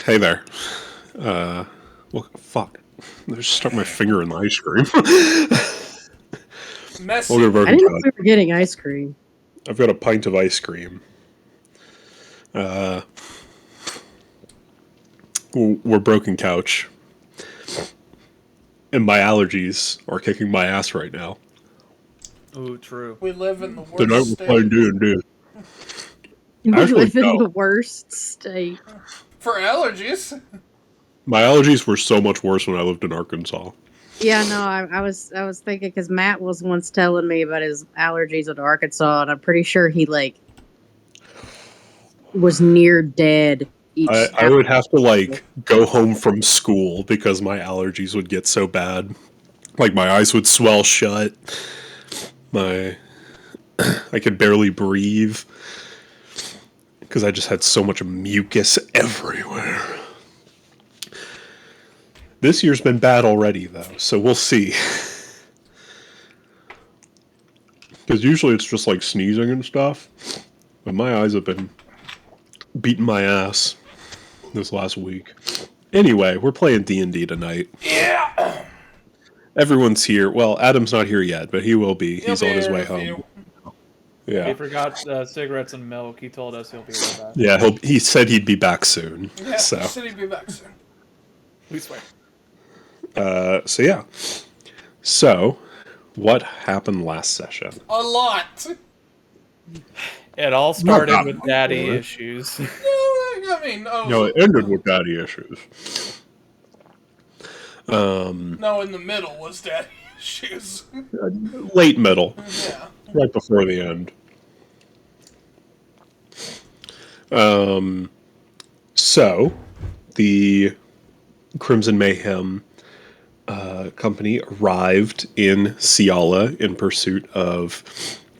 Hey there. Well, fuck. I just stuck my finger in the ice cream. Messy. Welcome to I Broken didn't know Cut. we were getting ice cream. I've got a pint of ice cream. Uh, we're Broken Couch, and my allergies are kicking my ass right now. Ooh, true. We live in the Tonight worst we're state playing D&D. We Actually, live in no. the worst state. for allergies. My allergies were so much worse when I lived in Arkansas. Yeah, no, I was thinking because Matt was once telling me about his allergies in Arkansas, and I'm pretty sure he was near dead each I hour. would have to, go home from school because my allergies would get so bad. Like, my eyes would swell shut. My I could barely breathe because I just had so much mucus everywhere. This year's been bad already, though, so we'll see. Because usually it's just like sneezing and stuff, but my eyes have been beating my ass this last week. Anyway, we're playing D&D tonight. Yeah. Everyone's here. Well, Adam's not here yet, but he will be. He'll He's be on his here in way a few. home. He Yeah. forgot cigarettes and milk. He told us he'll be right back. Yeah, he said he'd be back soon. Yeah, So, he said he'd be back soon. We swear. so yeah. So, what happened last session? A lot. It all started Not with that daddy much. issues. I mean, No, it ended with daddy issues. no, in the middle was daddy issues. Late middle, Yeah. right before the end. So, the Crimson Mayhem company arrived in Ciala in pursuit of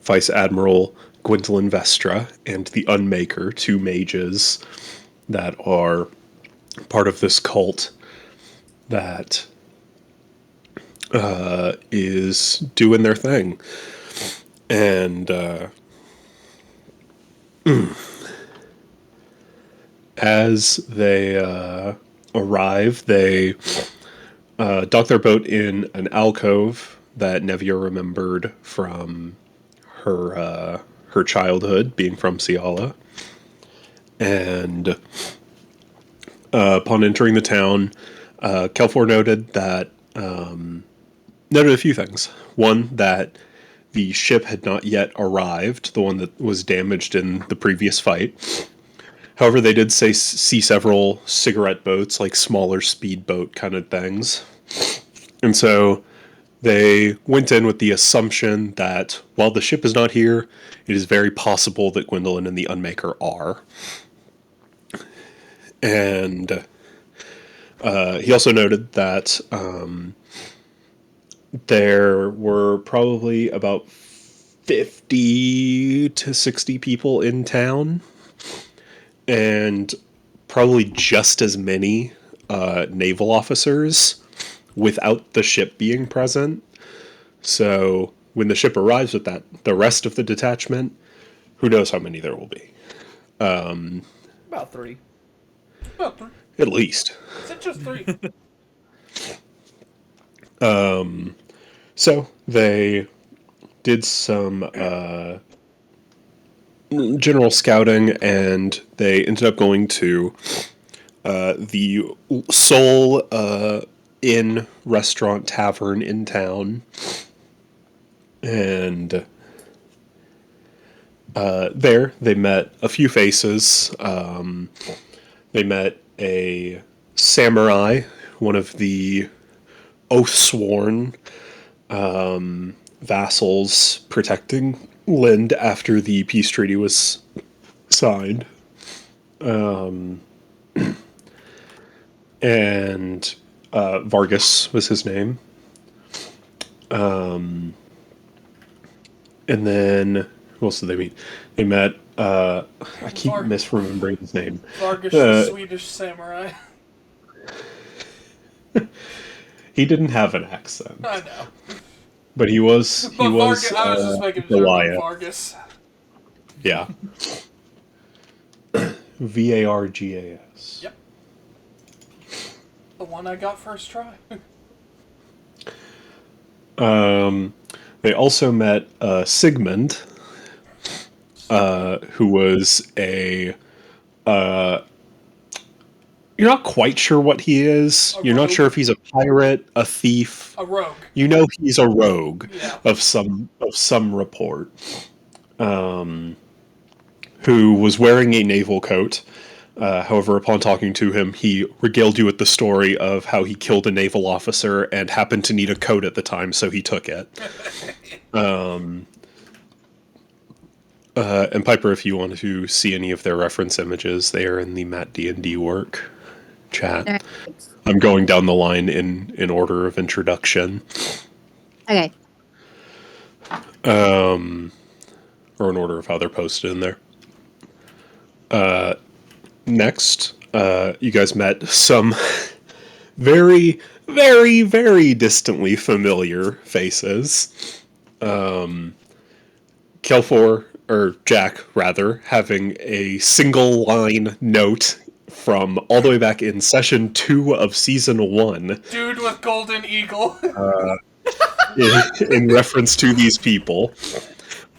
Vice Admiral Gwendolyn Vestra and the Unmaker, two mages that are part of this cult that is doing their thing. And as they arrive, they dock their boat in an alcove that Nevia remembered from her childhood, being from Ciala. And upon entering the town, Kelfor noted a few things. One, that the ship had not yet arrived, the one that was damaged in the previous fight. However, they did see several cigarette boats, like smaller speedboat kind of things. And so they went in with the assumption that while the ship is not here, it is very possible that Gwendolyn and the Unmaker are. And he also noted that there were probably about 50 to 60 people in town, and probably just as many naval officers without the ship being present. So when the ship arrives with the rest of the detachment, who knows how many there will be? About 3. Well, three. At least. Is it just three? So they did some general scouting, and they ended up going to the Soul Inn restaurant tavern in town, and there they met a few faces. They met a samurai, one of the oath-sworn vassals protecting Lind after the peace treaty was signed. And Vargas was his name. And then, who else did they meet? They met, I keep misremembering his name. Vargas, the Swedish samurai. He didn't have an accent. I know. But he was, But Vargas, I was just making a joke on Goliath. Vargas. Yeah. Vargas. Yep. The one I got first try. They also met Sigmund, who was a. You're not quite sure what he is. You're not sure if he's a pirate, a thief. A rogue. You know he's a rogue Yeah. of some report. Who was wearing a naval coat. However, upon talking to him, he regaled you with the story of how he killed a naval officer and happened to need a coat at the time, so he took it. And Piper, if you want to see any of their reference images, they are in the Matt D&D work chat. Thanks. I'm going down the line in order of introduction. Okay. Or in order of how they're posted in there. Next, you guys met some very, very, very distantly familiar faces. Kelfor, or Jack, rather, having a single line note from all the way back in session 2 of season 1. Dude with golden eagle. In reference to these people.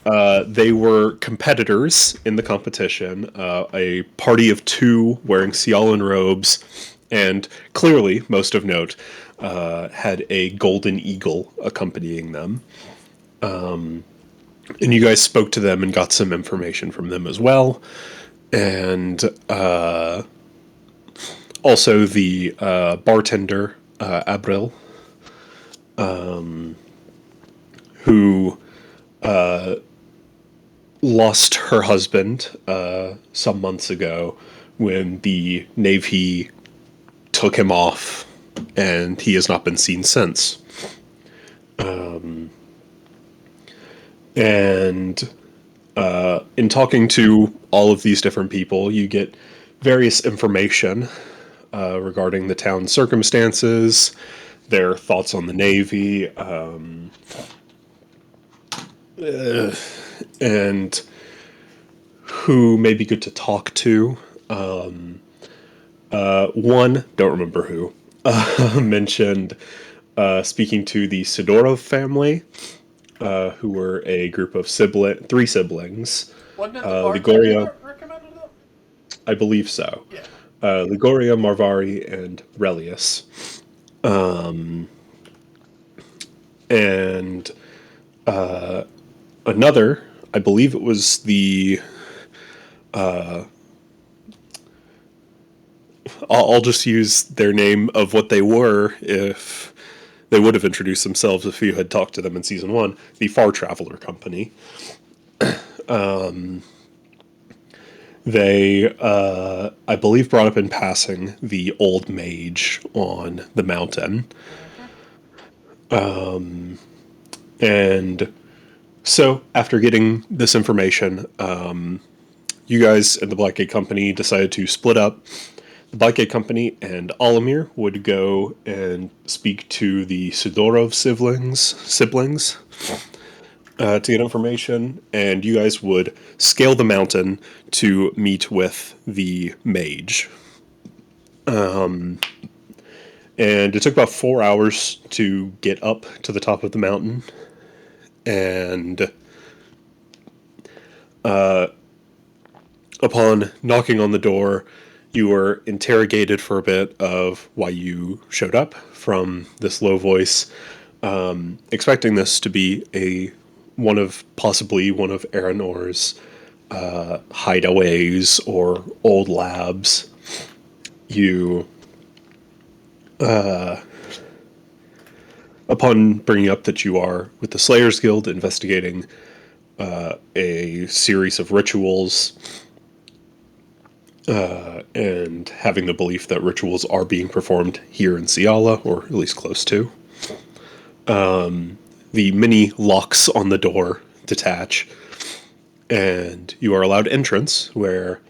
They were competitors in the competition, a party of 2 wearing Cialan robes, and clearly, most of note, had a golden eagle accompanying them. And you guys spoke to them and got some information from them as well. And also the bartender, Abril, who lost her husband some months ago when the Navy took him off, and he has not been seen since. And in talking to all of these different people, you get various information regarding the town's circumstances, their thoughts on the Navy, and who may be good to talk to. One, don't remember who, mentioned speaking to the Sidorov family, who were a group of 3 siblings. Wasn't it the Ligoria, bartender that recommended them? I believe so. Yeah. Ligoria, Marvari, and Relius. And another, I believe it was the... I'll just use their name of what they were if they would have introduced themselves if you had talked to them in season 1, the Far Traveler Company. They, I believe, brought up in passing the old mage on the mountain. And so, after getting this information, you guys and the Blackgate Company decided to split up. The Blackgate Company and Olimir would go and speak to the Sidorov siblings to get information, and you guys would scale the mountain to meet with the mage. And it took about 4 hours to get up to the top of the mountain, and upon knocking on the door, you were interrogated for a bit of why you showed up from this low voice, expecting this to be possibly one of Aranor's hideaways or old labs. You, upon bringing up that you are with the Slayers Guild investigating a series of rituals, and having the belief that rituals are being performed here in Ciala, or at least close to. The mini locks on the door detach, and you are allowed entrance, where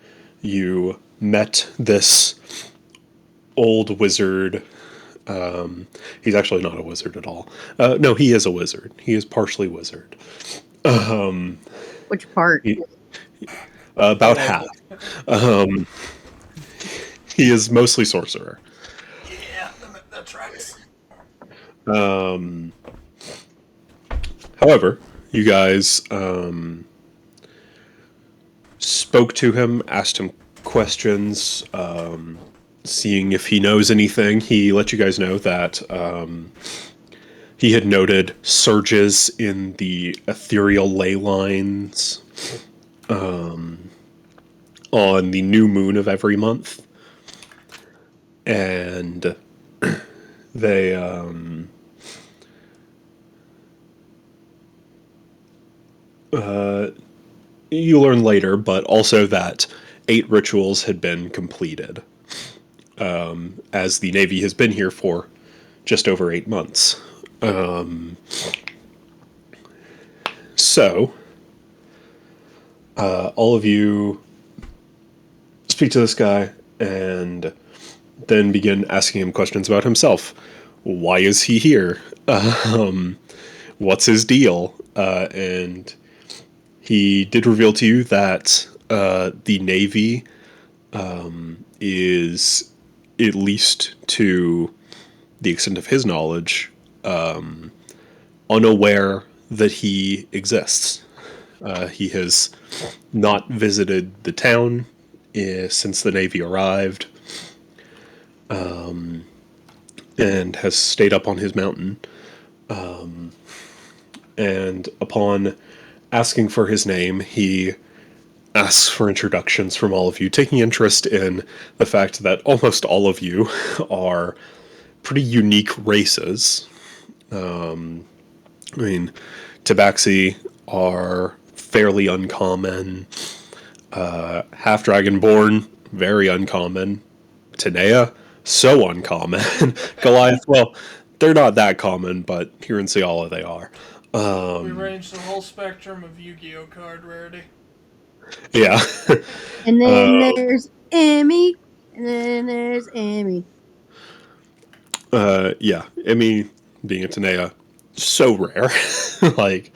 you met this old wizard. He's actually not a wizard at all. No, he is a wizard. He is partially wizard. Which part? About half. He is mostly sorcerer. Yeah, the That tracks. However, you guys spoke to him, asked him questions, seeing if he knows anything. He let you guys know that he had noted surges in the ethereal ley lines on the new moon of every month. And they you learn later, but also that 8 rituals had been completed, as the Navy has been here for just over 8 months. So, all of you speak to this guy and then begin asking him questions about himself. Why is he here? What's his deal? And he did reveal to you that the Navy is, at least to the extent of his knowledge, unaware that he exists. He has not visited the town since the Navy arrived, and has stayed up on his mountain. And upon asking for his name, he asks for introductions from all of you, taking interest in the fact that almost all of you are pretty unique races. I mean, Tabaxi are fairly uncommon. Half Dragonborn, very uncommon. Tanea, so uncommon. Goliath, well, they're not that common, but here in Ciala they are. We range the whole spectrum of Yu-Gi-Oh card rarity. Yeah. And then there's Emmy. And then there's Emmy. Yeah. I mean, being a Tanea, so rare. Like,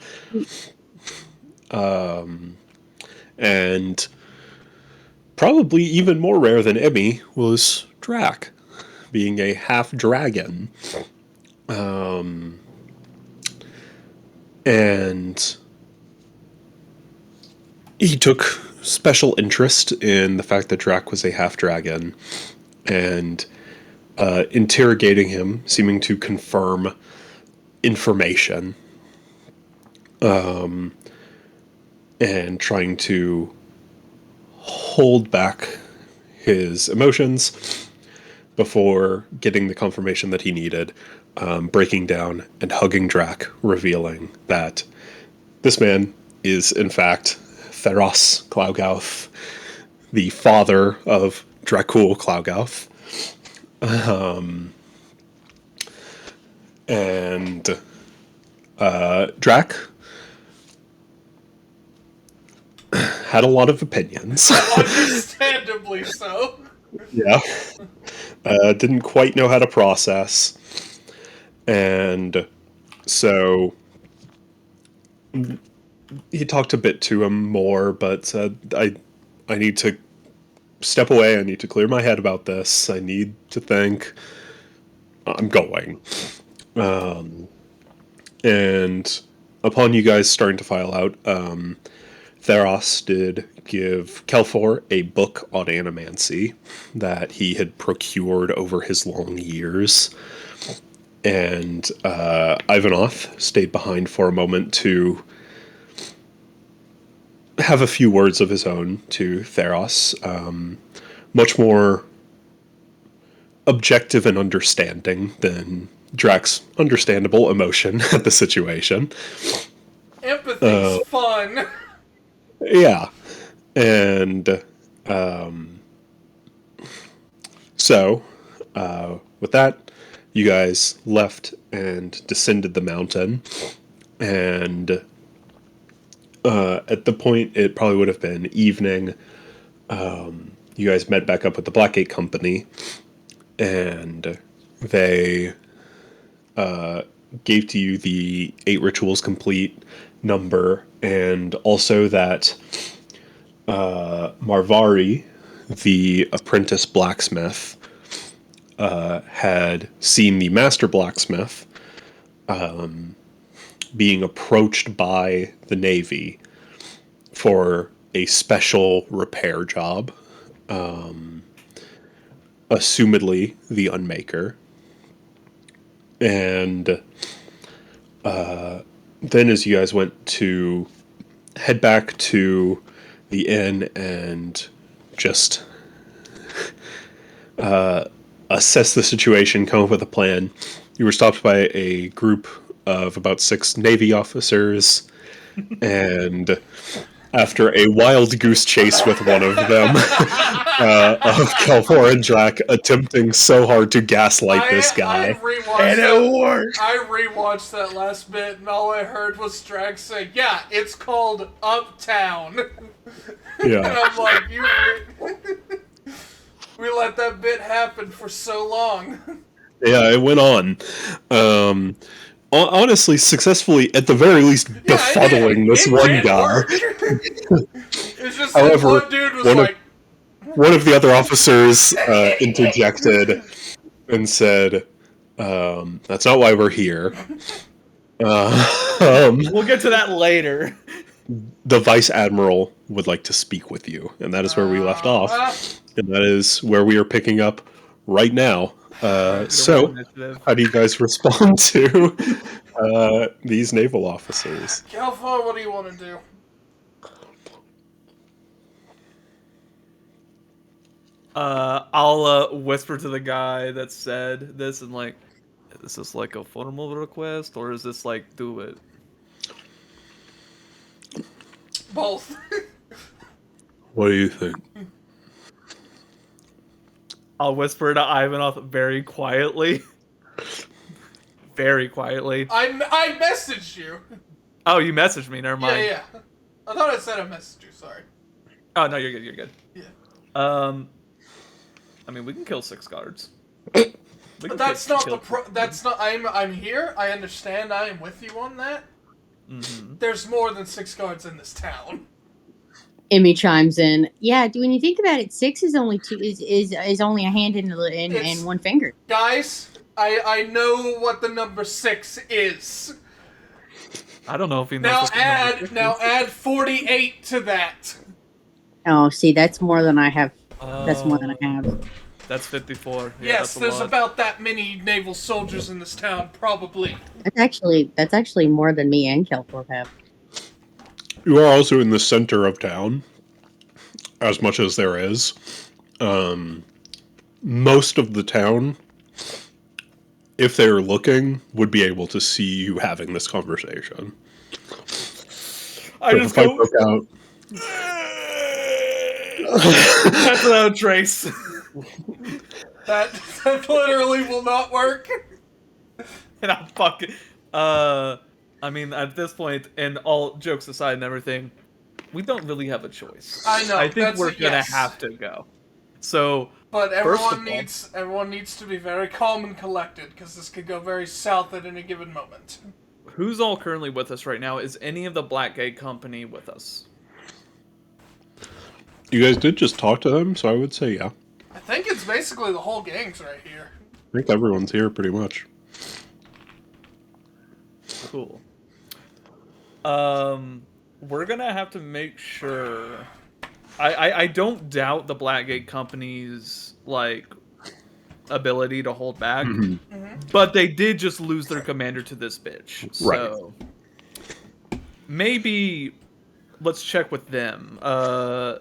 and probably even more rare than Emmy was Drac, being a half dragon. And he took special interest in the fact that Drac was a half dragon, and interrogating him, seeming to confirm information, and trying to hold back his emotions before getting the confirmation that he needed, breaking down and hugging Drac, revealing that this man is, in fact, Theros Klaugauth, the father of Dracul Klaugauth. And Drac had a lot of opinions. Understandably so. Yeah. Didn't quite know how to process. And so he talked a bit to him more, but said, I need to step away. I need to clear my head about this. I need to think. I'm going. And upon you guys starting to file out, Theros did give Kelfor a book on animancy that he had procured over his long years. And Ivanov stayed behind for a moment to have a few words of his own to Theros. Much more objective and understanding than Drac's understandable emotion at the situation. Empathy's fun. Yeah. And so, with that, you guys left and descended the mountain. And at the point, it probably would have been evening. You guys met back up with the Blackgate Company, and they gave to you the 8 rituals complete number, and also that Marvari, the apprentice blacksmith, had seen the master blacksmith being approached by the Navy for a special repair job, assumedly the Unmaker. And then as you guys went to head back to the inn and just assess the situation, come up with a plan, you were stopped by a group of about 6 Navy officers, and after a wild goose chase with one of them, of Kelvor and Drac attempting so hard to gaslight this guy. I rewatched that last bit, and all I heard was Drax say, "Yeah, it's called Uptown." Yeah. And I'm like, we let that bit happen for so long. Yeah, it went on. Honestly, successfully, at the very least, befuddling this one guy. It's just However, that one dude was like... One of the other officers interjected and said, that's not why we're here. We'll get to that later. The Vice Admiral would like to speak with you, and that is where we left off. And that is where we are picking up right now. So, how do you guys respond to these naval officers? Kelvor, what do you want to do? I'll whisper to the guy that said this and like, is this like a formal request or is this like do it? Both. What do you think? I'll whisper to Ivanov very quietly. Very quietly. I messaged you. Oh, you messaged me. Never mind. Yeah. I thought I said I messaged you. Sorry. Oh no, you're good. You're good. Yeah. I mean, we can kill 6 guards. But that's not that's not. I'm here. I understand. I am with you on that. Mm-hmm. There's more than 6 guards in this town. Emmy chimes in. Yeah, when you think about it, 6 is only two. Is only a hand and one finger. Guys, I know what the number 6 is. I don't know if he knows. Now add 48 to that. Oh, see, that's more than I have. That's more than I have. That's 54. Yeah, Yes, there's about that many naval soldiers in this town, probably. That's actually more than me and Kelthorpe have. You are also in the center of town, as much as there is. Most of the town, if they're looking, would be able to see you having this conversation. I just go out. That's without trace. That literally will not work. And I'm fucking. I mean, at this point, and all jokes aside and everything, we don't really have a choice. I know. I think we're gonna have to go. So, but everyone needs to be very calm and collected because this could go very south at any given moment. Who's all currently with us right now? Is any of the Blackgate Company with us? You guys did just talk to them, so I would say yeah. I think it's basically the whole gang's right here. I think everyone's here pretty much. Cool. We're gonna have to make sure. I don't doubt the Blackgate Company's like ability to hold back, but they did just lose their commander to this bitch. So maybe let's check with them. I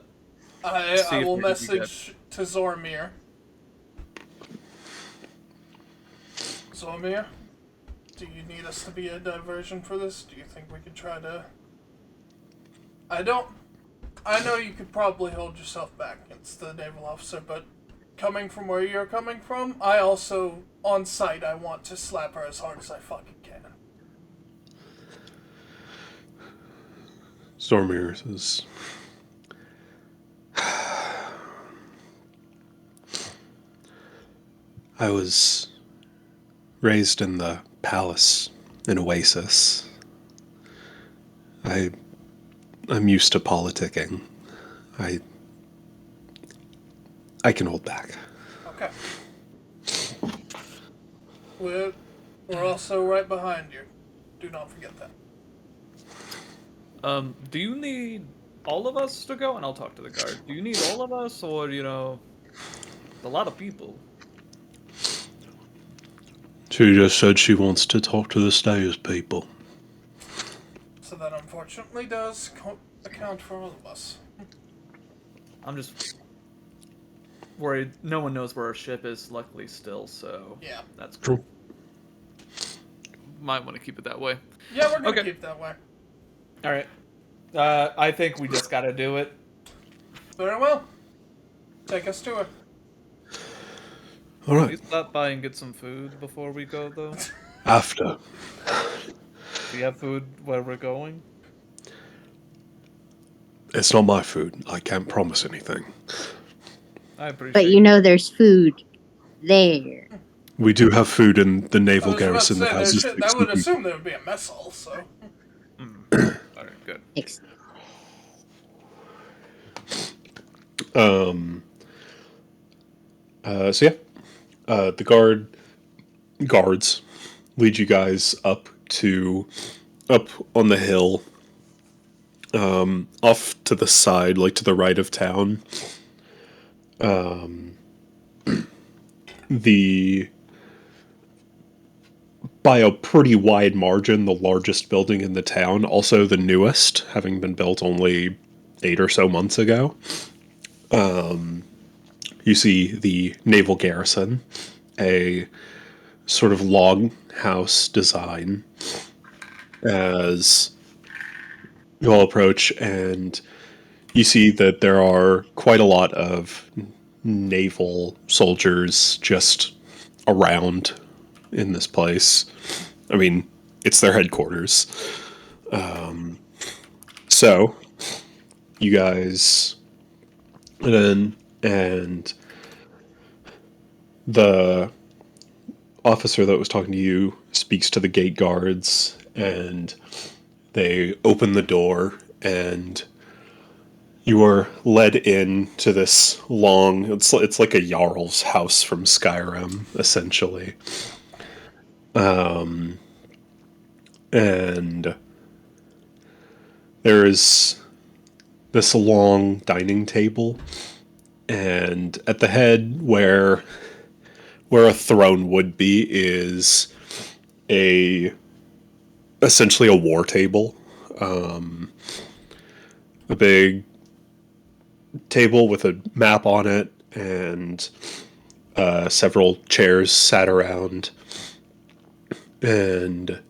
will message to Zormir. Zormir, do you need us to be a diversion for this? Do you think we could try to... I know you could probably hold yourself back against the naval officer, but coming from where you're coming from, I also, on sight, I want to slap her as hard as I fucking can. Stormir says, I was raised in the palace in Oasis. I'm used to politicking. I can hold back. Okay. We're also right behind you. Do not forget that. Do you need all of us to go? And I'll talk to the guard. Do you need all of us, or a lot of people? She just said she wants to talk to the stayers people. So that unfortunately does account for all of us. I'm just worried. No one knows where our ship is. Luckily, still, so Yeah. that's cool. True. Might want to keep it that way. Yeah, we're gonna Okay. keep it that way. All right. I think we just gotta do it. Very well. Take us to it. All Can right. we stop by and get some food before we go, though? After. Do you have food where we're going? It's not my food. I can't promise anything. I appreciate But you know there's food there. We do have food in the I naval was about to garrison say, that houses that 60 would people. assume there would be a mess hall, so. All right, good. Excellent. So yeah, the guards lead you guys up on the hill, off to the side, like to the right of town. The By a pretty wide margin, the largest building in the town, also the newest, having been built only 8 or so months ago. You see the naval garrison, a sort of log house design, as you all approach, and you see that there are quite a lot of naval soldiers just around in this place. I mean, it's their headquarters. So, you guys get in, and the officer that was talking to you speaks to the gate guards, and they open the door, and you are led in to this long. It's like a jarl's house from Skyrim, essentially, and there is this long dining table, and at the head, where a throne would be, is a essentially a war table, a big table with a map on it, and several chairs sat around, and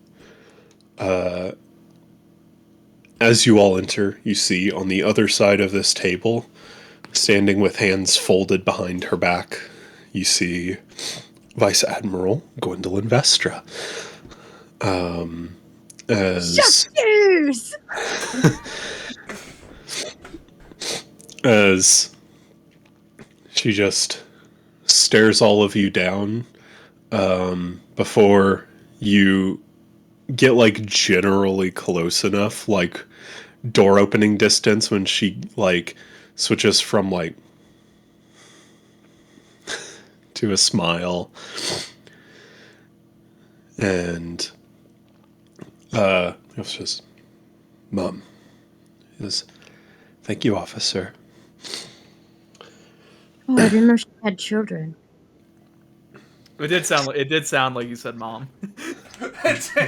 as you all enter, you see on the other side of this table, standing with hands folded behind her back, you see Vice Admiral Gwendolyn Vestra. As Cheers! as she just stares all of you down, before you get like generally close enough, like door opening distance, when she like switches from like to a smile, and it was just, Mom, is thank you, officer. Oh, I didn't know she had children. It did sound like you said mom.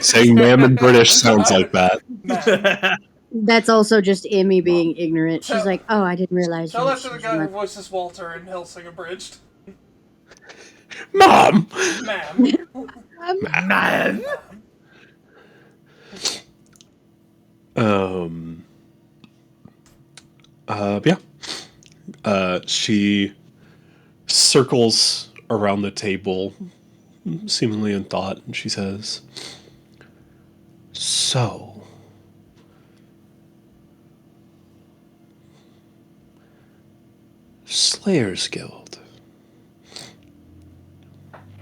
Saying ma'am in British sounds like that. Man. That's also just Emmy being ignorant. She's like, oh, I didn't realize Tell you that to the she guy who was voices Walter in Hellsing Abridged. Mom! Ma'am. Man. Yeah. She circles around the table, seemingly in thought, and she says, So, Slayers Guild.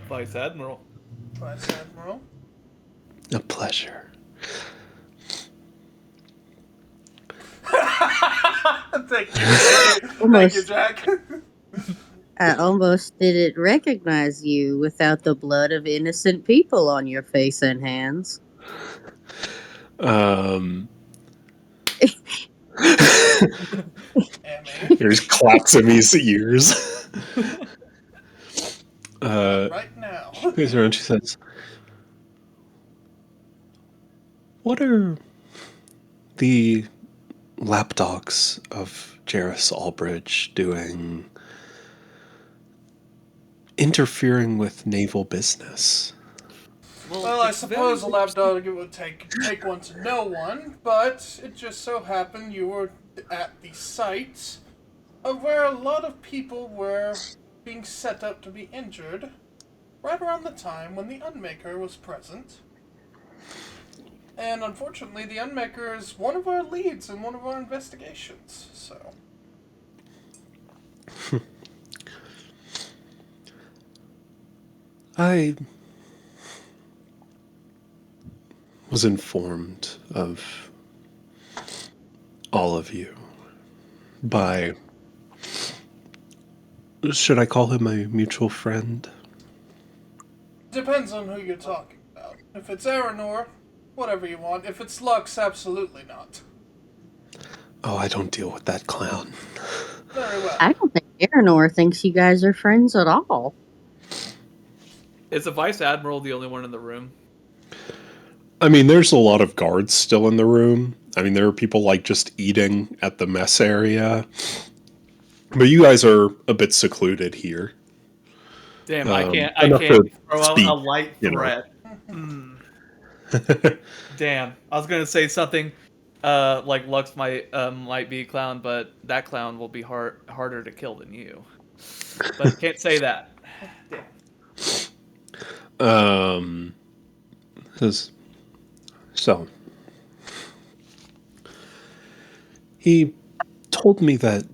Vice Admiral. Vice Admiral. A pleasure. Thank you. Thank you, Jack. I almost didn't recognize you without the blood of innocent people on your face and hands. Um, Emmy, there's claps in his ears. not right now. Goes around. She says, "What are the lapdogs of Jarris Albridge doing, interfering with naval business?" Well, I it's very suppose a interesting. lapdog would take one to know one, but it just so happened you were at the site of where a lot of people were being set up to be injured, right around the time when the Unmaker was present. And unfortunately, the Unmaker is one of our leads in one of our investigations, so. I was informed of all of you by, should I call him a mutual friend? Depends on who you're talking about. If it's Aranor, whatever you want. If it's Lux, absolutely not. Oh, I don't deal with that clown. Very well. I don't think Aranor thinks you guys are friends at all. Is the vice admiral the only one in the room? I mean, there's a lot of guards still in the room. I mean, there are people like just eating at the mess area. But you guys are a bit secluded here. Damn, I can't. I Enough can't to throw out a speak, light you know. threat. Mm, damn, I was gonna say something. Like Lux might be a clown, but that clown will be harder to kill than you. But can't say that. Damn. Um, says, so he told me that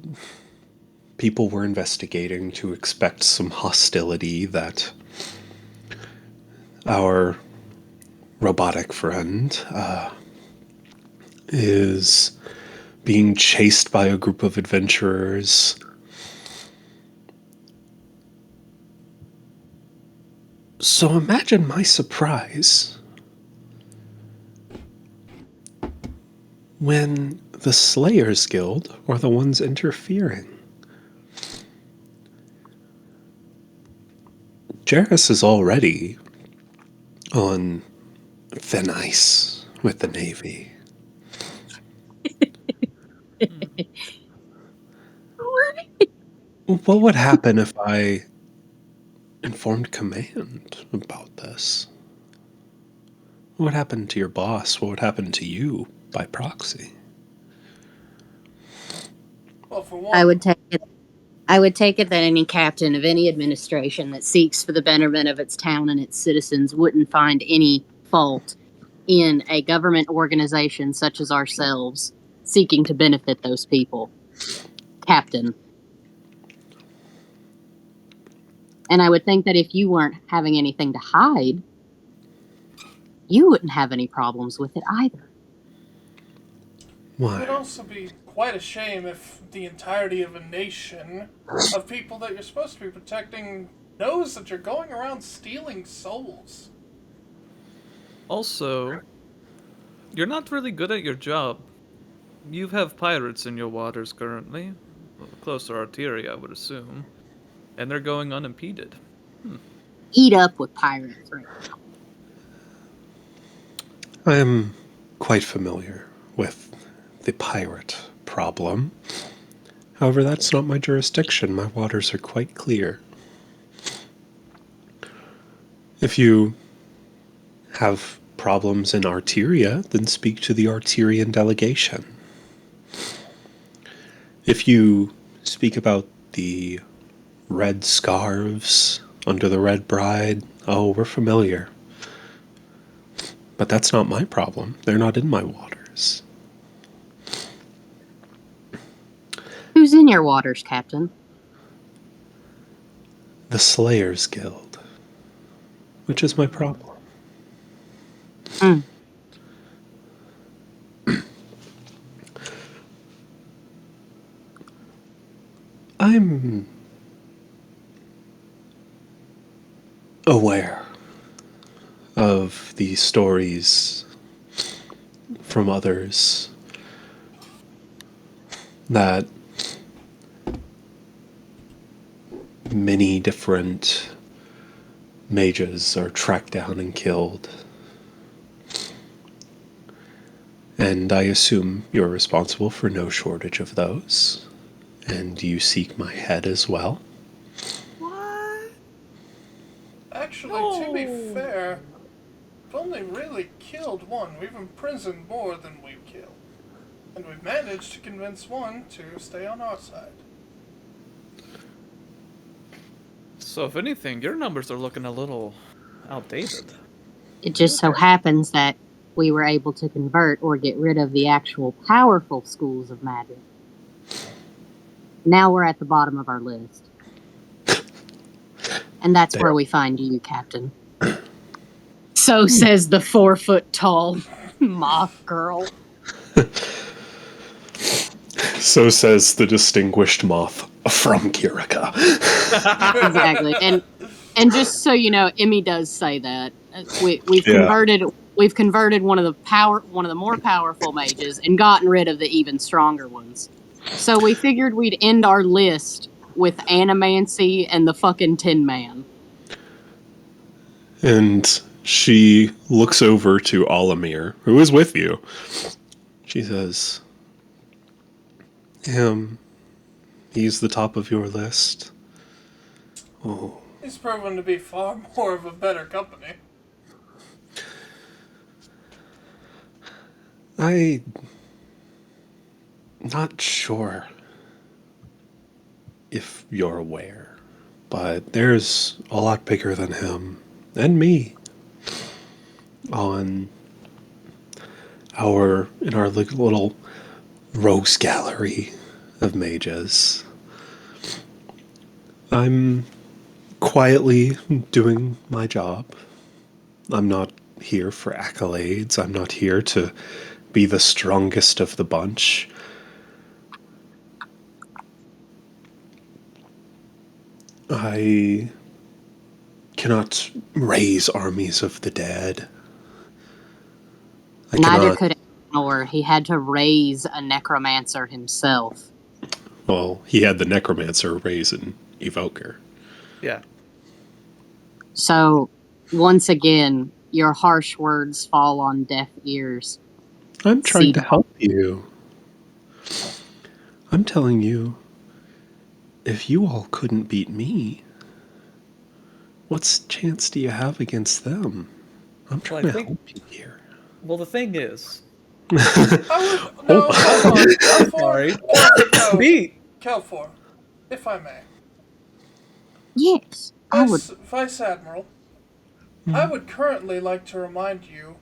people were investigating to expect some hostility, that our robotic friend is being chased by a group of adventurers. So imagine my surprise when the Slayers Guild were the ones interfering. Jarrus is already on thin ice with the Navy. What would happen if I informed command about this? What would happen to your boss? What would happen to you by proxy? Well, for I one, would take it. I would take it that any captain of any administration that seeks for the betterment of its town and its citizens wouldn't find any fault in a government organization such as ourselves seeking to benefit those people. Captain. And I would think that if you weren't having anything to hide, you wouldn't have any problems with it either. it would Why? also be quite a shame if the entirety of a nation of people that you're supposed to be protecting knows that you're going around stealing souls. Also, you're not really good at your job. You have pirates in your waters currently, close to Arteria, I would assume, and they're going unimpeded. Eat up with pirates, right? I am quite familiar with the pirate problem. However, that's not my jurisdiction. My waters are quite clear. If you have problems in Arteria, then speak to the Arterian delegation. If you speak about the red scarves under the red bride, oh, we're familiar. But that's not my problem. They're not in my waters. Who's in your waters, Captain? The Slayers Guild. Which is my problem. Mm. I'm aware of the stories from others that many different mages are tracked down and killed. And I assume you're responsible for no shortage of those. And you seek my head as well. What? Actually, to be No. fair, we've only really killed one. We've imprisoned more than we've killed. And we've managed to convince one to stay on our side. So if anything, your numbers are looking a little outdated. It just so happens that we were able to convert or get rid of the actual powerful schools of magic. Now we're at the bottom of our list. And that's where we find you, Captain. So says the 4-foot-tall moth girl. So says the distinguished moth from Kirika. Exactly. And just so you know, Emmy does say that. We've Yeah. converted one of the more powerful mages and gotten rid of the even stronger ones. So we figured we'd end our list with Animancy and the fucking Tin Man. And she looks over to Alamir, who is with you. She says, he's the top of your list. Oh, He's proven to be far more of a better company. I'm not sure if you're aware, but there's a lot bigger than him and me on in our little rogues gallery of mages. I'm quietly doing my job. I'm not here for accolades. I'm not here to be the strongest of the bunch. I cannot raise armies of the dead. Neither could Eleanor. He had to raise a necromancer himself. Well, he had the necromancer raise an evoker. Yeah. So, once again, your harsh words fall on deaf ears. I'm trying to help you. I'm telling you, if you all couldn't beat me, what chance do you have against them? I'm trying to help you here. Well, the thing is, I would no. Hold on. Kelfor, sorry. Kelfor, no. Beat. Kelfor, if I may. Yes, I would. Vice Admiral, I would currently like to remind you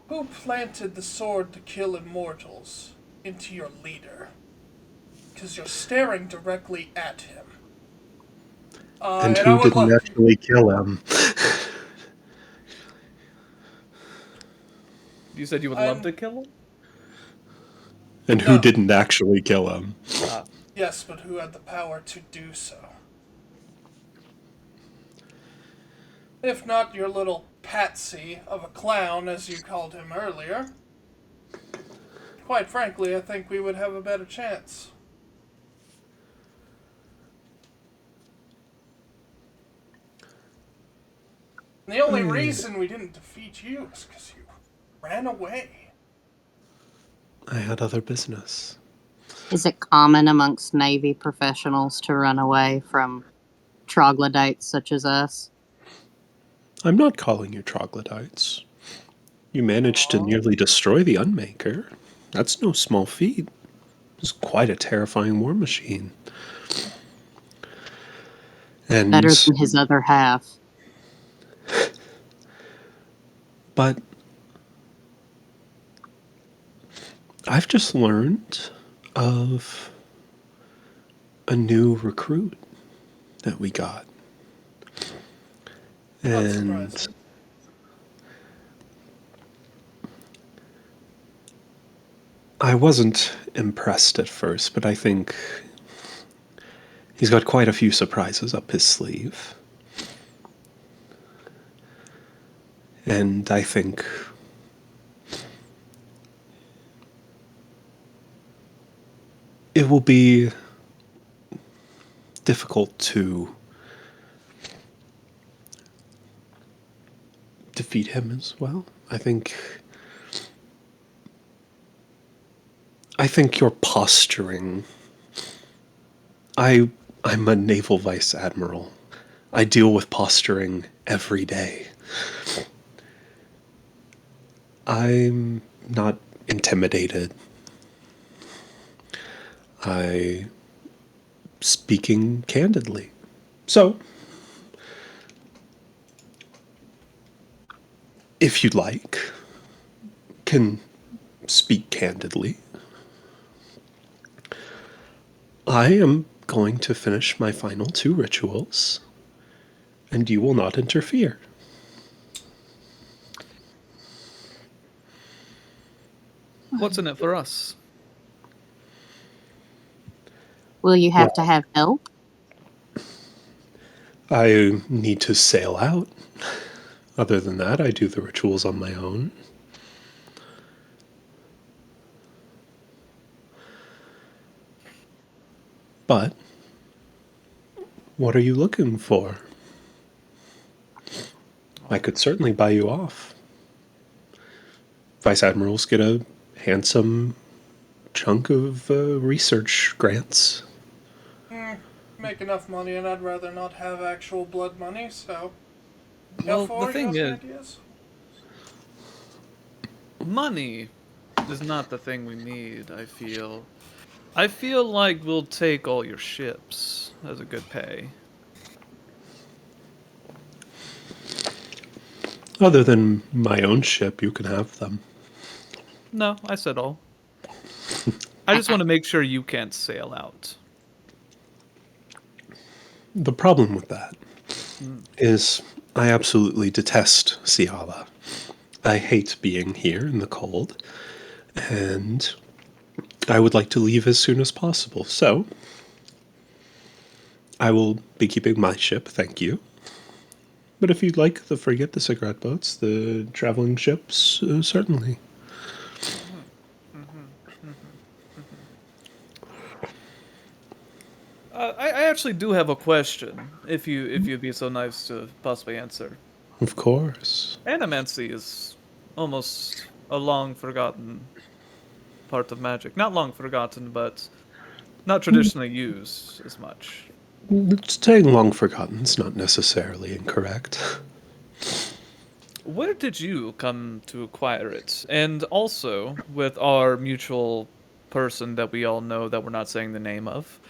who planted the sword to kill immortals into your leader. Because you're staring directly at him. And who didn't actually kill him? You said you would love to kill him? And who didn't actually kill him? Yes, but who had the power to do so? If not your little patsy of a clown, as you called him earlier. Quite frankly, I think we would have a better chance. And the only reason we didn't defeat you is because you ran away. I had other business. Is it common amongst Navy professionals to run away from troglodytes such as us? I'm not calling you troglodytes. You managed to nearly destroy the Unmaker. That's no small feat. It's quite a terrifying war machine. And better than his other half. But I've just learned of a new recruit that we got. And I wasn't impressed at first, but I think he's got quite a few surprises up his sleeve. And I think it will be difficult to defeat him as well. I think you're posturing. I'm a naval vice admiral. I deal with posturing every day. I'm not intimidated. I speaking candidly. So, if you'd like, can speak candidly. I am going to finish my final 2 rituals, and you will not interfere. What's in it for us? Will you have to have help? I need to sail out. Other than that, I do the rituals on my own. But what are you looking for? I could certainly buy you off. Vice admirals get a handsome chunk of research grants. Make enough money, and I'd rather not have actual blood money, so... Well, Therefore, the thing you have is, any ideas? money is not the thing we need, I feel. I feel like we'll take all your ships as a good pay. Other than my own ship, you can have them. No, I said all. I just want to make sure you can't sail out. The problem with that is I absolutely detest Ciala. I hate being here in the cold, and I would like to leave as soon as possible. So, I will be keeping my ship, thank you. But if you'd like the frigate, the cigarette boats, the traveling ships, certainly. I actually do have a question, if you'd be so nice to possibly answer. Of course. Animancy is almost a long forgotten part of magic. Not long forgotten, but not traditionally used as much. Saying long forgotten is not necessarily incorrect. Where did you come to acquire it? And also, with our mutual person that we all know that we're not saying the name of,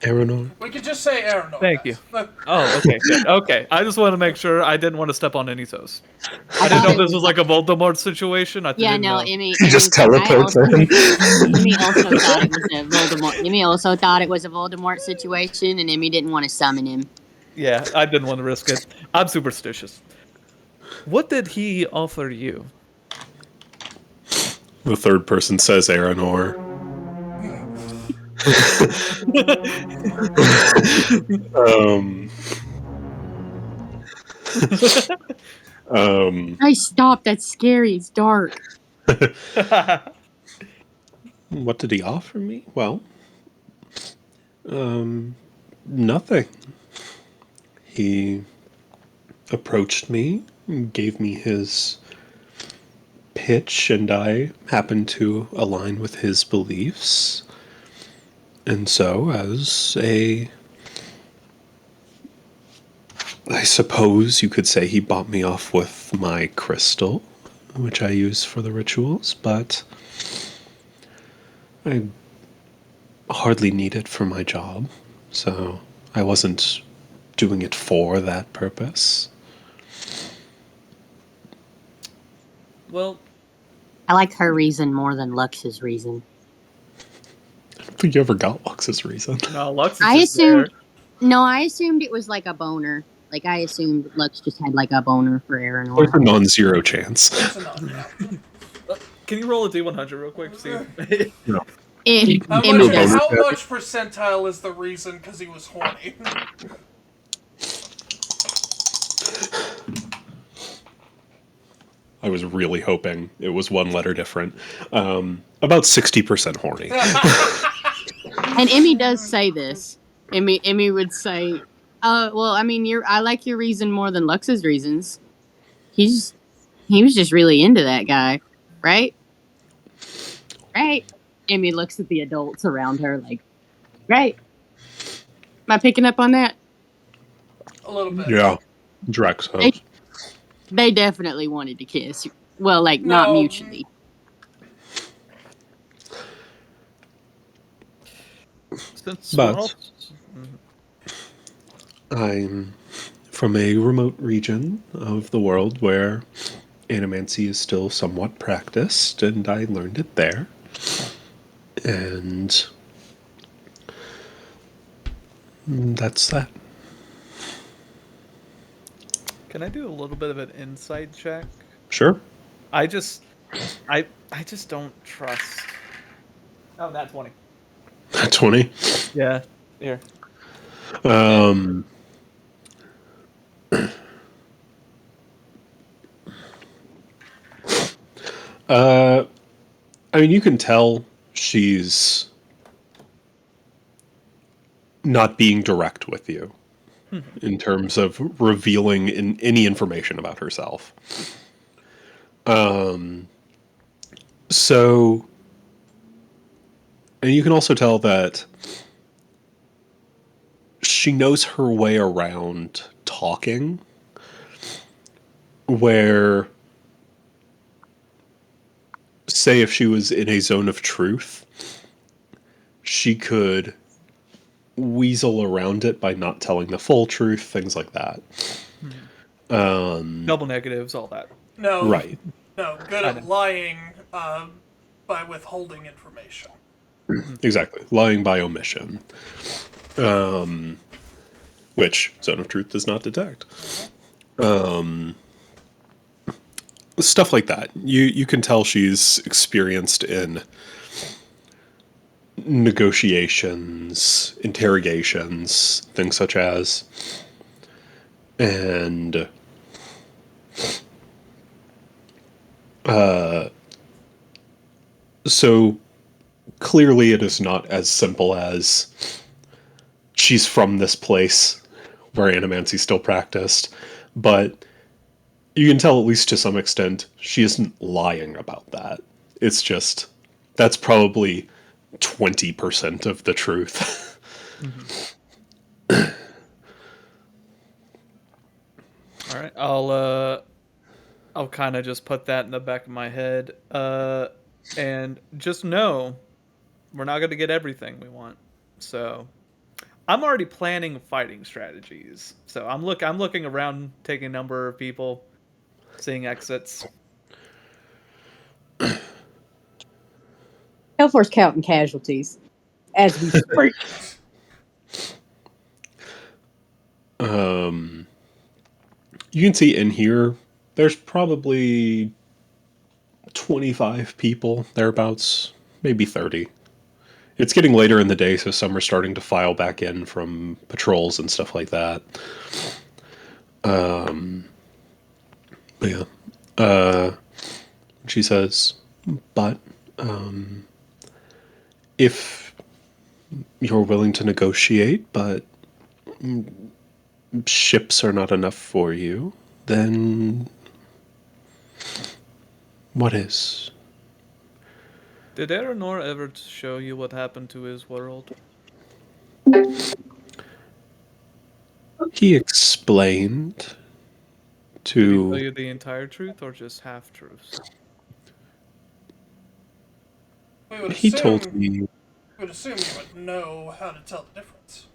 Aeronor? We could just say Aaron. thank you. Oh, okay, good. Okay, I just want to make sure I didn't want to step on any toes. I didn't know if this was like a Voldemort situation. Yeah, didn't no, know. Emmy. He just teleports in. Emmy also thought it was a Voldemort. Emmy also thought it was a Voldemort situation, and Emmy didn't want to summon him. Yeah, I didn't want to risk it. I'm superstitious. What did he offer you? The third person says Aeronor. I stopped. That's scary. It's dark. What did he offer me? Well, nothing. He approached me, gave me his pitch, and I happened to align with his beliefs. And so, I suppose you could say he bought me off with my crystal, which I use for the rituals, but I hardly need it for my job, so I wasn't doing it for that purpose. Well, I like her reason more than Lux's reason. I don't think you ever got Lux's reason. no, Lux is I just assumed. there. No, I assumed it was like a boner. Like I assumed Lux just had like a boner for There's a Aeronor. non-zero chance. It's enough, yeah. Can you roll a D100 real quick? See. No. Emmy How does. much percentile is the reason? Because he was horny. I was really hoping it was one letter different. About 60% horny. And Emmy does say this. Emmy would say, well, I mean, I like your reason more than Lux's reasons. He was just really into that guy, right? Right? Emmy looks at the adults around her like, right? Am I picking up on that? A little bit. Yeah. Drex They, hopes. they definitely wanted to kiss. Well, like, not No. mutually. Since we're all. But I'm from a remote region of the world where animancy is still somewhat practiced, and I learned it there. And that's that. Can I do a little bit of an insight check? Sure. I just don't trust. Oh, that's 20. 20. Yeah. Here. Um, I mean, you can tell she's not being direct with you in terms of revealing any information about herself. So, and you can also tell that she knows her way around talking, where, say, if she was in a zone of truth, she could weasel around it by not telling the full truth, things like that. Double negatives, all that. No. Right. No. Good I at know. lying by withholding information. Exactly. Lying by omission. Which Zone of Truth does not detect. Stuff like that. You can tell she's experienced in negotiations, interrogations, things such as. And so clearly it is not as simple as she's from this place where animancy still practiced, but you can tell, at least to some extent, she isn't lying about that. It's just that's probably 20% of the truth. All right. I'll kind of just put that in the back of my head. And just know we're not going to get everything we want. So I'm already planning fighting strategies. So I'm looking around, taking a number of people, seeing exits. Hellforce counting casualties as we speak. You can see in here, there's probably 25 people, thereabouts, maybe 30. It's getting later in the day, so some are starting to file back in from patrols and stuff like that. But yeah. She says, but if you're willing to negotiate, but ships are not enough for you, then what is? Did Aranor ever show you what happened to his world? He explained Did he tell to. you the entire truth or just half truths? We would He assume. told me. We would assume you would know how to tell the difference.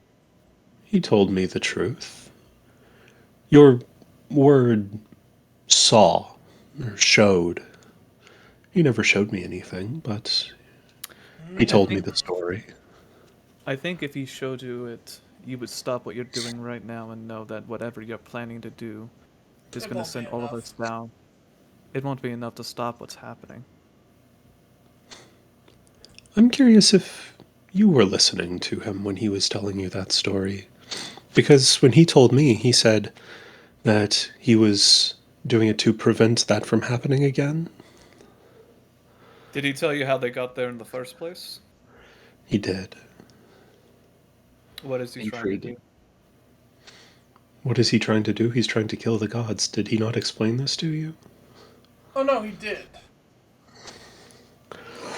He told me the truth. Your word saw or showed. He never showed me anything, but he told me the story. I think if he showed you it, you would stop what you're doing right now and know that whatever you're planning to do is It going to won't be send all of enough. us down. It won't be enough to stop what's happening. I'm curious if you were listening to him when he was telling you that story. Because when he told me, he said that he was doing it to prevent that from happening again. Did he tell you how they got there in the first place? He did. What is he trying to do? Intriguing. What is he trying to do? He's trying to kill the gods. Did he not explain this to you? Oh no, he did.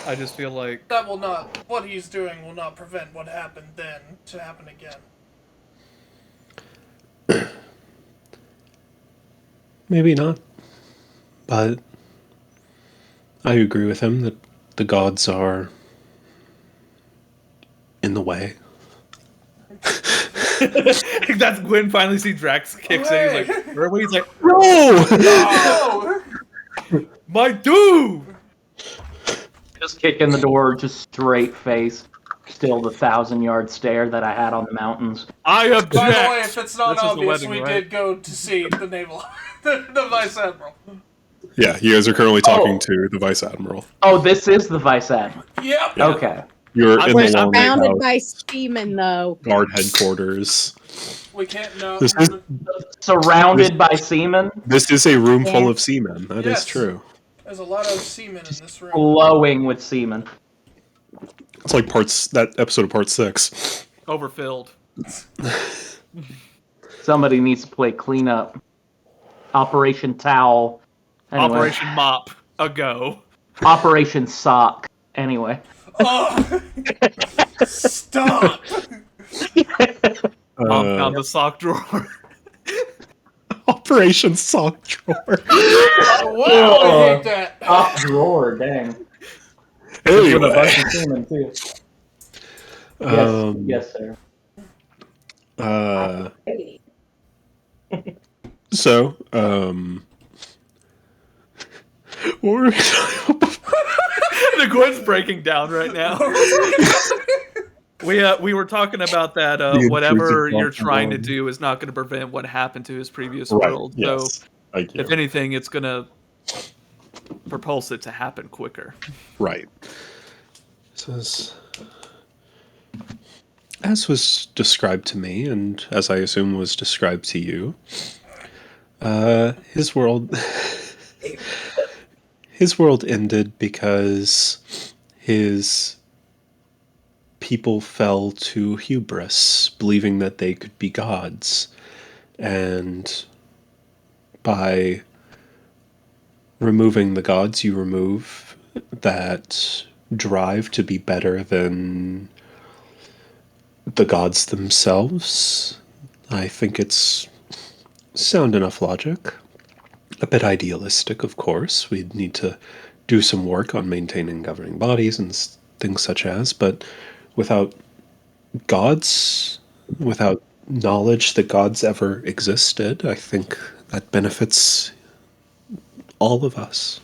I just feel like That will not. What he's doing will not prevent what happened then to happen again. Maybe not. But I agree with him that the gods are in the way. that's Gwen finally sees Drax kicks in. He's like, where are we? He's like, No! Oh! my dude! Just kicking the door, just straight face. Still the 1,000-yard stare that I had on the mountains. I object. By the way, if it's not This is the obvious, wedding, we right? did go to see the naval, the vice admiral. Yeah, you guys are currently talking to the vice admiral. Oh, this is the vice admiral. Yep. Okay. You're I'm in wait, the I'm Founded longhouse by seamen, though. guard headquarters. We can't know. This is Surrounded by seamen, this is a room full Yeah. of seamen. That is Yes. true. There's a lot of seamen in this room. glowing with semen. It's like that episode of Part 6. Overfilled. Somebody needs to play cleanup. Operation Towel. Anyway. Operation Mop. A go. Operation Sock. Anyway. Oh! Stop! Mom found the sock drawer. Operation Sock Drawer. Wow, I hate that. Top drawer, dang. With a Anyway, bunch of semen, too. Yes, yes, sir. So, what were we talking about? The Gwen's breaking down right now. We were talking about that The whatever intrusive you're trying to thought do is not going to prevent what happened to his previous Right, world. yes. So Thank you. if anything, it's going to propulse it to happen quicker. Right. It says, as was described to me, and as I assume was described to you, his world, his world ended because his people fell to hubris, believing that they could be gods, and by removing the gods, you remove that drive to be better than the gods themselves. I think it's sound enough logic. A bit idealistic, of course. We'd need to do some work on maintaining governing bodies and things such as, but without gods, without knowledge that gods ever existed, I think that benefits all of us.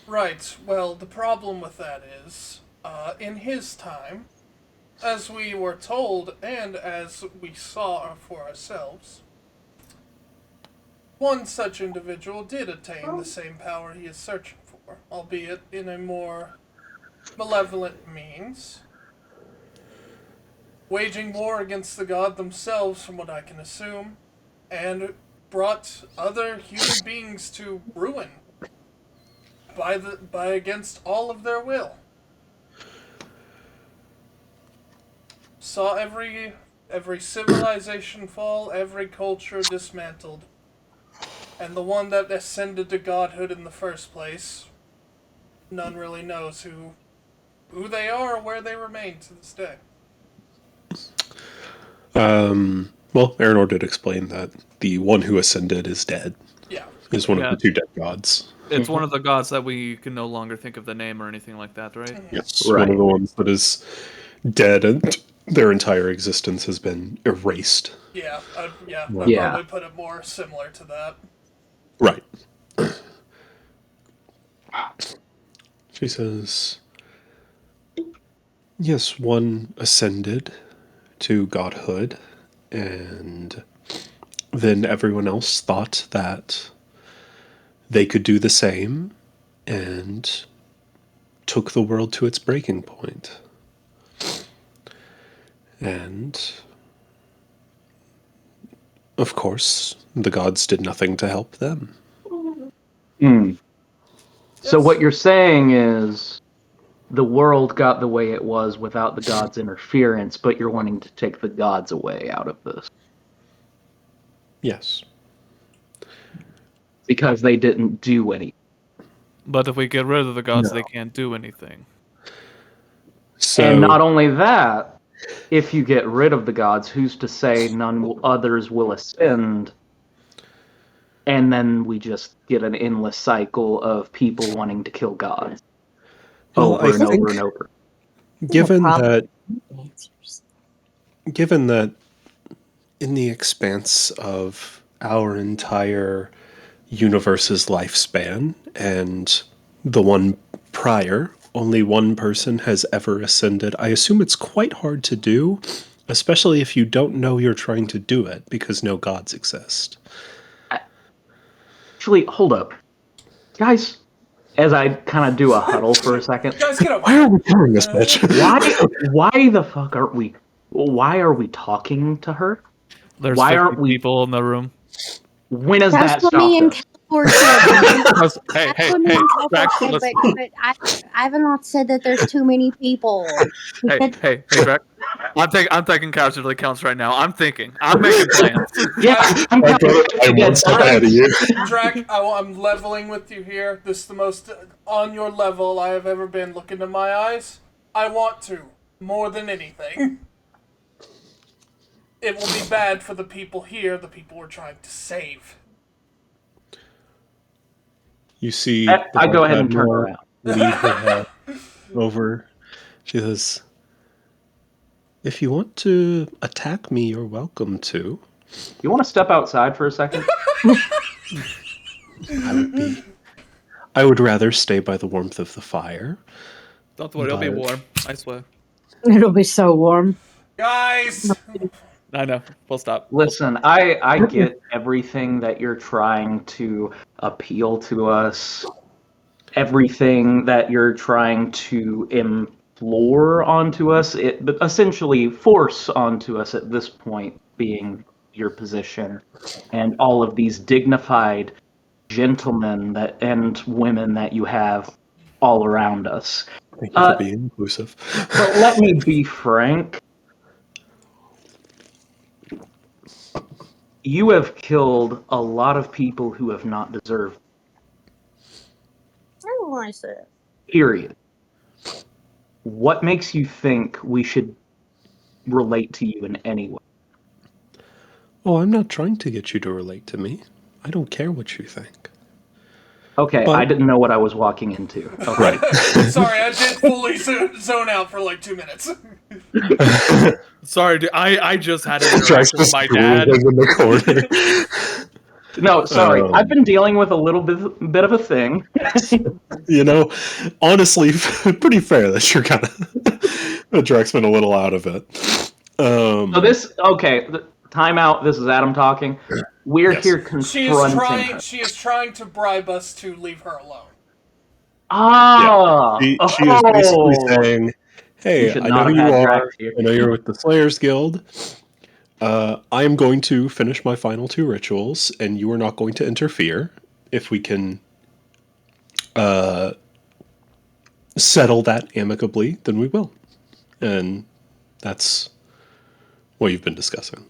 Right. Well, the problem with that is, in his time, as we were told and as we saw for ourselves, one such individual did attain the same power he is searching for, albeit in a more malevolent means, waging war against the god themselves, from what I can assume, and brought other human beings to ruin by against all of their will. Saw every civilization fall, every culture dismantled, and the one that ascended to godhood in the first place, none really knows who they are or where they remain to this day. Well, Aranor did explain that the one who ascended is dead, Yeah. is one Yeah. of the two dead gods. It's one of the gods that we can no longer think of the name or anything like that, right? Yes, Right. one of the ones that is dead and their entire existence has been erased. Yeah, I'd Yeah. probably put it more similar to that. Right. She says, yes, one ascended to godhood, and then everyone else thought that they could do the same and took the world to its breaking point. And of course, the gods did nothing to help them. So Yes. what you're saying is the world got the way it was without the gods' interference, but you're wanting to take the gods away out of this Yes. because they didn't do anything. But if we get rid of the gods, No. they can't do anything. So And not only that, if you get rid of the gods, who's to say others will ascend? And then we just get an endless cycle of people wanting to kill gods well, over and over and over. given problem. that given that in the expanse of our entire universe's lifespan and the one prior, only one person has ever ascended. I assume it's quite hard to do, especially if you don't know you're trying to do it because no gods exist. Actually, hold up. Guys, as I kind of do a huddle for a second, Guys, get up. Why are we doing this, bitch? why the fuck why are we talking to her? There's Why 50 aren't we? people in the room. When has That's that what me stopped and us? Calfor said. Because- hey, That's hey, what me hey, and Calfor Drax, said, listen. but I have not said that there's too many people. He Hey, said- hey, Drax. I'm taking casualty counts right now. I'm thinking. I'm making plans. Yeah, I'm I'm one step ahead of you. Drac, I'm leveling with you here. This is the most on your level I have ever been. Look into my eyes. I want to, more than anything. It will be bad for the people here, the people we're trying to save. You see, I go ahead and turn Admiral around. lean her head over. She says, "If you want to attack me, you're welcome to. You want to step outside for a second? I would rather stay by the warmth of the fire." Don't worry, it'll be But- warm. I swear. It'll be so warm. Guys! I know. Full stop. Listen, I get everything that you're trying to appeal to us, everything that you're trying to implore onto us, but essentially force onto us at this point being your position, and all of these dignified gentlemen and women that you have all around us. Thank you for being inclusive. But let me be frank. You have killed a lot of people who have not deserved. I don't want to say it. Period. What makes you think we should relate to you in any way? Oh, I'm not trying to get you to relate to me. I don't care what you think. Okay, But- I didn't know what I was walking into. Okay. Right. Sorry, I did fully zone out for like 2 minutes. Sorry, dude. I just had an Drax interaction with just my dad. in the corner. No, sorry. Um, I've been dealing with a little bit of a thing. You know, honestly, pretty fair that you're kind of that Drax been a little out of it. So time out. This is Adam talking. We're Yes. here She confronting her. is trying to bribe us to leave her alone. Ah! She is basically Oh! saying, You "Hey, should I not know who have you had are. Drax here." I know you're with the Slayers Guild. I am going to finish my final 2 rituals, and you are not going to interfere. If we can settle that amicably, then we will." And that's what you've been discussing.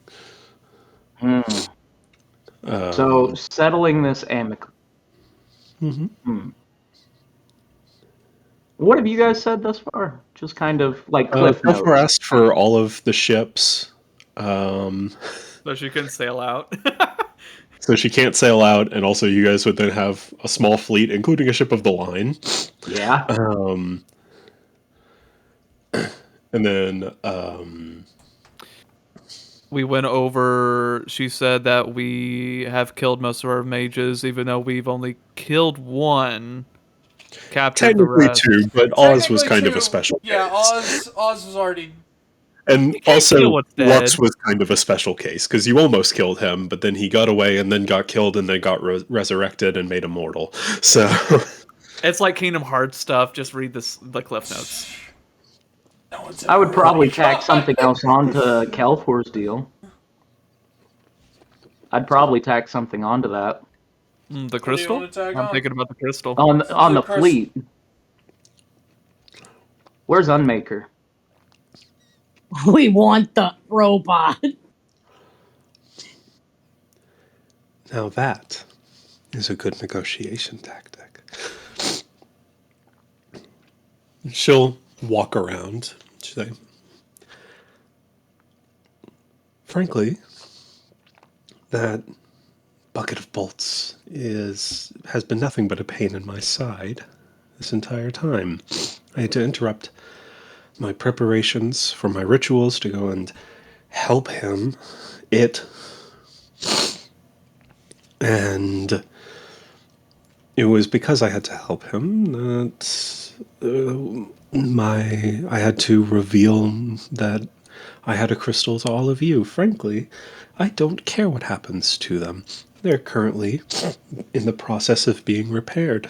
So settling this amicably. What have you guys said thus far? Just kind of like cliff notes. Pelfor asked for all of the ships, So she can sail out. so she can't sail out, and also you guys would then have a small fleet, including a ship of the line. Yeah. And then We went over. She said that we have killed most of our mages, even though we've only killed one. Captured the technically rest. 2, but Oz was Technically, kind of too, a special Yeah, case. Oz was already. And can't also, kill what's Lux dead. was kind of a special case, because you almost killed him, but then he got away and then got killed and then got resurrected and made immortal. So, It's like Kingdom Hearts stuff. Just read the cliff notes. No one's I would ever probably really tack tried. something else onto Calfor's deal. I'd probably tack something onto that. The What do you crystal? want to tag I'm on? thinking about the crystal. On the Chris- fleet. Where's Unmaker? We want the robot. Now that is a good negotiation tactic. She'll walk around. She'll say, frankly, that bucket of bolts has been nothing but a pain in my side this entire time. I had to interrupt my preparations for my rituals to go and help him. And it was because I had to help him that I had to reveal that I had a crystal to all of you. Frankly, I don't care what happens to them. They're currently in the process of being repaired.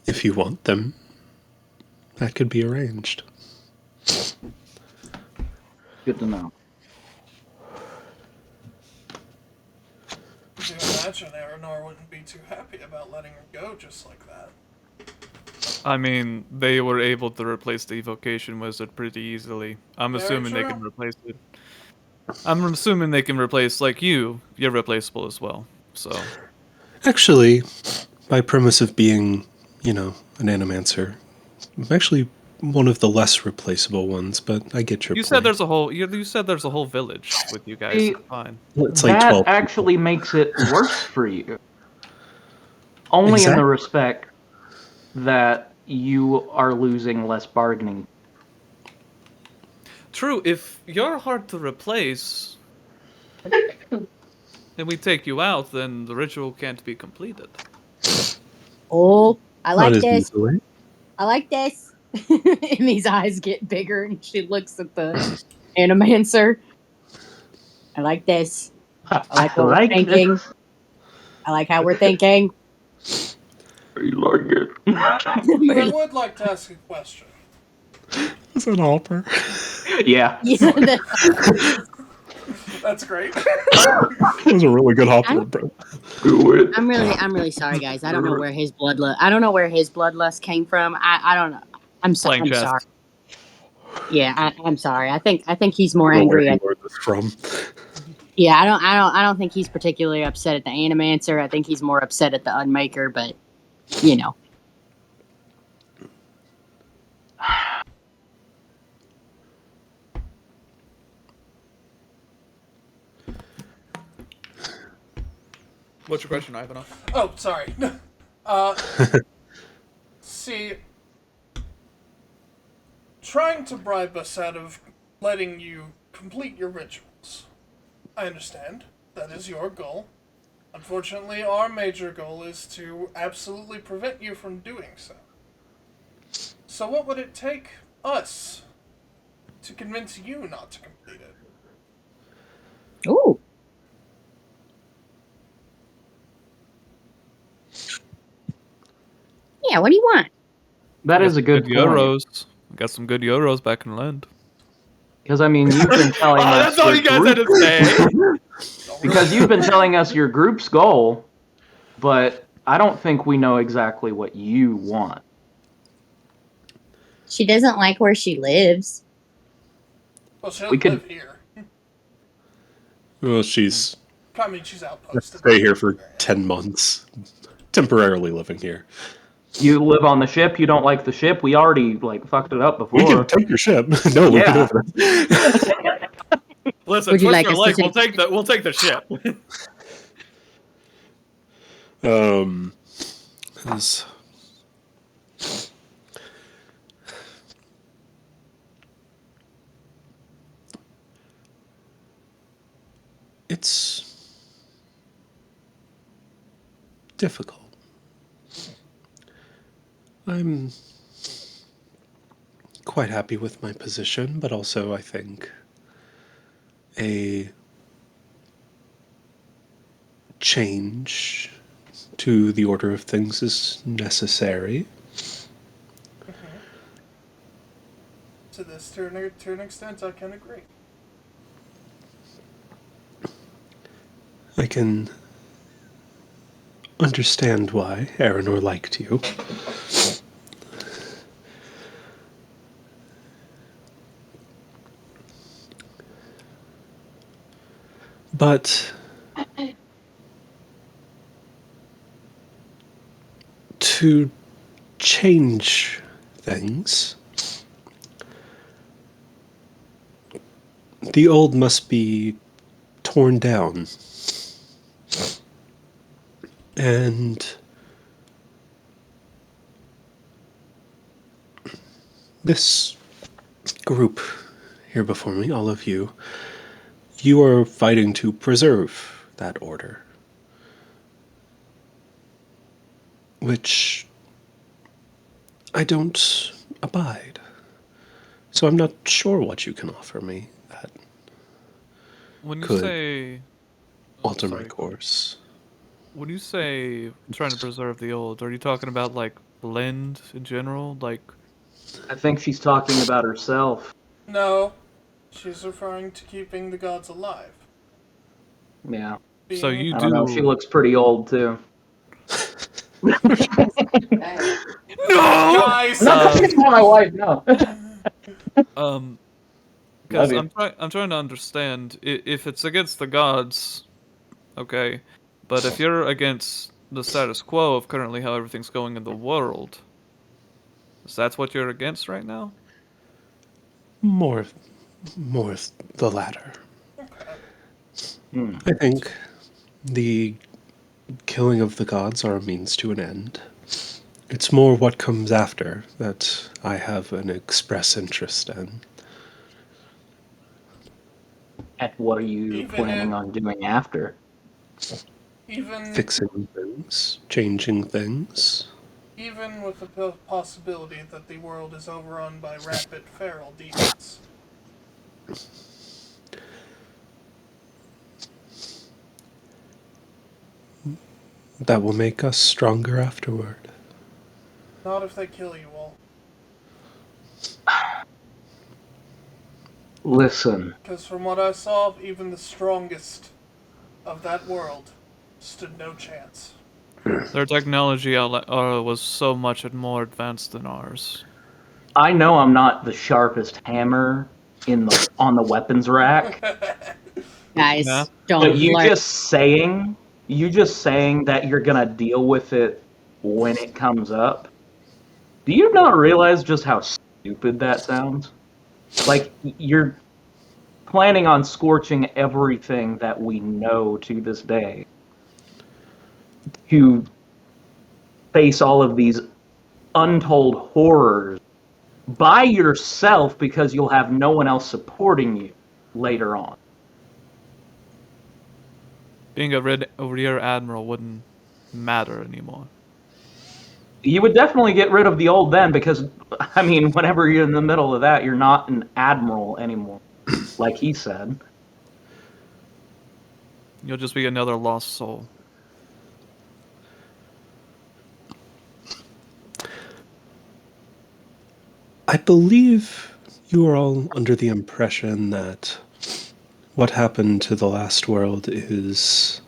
If you want them, that could be arranged. Good to know. Do you imagine Eleanor wouldn't be too happy about letting her go just like that? I mean, they were able to replace the evocation wizard pretty easily. I'm Very assuming they true. can replace it. I'm assuming they can replace, like you. You're replaceable as well. So Actually, by premise of being, an animancer, I'm actually one of the less replaceable ones, but I get your you point. said there's a whole. You said there's a whole village with you guys. See, It's fine. It's like that 12 actually makes it worse for you. Only in the Exactly. respect that you are losing less bargaining. True. If you're hard to replace, and we take you out, then the ritual can't be completed. Oh, I Not like as this. easily. I like this. And these eyes get bigger, and she looks at the animancer. I like this. I like what we're thinking. this. I like how we're thinking. I like it. I would like to ask a question. Is that Hopper? Yeah. Yeah, That's great. That was a really good Hopper, I'm- bro. Do it. I'm really sorry, guys. I don't know where his I don't know where his bloodlust came from. I don't know. I'm Playing chess. sorry. Yeah, I'm sorry. I think he's more I don't know where angry he at. learned this from. Yeah, I don't think he's particularly upset at the animancer. I think he's more upset at the unmaker. But you know, What's your question, Ivanov? Oh, sorry. See, trying to bribe us out of letting you complete your rituals. I understand. That is your goal. Unfortunately, our major goal is to absolutely prevent you from doing so. So what would it take us to convince you not to complete it? ooh, yeah. What do you want? That is a good point. euros. Got some good euros back in land. Because, I mean, you've been telling us. That's all your you guys had group- to say. Because you've been telling us your group's goal, but I don't think we know exactly what you want. She doesn't like where she lives. Well, she We doesn't could- live here. Well, she's I mean, she's outposted. stay here for 10 months, temporarily living here. You live on the ship. You don't like the ship. We already fucked it up before. We can take your ship. No, we can Yeah. over it. Listen, Would you twist like your us to leg. take- We'll take the ship. Is- it's difficult. I'm quite happy with my position, but also I think a change to the order of things is necessary. To this, to an extent, I can agree. I can understand why Aranor liked you. But to change things, the old must be torn down. And this group here before me, all of you, you are fighting to preserve that order. Which I don't abide. So I'm not sure what you can offer me that When you could say alter my sorry. course. When you say trying to preserve the old, are you talking about like blend in general? Like, I think she's talking about herself. No, she's referring to keeping the gods alive. Yeah. so Being you I don't know. She do. looks pretty old too. No. guys. I'm not talking about my wife. No. Um, Love because you. I'm trying to understand if it's against the gods, okay, but if you're against the status quo of currently how everything's going in the world, is that what you're against right now? More, more the latter. Hmm. I think the killing of the gods are a means to an end. It's more what comes after that I have an express interest in. And what are you even planning it, on doing after? even Fixing things, changing things. even with the possibility that the world is overrun by rampant feral demons. That will make us stronger afterward. Not if they kill you all. Listen, Because from what I saw, even the strongest of that world stood no chance. Their technology was so much more advanced than ours. I know I'm not the sharpest hammer in the on the weapons rack, Yeah. Guys, but don't you just saying that you're gonna deal with it when it comes up. Do you not realize just how stupid that sounds? Like you're planning on scorching everything that we know to this day to face all of these untold horrors by yourself because you'll have no one else supporting you later on. Being a rear admiral wouldn't matter anymore. You would definitely get rid of the old then because, I mean, whenever you're in the middle of that, you're not an admiral anymore, like he said. You'll just be another lost soul. I believe you are all under the impression that what happened to the last world is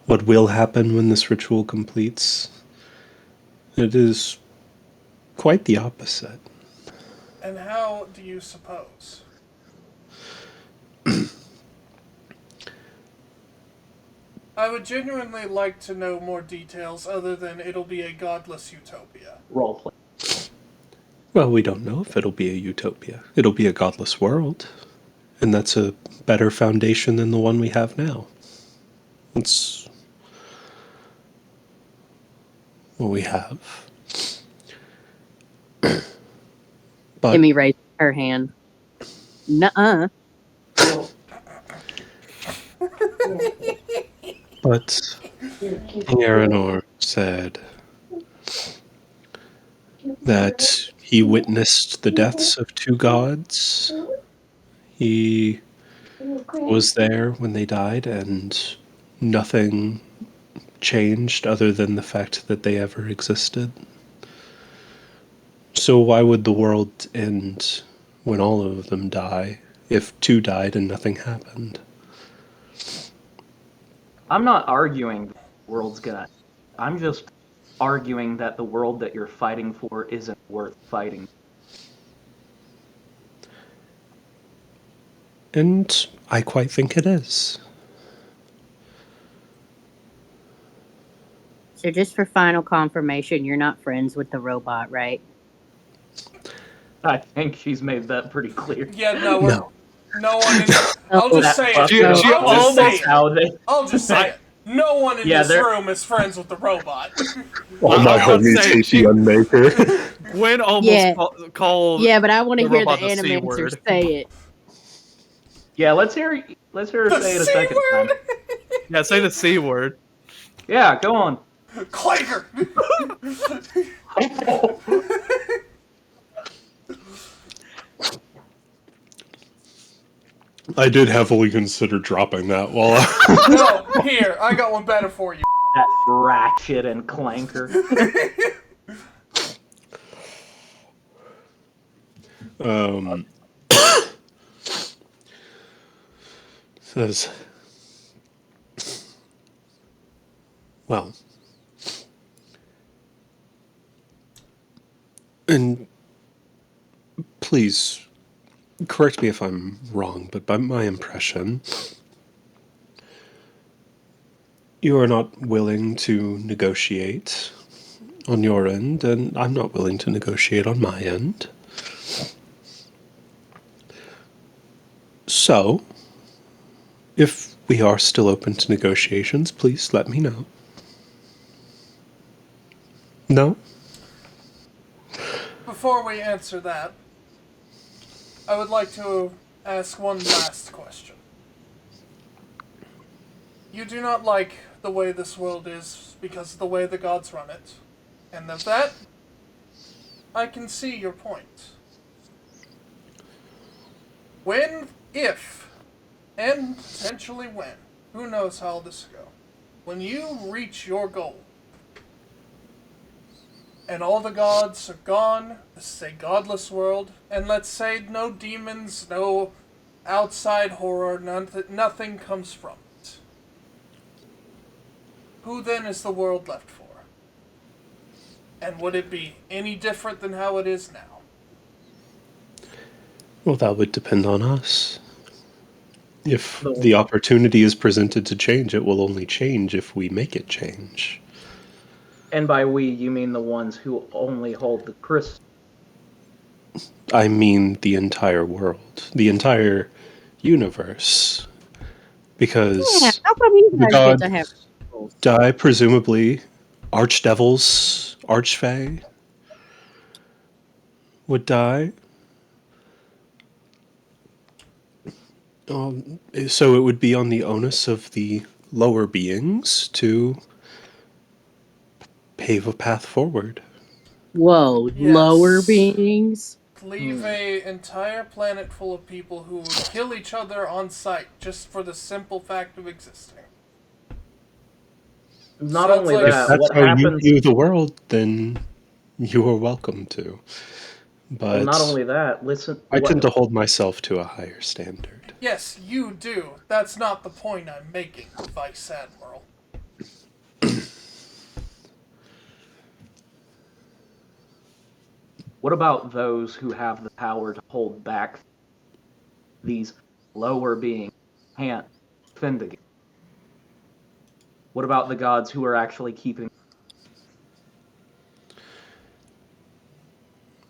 what will happen when this ritual completes. It is quite the opposite. And how do you suppose? I would genuinely like to know more details other than it'll be a godless utopia. Roleplay. Well, we don't know if it'll be a utopia. It'll be a godless world. And that's a better foundation than the one we have now. It's what we have. But Kimmy raised her hand. Nuh-uh. but King Aranor said that he witnessed the deaths of two gods. He was there when they died, and nothing changed other than the fact that they ever existed. So why would the world end when all of them die if two died and nothing happened? I'm not arguing the world's gonna I'm just arguing that the world that you're fighting for isn't worth fighting. And I quite think it is. So just for final confirmation, you're not friends with the robot, right? I think she's made that pretty clear. Yeah, no, No. no one in. Oh, I'll just say it. She I'll just almost- say it. how they. I'll just say it. No one in Yeah, this they're- room is friends with the robot. All my I was homies saying, hate she- the Unmaker. Gwen almost Yeah. called. Yeah, but I want to The hear the robot the C animator word. say it. Yeah, let's hear her The say it a C second word? time. Yeah, say the C word. Yeah, go on. Clanker! I did heavily consider dropping that while No, here, I got one better for you. That ratchet and clanker. says, well, and please correct me if I'm wrong, but by my impression, you are not willing to negotiate on your end, and I'm not willing to negotiate on my end. So, if we are still open to negotiations, please let me know. No? Before we answer that, I would like to ask one last question. You do not like the way this world is because of the way the gods run it. And of that, I can see your point. When, if, and potentially when, who knows how this will go, when you reach your goal, and all the gods are gone, this is a godless world, and let's say no demons, no outside horror, nothing comes from it. Who then is the world left for? And would it be any different than how it is now? Well, that would depend on us. If the opportunity is presented to change, it will only change if we make it change. And by we, you mean the ones who only hold the crystal. I mean the entire world, the entire universe. Because Yeah, how come you the guys gods get to have rules? die, presumably, archdevils, archfey would die. So it would be on the onus of the lower beings to pave a path forward. Whoa, Yes. lower beings? Leave a entire planet full of people who would kill each other on sight just for the simple fact of existing. Not Sounds only like- that, That's what how happens? you view the world, then you are welcome to. But Well, not only that. Listen. I what- tend to hold myself to a higher standard. Yes, you do. That's not the point I'm making, Vice Admiral. What about those who have the power to hold back these lower beings can't defend against? What about the gods who are actually keeping?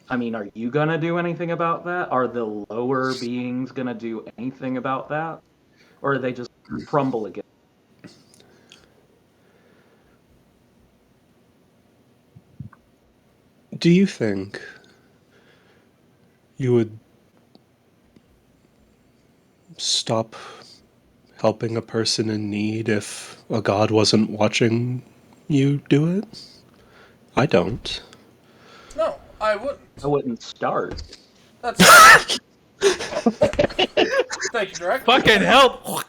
I mean, are you gonna do anything about that? Are the lower beings gonna do anything about that? Or are they just crumble again? Do you think you would stop helping a person in need if a god wasn't watching you do it? I don't. No, I wouldn't. I wouldn't start. That's Thank you, Direct. Fucking help!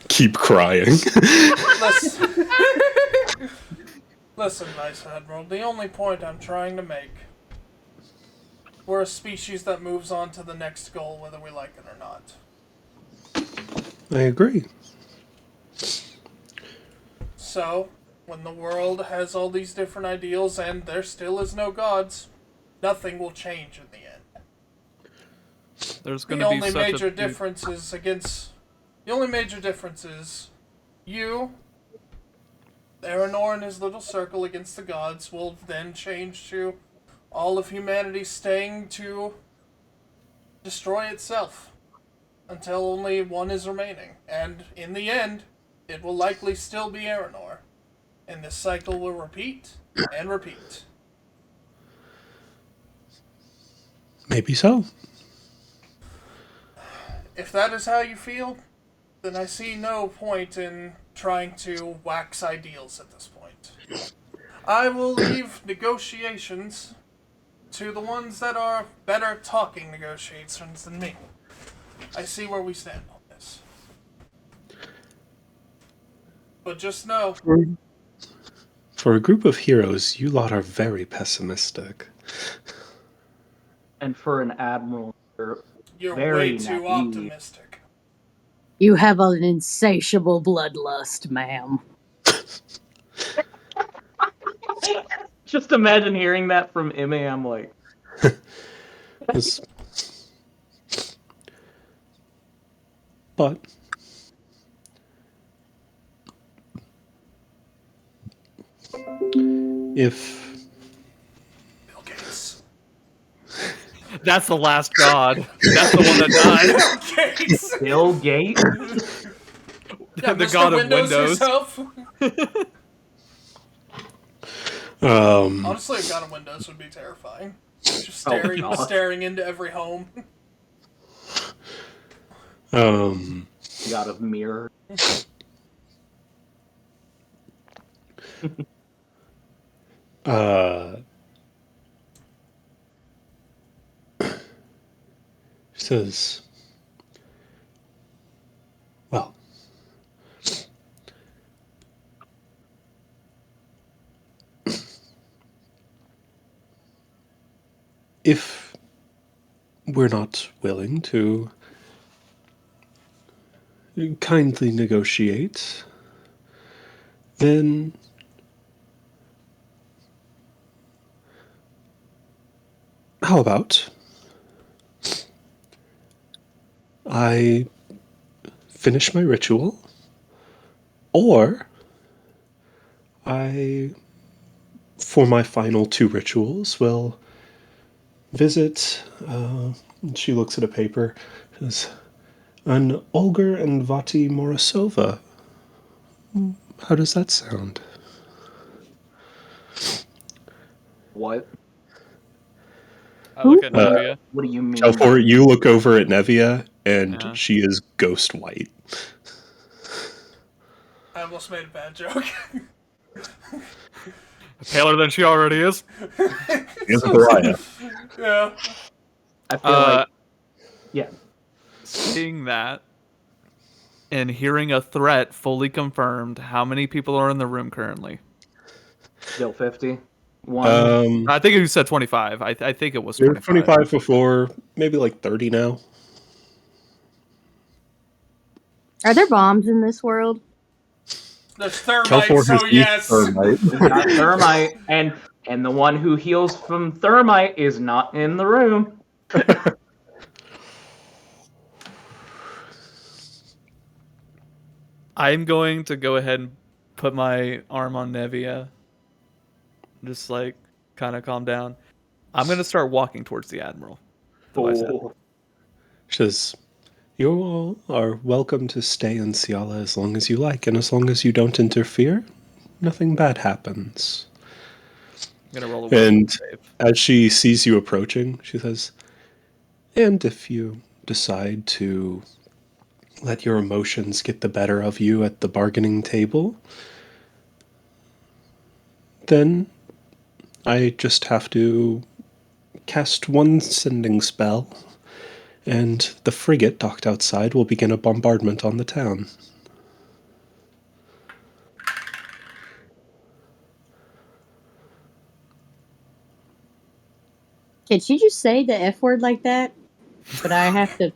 Keep crying. Listen, Listen, Vice Admiral, the only point I'm trying to make, we're a species that moves on to the next goal whether we like it or not. I agree. So, when the world has all these different ideals and there still is no gods, nothing will change in the end. There's going The to be only such a major big... difference is against. The only major difference is you, Aranor and his little circle against the gods will then change to all of humanity staying to destroy itself until only one is remaining. And in the end, it will likely still be Aranor. And this cycle will repeat and repeat. Maybe so. If that is how you feel, then I see no point in trying to wax ideals at this point. I will leave negotiations to the ones that are better talking negotiations than me. I see where we stand on this. But just know, For a group of heroes, you lot are very pessimistic. And for an admiral, you're very way too naive. optimistic. You have an insatiable bloodlust, ma'am. Just imagine hearing that from Emma. I'm like, Yes. But if Bill Gates. That's the last god. That's the one that died. Gates! Bill Gates? Yeah, The Mr. god of Windows Windows. yourself. Honestly, a god of Windows would be terrifying. Just God. staring into every home. God of Mirror. says, well, if we're not willing to kindly negotiate, then how about I finish my ritual, or I, for my final two rituals, will visit. She looks at a paper. Says, an Olga and Vati Morosova. How does that sound? What? I look at Nevia. What do you mean? So for you look over at Nevia, and Yeah. she is ghost white. I almost made a bad joke. Paler than she already is. Is a pariah. Yeah. I feel like, yeah. Seeing that and hearing a threat fully confirmed, how many people are in the room currently? Still 50. One. I think you said 25. I think it was There were 25. 25 before, maybe like 30 now. Are there bombs in this world? There's thermite, Kelfor so has yes. thermite. We got thermite, and the one who heals from thermite is not in the room. I'm going to go ahead and put my arm on Nevia. Just like kind of calm down. I'm going to start walking towards the Admiral. Oh, She says, you all are welcome to stay in Ciala as long as you like, and as long as you don't interfere, nothing bad happens. I'm going to roll a wisdom And save. as she sees you approaching, she says, and if you decide to let your emotions get the better of you at the bargaining table, then I just have to cast one sending spell, and the frigate docked outside will begin a bombardment on the town. Can she just say the F word like that? But I have to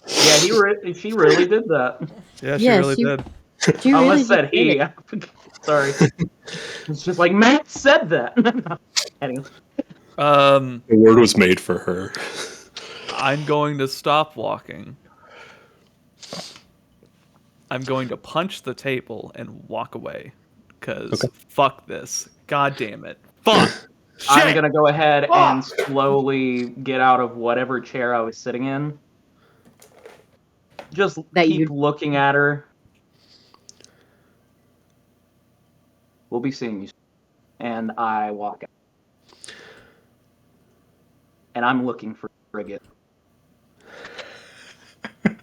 Yeah, she really did that. Yeah, she Yes, really you- did. She I really almost said did he. it. Sorry. It's just like Matt said that. Anyway. Um, The word was made for her. I'm going to stop walking. I'm going to punch the table and walk away. Because Okay. fuck this. God damn it. Fuck. I'm Shit. gonna go ahead Fuck! and slowly get out of whatever chair I was sitting in. Just That keep you- looking at her. We'll be seeing you soon. And I walk out. And I'm looking for frigate.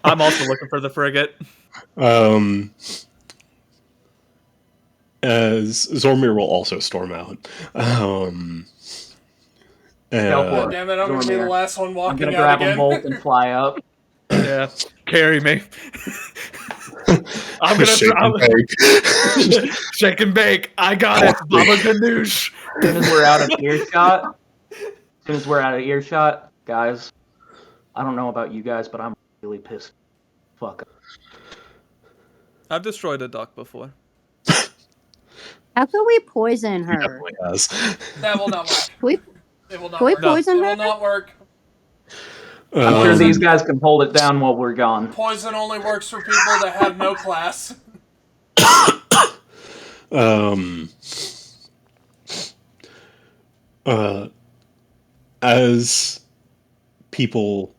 I'm also looking for the frigate. As Zormir will also storm out. Go for God it. damn it, I'm gonna be the Zormir. last one I'm walking gonna out grab them again. both and fly up. Yeah. Carry me. I'm Shake and gonna bake. shake and bake. I got it. Baba Ganoush. As soon as we're out of earshot, guys, I don't know about you guys, but I'm really pissed. Fuck. I've destroyed a duck before. How can we poison He her? definitely has. That will not work. Can we, It will not can we work. poison It her? will not work. I'm sure Um, these guys can hold it down while we're gone. Poison only works for people that have no class. as people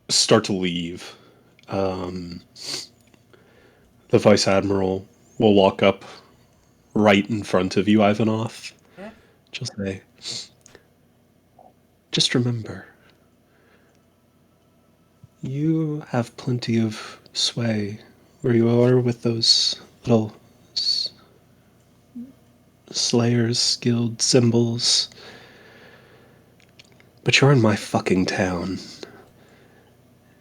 start to leave, the Vice Admiral will walk up right in front of you, Ivanov. Just say, just remember, you have plenty of sway where you are with those little Slayers Guild symbols. But you're in my fucking town.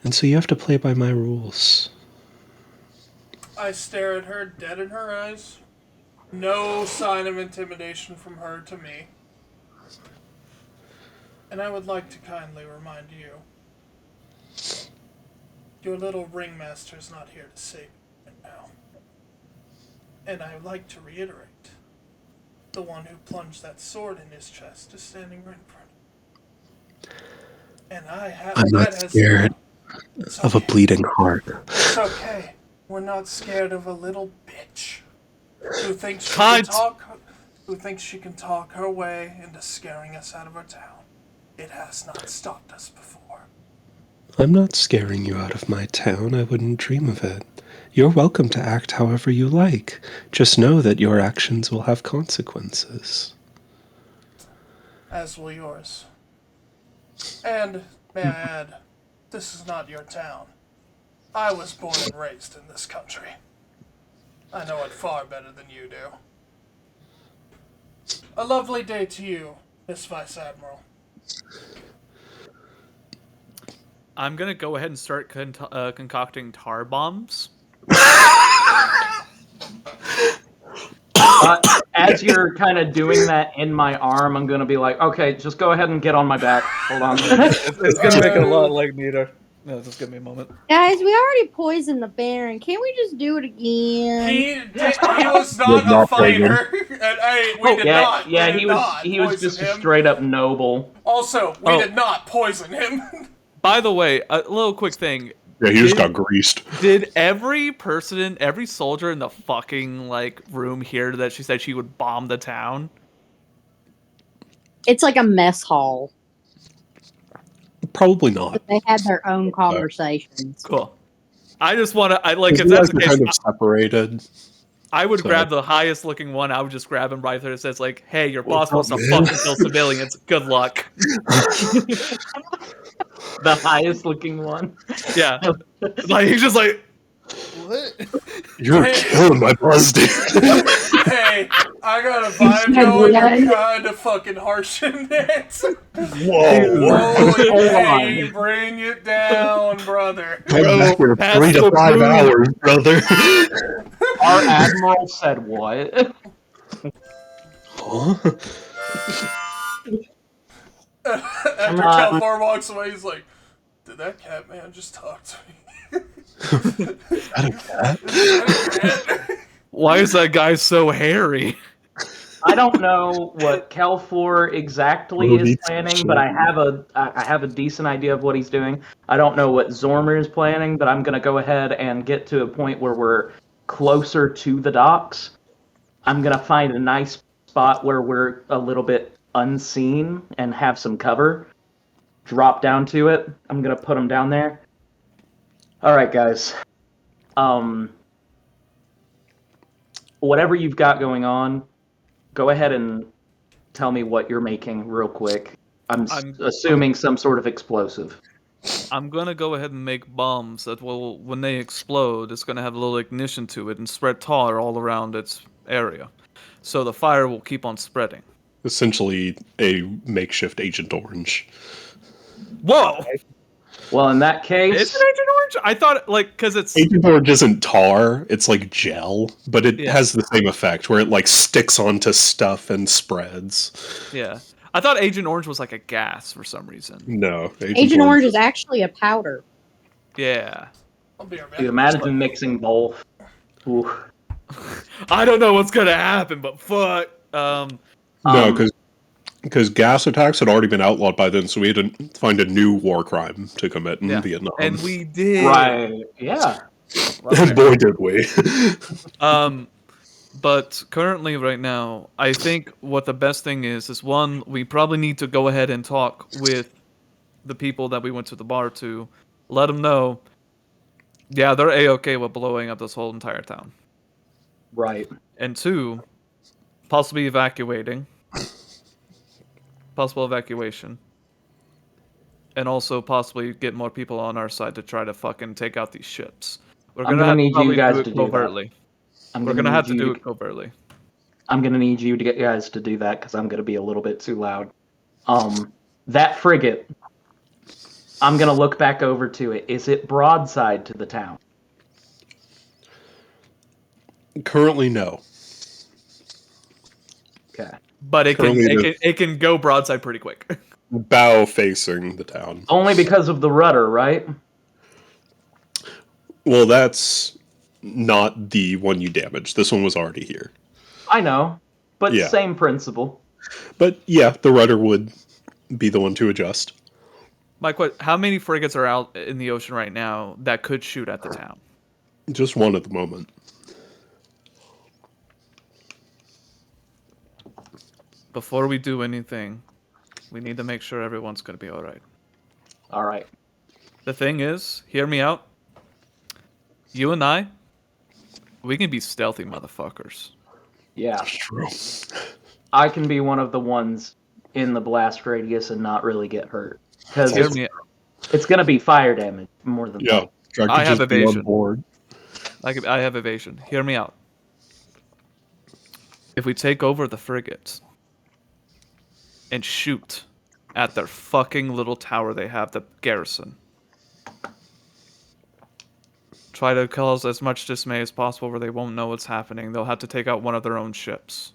And so you have to play by my rules. I stare at her dead in her eyes. No sign of intimidation from her to me. And I would like to kindly remind you, your little ringmaster's not here to save you right now. And I would like to reiterate, the one who plunged that sword in his chest is standing right in front of me. And I have I'm not scared of a bleeding heart. It's okay. We're not scared of a little bitch who thinks she Cunt! can talk. Who thinks she can talk her way into scaring us out of our town. It has not stopped us before. I'm not scaring you out of my town. I wouldn't dream of it. You're welcome to act however you like. Just know that your actions will have consequences. As will yours. And, may I add, this is not your town. I was born and raised in this country. I know it far better than you do. A lovely day to you, Miss Vice Admiral. I'm gonna go ahead and start concocting tar bombs. As you're kind of doing that in my arm, I'm gonna be like, okay, just go ahead and get on my back. Hold on. It's gonna make it a lot like neater. No, just give me a moment. Guys, we already poisoned the Baron. Can't we just do it again? He was not a fighter. And we did not. Yeah, we he did was not he was poison just a him. straight up noble. Also, we Oh. did not poison him. By the way, a little quick thing. Yeah, he just got greased. Did every soldier in the fucking room hear that she said she would bomb the town? It's like a mess hall. Probably not. They had their own conversations. Cool. I just want to. If You that's guys the are case, kind of separated. I would so- grab the highest looking one. I would just grab him right there. It says "Hey, your boss What's wants up, to man?" fucking kill civilians. Good luck." The highest looking one. Yeah. He's just like, what? You're killing my buzz, dude. Hey, I got a vibe going. You're kind of fucking harsh in it. Whoa. Holy, hey, bring it down, brother. I'm back here pass 3 to the 5 food. hours, brother. Our admiral said what? Huh? After Calfor walks away, he's like, Did that cat man just talk to me? Is that a cat? Why is that guy so hairy? I don't know what Kelfor exactly is planning, but I have a decent idea of what he's doing. I don't know what Zormer is planning, but I'm gonna go ahead and get to a point where we're closer to the docks. I'm gonna find a nice spot where we're a little bit unseen and have some cover. Drop down to it. I'm gonna put them down there. All right, guys. Whatever you've got going on, go ahead and tell me what you're making real quick. I'm assuming some sort of explosive. I'm gonna go ahead and make bombs that will, when they explode, it's gonna have a little ignition to it and spread tar all around its area. So the fire will keep on spreading. Essentially a makeshift Agent Orange. Whoa! Well, in that case, Is it Agent Orange? I thought, like, because it's... Agent Orange isn't tar, it's like gel, but it Yeah. has the same effect where it like sticks onto stuff and spreads. Yeah. I thought Agent Orange was like a gas for some reason. No, Agent Orange is actually a powder. Yeah. I'll be right back. dude, imagine mixing both. Ooh. I don't know what's gonna happen, but fuck. No, because gas attacks had already been outlawed by then, so we had to find a new war crime to commit in Vietnam. And we did. Right. Yeah. And boy, did we. But currently, right now, I think what the best thing is one, we probably need to go ahead and talk with the people that we went to the bar to, let them know, yeah, they're A-okay with blowing up this whole entire town. Right. And two, possibly evacuating. Possible evacuation. And also possibly get more people on our side to try to fucking take out these ships. We're I'm gonna have to need you probably guys do to it do that. covertly. We're gonna have to do it covertly. I'm gonna need you to get guys to do that because I'm gonna be a little bit too loud. That frigate. I'm gonna look back over to it. Is it broadside to the town? Currently, no. Okay. But it can go broadside pretty quick. Bow facing the town. Only because of the rudder, right? Well, that's not the one you damaged. This one was already here. I know, but Yeah. same principle. But yeah, the rudder would be the one to adjust. My question: how many frigates are out in the ocean right now that could shoot at the town? Just one at the moment. Before we do anything, we need to make sure everyone's going to be all right. All right. The thing is, hear me out. You and I, we can be stealthy motherfuckers. Yeah. True. I can be one of the ones in the blast radius and not really get hurt. Because Hear me. it's going to be fire damage more than Yeah. that. I have just be on evasion. board. I have evasion. Hear me out. If we take over the frigates and shoot at their fucking little tower they have, the garrison, try to cause as much dismay as possible where they won't know what's happening. They'll have to take out one of their own ships.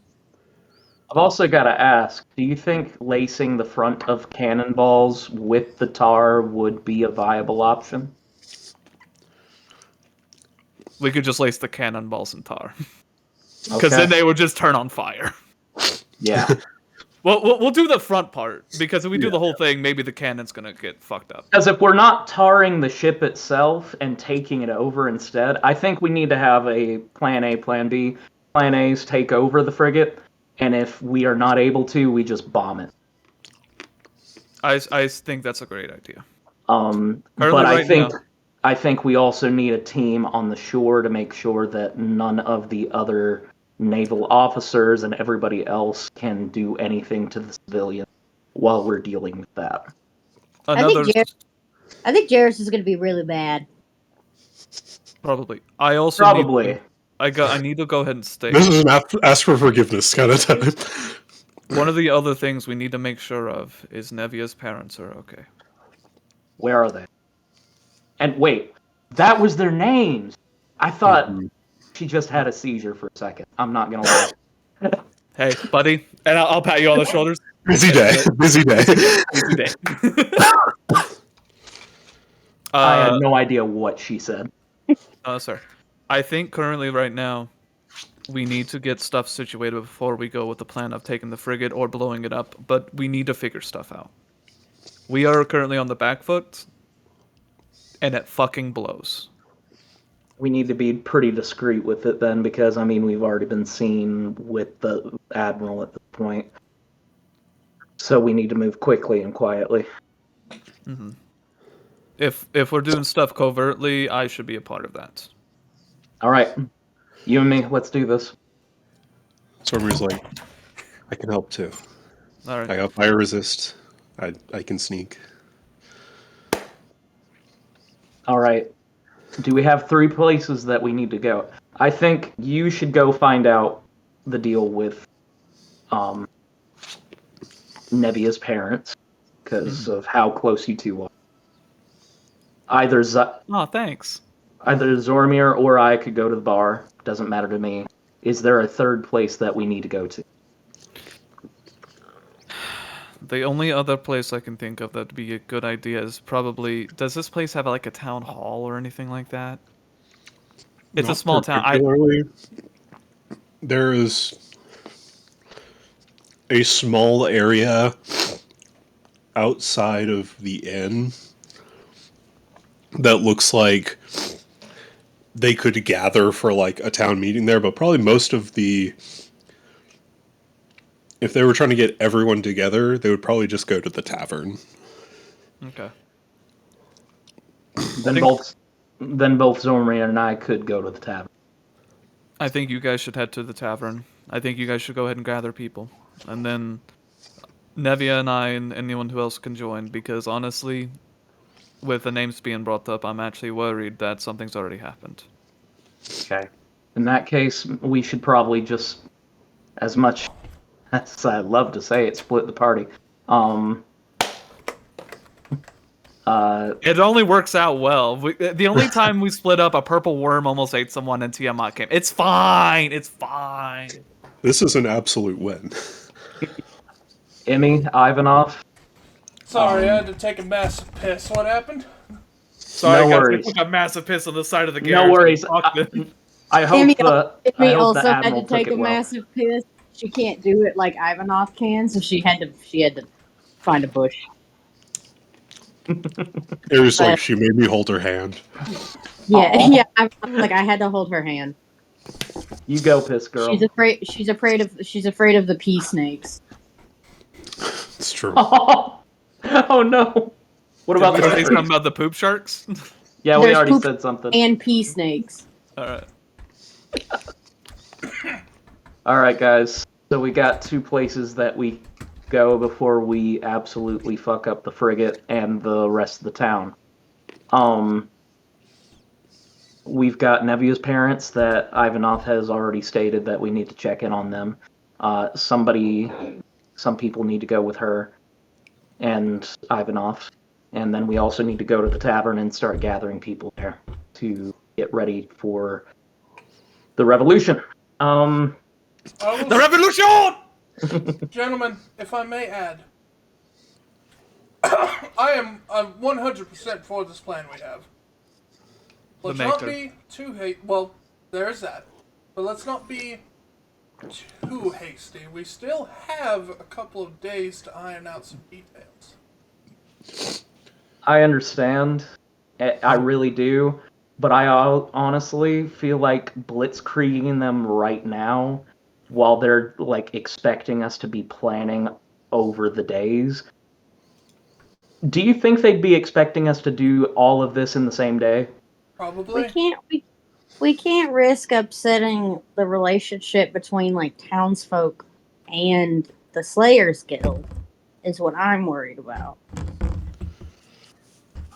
I've also got to ask, do you think lacing the front of cannonballs with the tar would be a viable option? We could just lace the cannonballs in tar. Because Okay. then they would just turn on fire. Yeah. Well, we'll do the front part, because if we do the whole thing, maybe the cannon's gonna get fucked up. Because if we're not tarring the ship itself and taking it over instead, I think we need to have a plan A, plan B. Plan A's take over the frigate, and if we are not able to, we just bomb it. I think that's a great idea. But I think we also need a team on the shore to make sure that none of the other naval officers and everybody else can do anything to the civilian while we're dealing with that. I think Jairus is going to be really bad. Probably. I also I need to go ahead and state This is an ask for forgiveness kind of time. one of the other things we need to make sure of is Nevia's parents are okay. Where are they? And wait, that was their names. I thought she just had a seizure for a second. I'm not gonna lie. Hey, buddy, and I'll pat you on the shoulders. Busy day. Busy day. Busy day. I had no idea what she said. Sir. I think currently, right now, we need to get stuff situated before we go with the plan of taking the frigate or blowing it up. But we need to figure stuff out. We are currently on the back foot, and it fucking blows. We need to be pretty discreet with it then, because I mean we've already been seen with the admiral at this point, so we need to move quickly and quietly. Mm-hmm. If we're doing stuff covertly, I should be a part of that. All right, you and me, let's do this. Sormer's like, I can help too. All right. I got fire resist. I can sneak. All right. Do we have 3 places that we need to go? I think you should go find out the deal with Nevia's parents because of how close you two are. Either Oh, thanks. Either Zormir or I could go to the bar. Doesn't matter to me. Is there a third place that we need to go to? The only other place I can think of that'd be a good idea is probably... Does this place have like a town hall or anything like that? It's Not a small town. particularly. There is a small area outside of the inn that looks like they could gather for like a town meeting there, but probably most of the... If they were trying to get everyone together, they would probably just go to the tavern. Okay. Then both Zormir and I could go to the tavern. I think you guys should head to the tavern. I think you guys should go ahead and gather people. And then Nevia and I and anyone who else can join, because honestly, with the names being brought up, I'm actually worried that something's already happened. Okay. In that case, we should probably just, as much as I'd love to say it, split the party. It only works out well. The only time we split up, a purple worm almost ate someone and Tiamat came. It's fine. It's fine. This is an absolute win. Emmy, Ivanov. Sorry, I had to take a massive piss. What happened? Sorry, No guys. worries. I took a massive piss on the side of the garage. No worries. I hope Emmy, the Emmy I hope also the had admiral to take took a it well. massive piss. She can't do it like Ivanov can, so she had to find a bush. It was like she made me hold her hand. Yeah, Aw. yeah. I had to hold her hand. You go, piss girl. She's afraid. She's afraid of the pea snakes. It's true. Oh no! What about Did we say the? something about the poop sharks? Yeah, we There's already poop said something. and pea snakes. All right. All right, guys. So we got 2 places that we go before we absolutely fuck up the frigate and the rest of the town. We've got Nevia's parents that Ivanov has already stated that we need to check in on them. Some people need to go with her and Ivanov. And then we also need to go to the tavern and start gathering people there to get ready for the revolution. The revolution! Gentlemen, if I may add, I am 100% for this plan we have. Let's not be too well, there's that. But let's not be too hasty. We still have a couple of days to iron out some details. I understand. I really do. But I honestly feel like blitzkrieging them right now, while they're like expecting us to be planning over the days. Do you think they'd be expecting us to do all of this in the same day? Probably. We can't risk upsetting the relationship between like townsfolk and the Slayers Guild. Is what I'm worried about.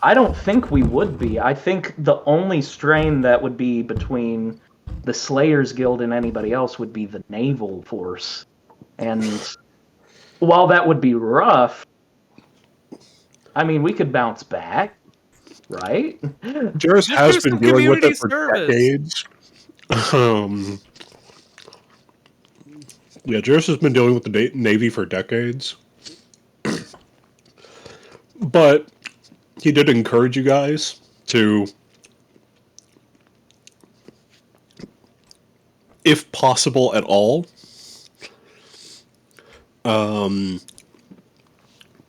I don't think we would be. I think the only strain that would be between the Slayers Guild and anybody else would be the naval force. And while that would be rough, I mean, we could bounce back, right? Jairus has been dealing with it for service. decades. Yeah, Jairus has been dealing with the Navy for decades. But he did encourage you guys to, if possible at all,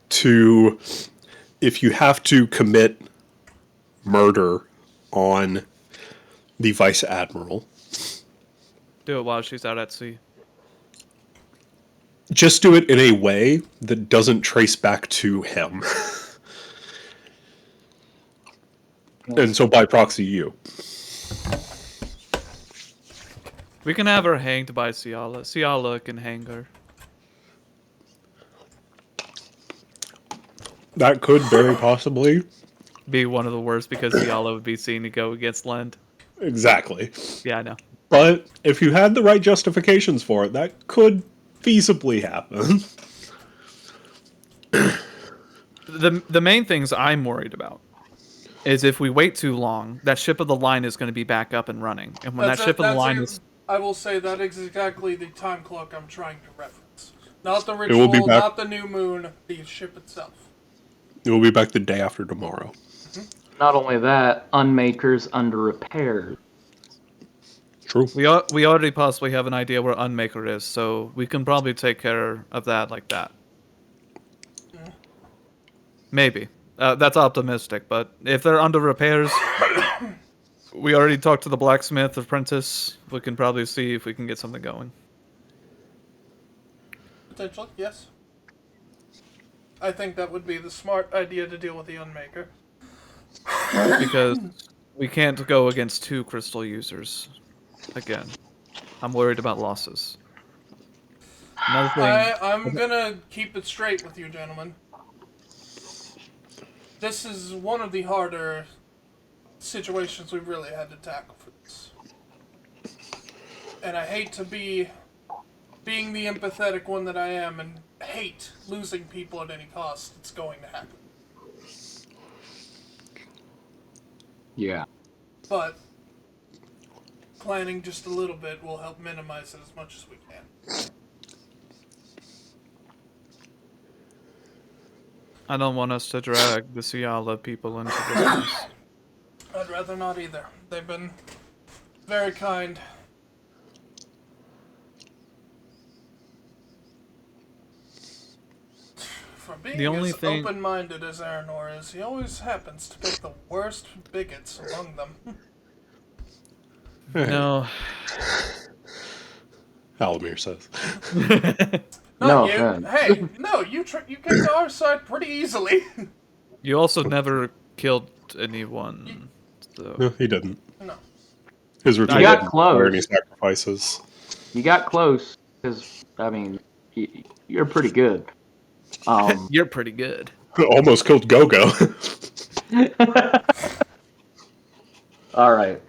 to, if you have to commit murder on the vice admiral, Do it while she's out at sea. just do it in a way that doesn't trace back to him. And so by proxy, you. We can have her hanged by Ciala. Ciala can hang her. That could very possibly. Be one of the worst because Ciala would be seen to go against Lend. Exactly. Yeah, I know. But if you had the right justifications for it, that could feasibly happen. The main things I'm worried about is if we wait too long, that ship of the line is going to be back up and running. And when that ship of the line is... I will say that is exactly the time clock I'm trying to reference. Not the will be ritual, back- not the new moon, the ship itself. It will be back the day after tomorrow. Not only that, Unmaker's under repairs. True. We already possibly have an idea where Unmaker is, so we can probably take care of that like that. Maybe. That's optimistic, but if they're under repairs, we already talked to the blacksmith apprentice. We can probably see if we can get something going. Potentially, yes. I think that would be the smart idea to deal with the Unmaker. Because we can't go against 2 crystal users. Again, I'm worried about losses. Another thing... I'm gonna keep it straight with you, gentlemen. This is one of the harder situations we've really had to tackle for this. And I hate to be being the empathetic one that I am and hate losing people at any cost. It's going to happen. Yeah. But planning just a little bit will help minimize it as much as we can. I don't want us to drag the Ciala people into this mess. I'd rather not either. They've been very kind. For being The only as thing- open-minded as Aranor is, he always happens to pick the worst bigots among them. No. Alamir says. Not No you. offense. Hey, no, you came to our side pretty easily. You also never killed anyone. So. No, he didn't. No. His return got didn't close. require any sacrifices. You got close, because, I mean, you're pretty good. You're pretty good. Almost killed Gogo. All right.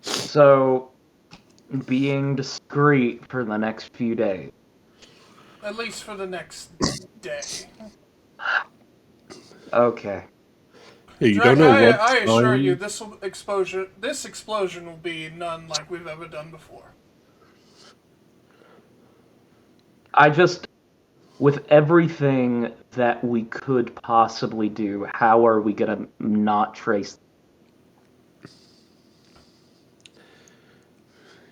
So, being discreet for the next few days. At least for the next day. Okay. Yeah, you Drag, don't know I, what I assure time- you, this explosion will be none like we've ever done before. I just, with everything that we could possibly do, how are we going to not trace?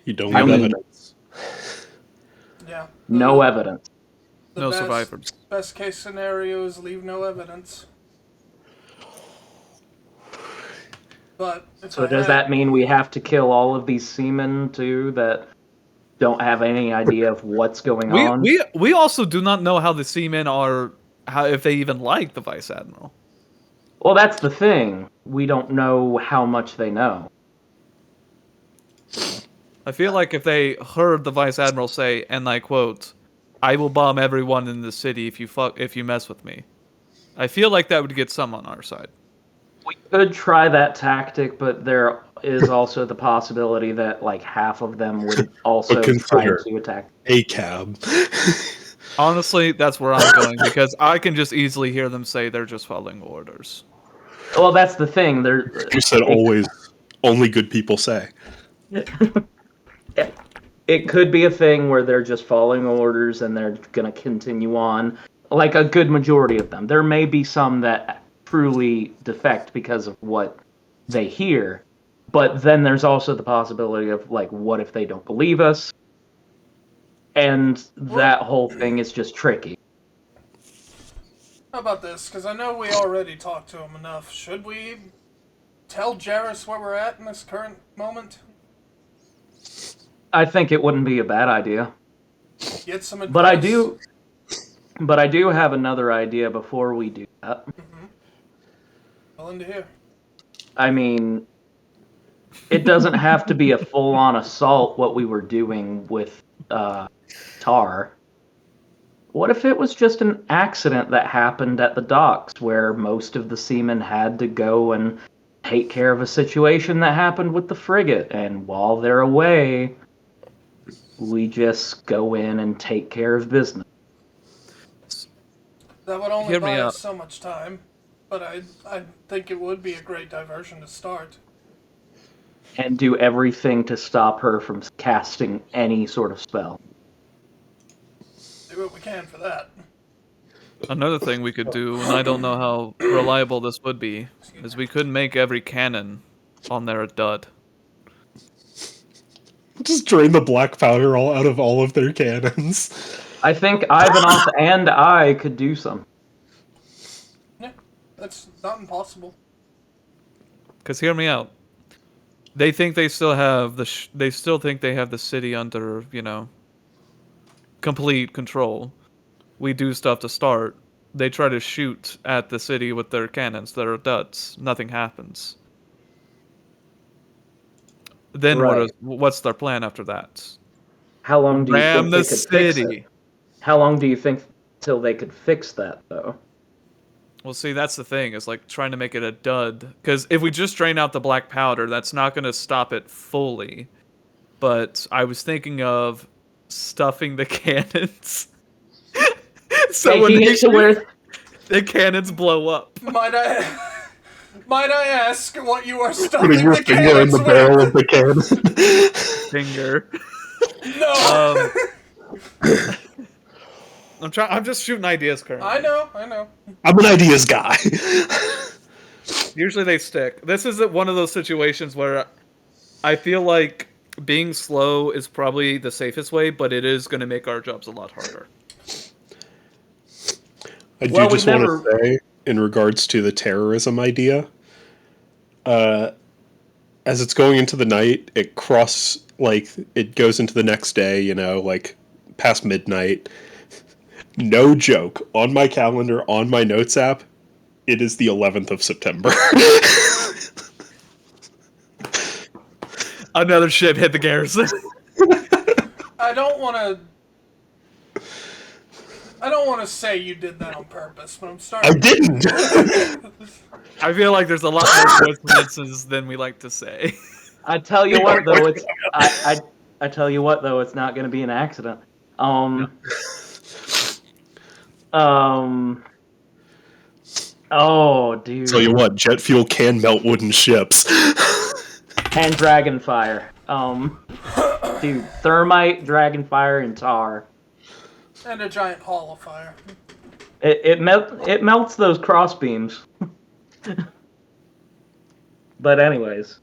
You don't I have mean- evidence. Yeah. No evidence. The No best, survivors. Best case scenario is leave no evidence. But if So I does had- that mean we have to kill all of these seamen, too, that don't have any idea of what's going on? We also do not know how the seamen are, if they even like the Vice Admiral. Well, that's the thing. We don't know how much they know. I feel like if they heard the Vice Admiral say, and I quote, "I will bomb everyone in the city if you mess with me," I feel like that would get some on our side. We could try that tactic, but there is also the possibility that like half of them would also try consider- to attack. A cab. Honestly, that's where I'm going because I can just easily hear them say they're just following orders. Well, that's the thing. They're You said always only good people say. it could be a thing where they're just following orders and they're gonna continue on, like a good majority of them. There may be some that truly defect because of what they hear, but then there's also the possibility of, like, what if they don't believe us? And that whole thing is just tricky. How about this? Because I know we already talked to him enough. Should we tell Jarrus where we're at in this current moment? I think it wouldn't be a bad idea. Get some advice. But I do have another idea before we do that. Willing to hear. I mean, it doesn't have to be a full-on assault what we were doing with Tar. What if it was just an accident that happened at the docks where most of the seamen had to go and take care of a situation that happened with the frigate, and while they're away, we just go in and take care of business? That would only Hear me buy out. us so much time, but I think it would be a great diversion to start. And do everything to stop her from casting any sort of spell. Do what we can for that. Another thing we could do, and I don't know how reliable this would be, is we could make every cannon on there a dud. Just drain the black powder all out of all of their cannons. I think Ivanov and I could do some. Yeah, that's not impossible. Because hear me out. They think they still have they still think they have the city under, complete control. We do stuff to start. They try to shoot at the city with their cannons that are duds. Nothing happens. Then Right. what's their plan after that? How long do you Ram think they the could fix it? city. How long do you think till they could fix that, though? Well, see, that's the thing, is like trying to make it a dud. Because if we just drain out the black powder, that's not going to stop it fully. But I was thinking of stuffing the cannons. So when Making it to where the cannons blow up. Might I ask what you are stuffing Putting your the finger in cannons the with? barrel of the cannon. Finger. No. I'm just shooting ideas currently. I know. I'm an ideas guy. Usually they stick. This is one of those situations where I feel like being slow is probably the safest way, but it is going to make our jobs a lot harder. I do Well, we just want never- to say, in regards to the terrorism idea, as it's going into the night, it goes into the next day, like past midnight. No joke. On my calendar, on my notes app, it is the 11th of September. Another ship hit the garrison. I don't want to say you did that on purpose, but I'm I starting. didn't. I feel like there's a lot more coincidences than we like to say. I tell you what, though, I tell you what, though, it's not going to be an accident. Oh, dude. Tell you what, jet fuel can melt wooden ships. And Dragonfire. Dude, Thermite, Dragonfire, and Tar. And a giant hall of fire. It melts those crossbeams. But anyways,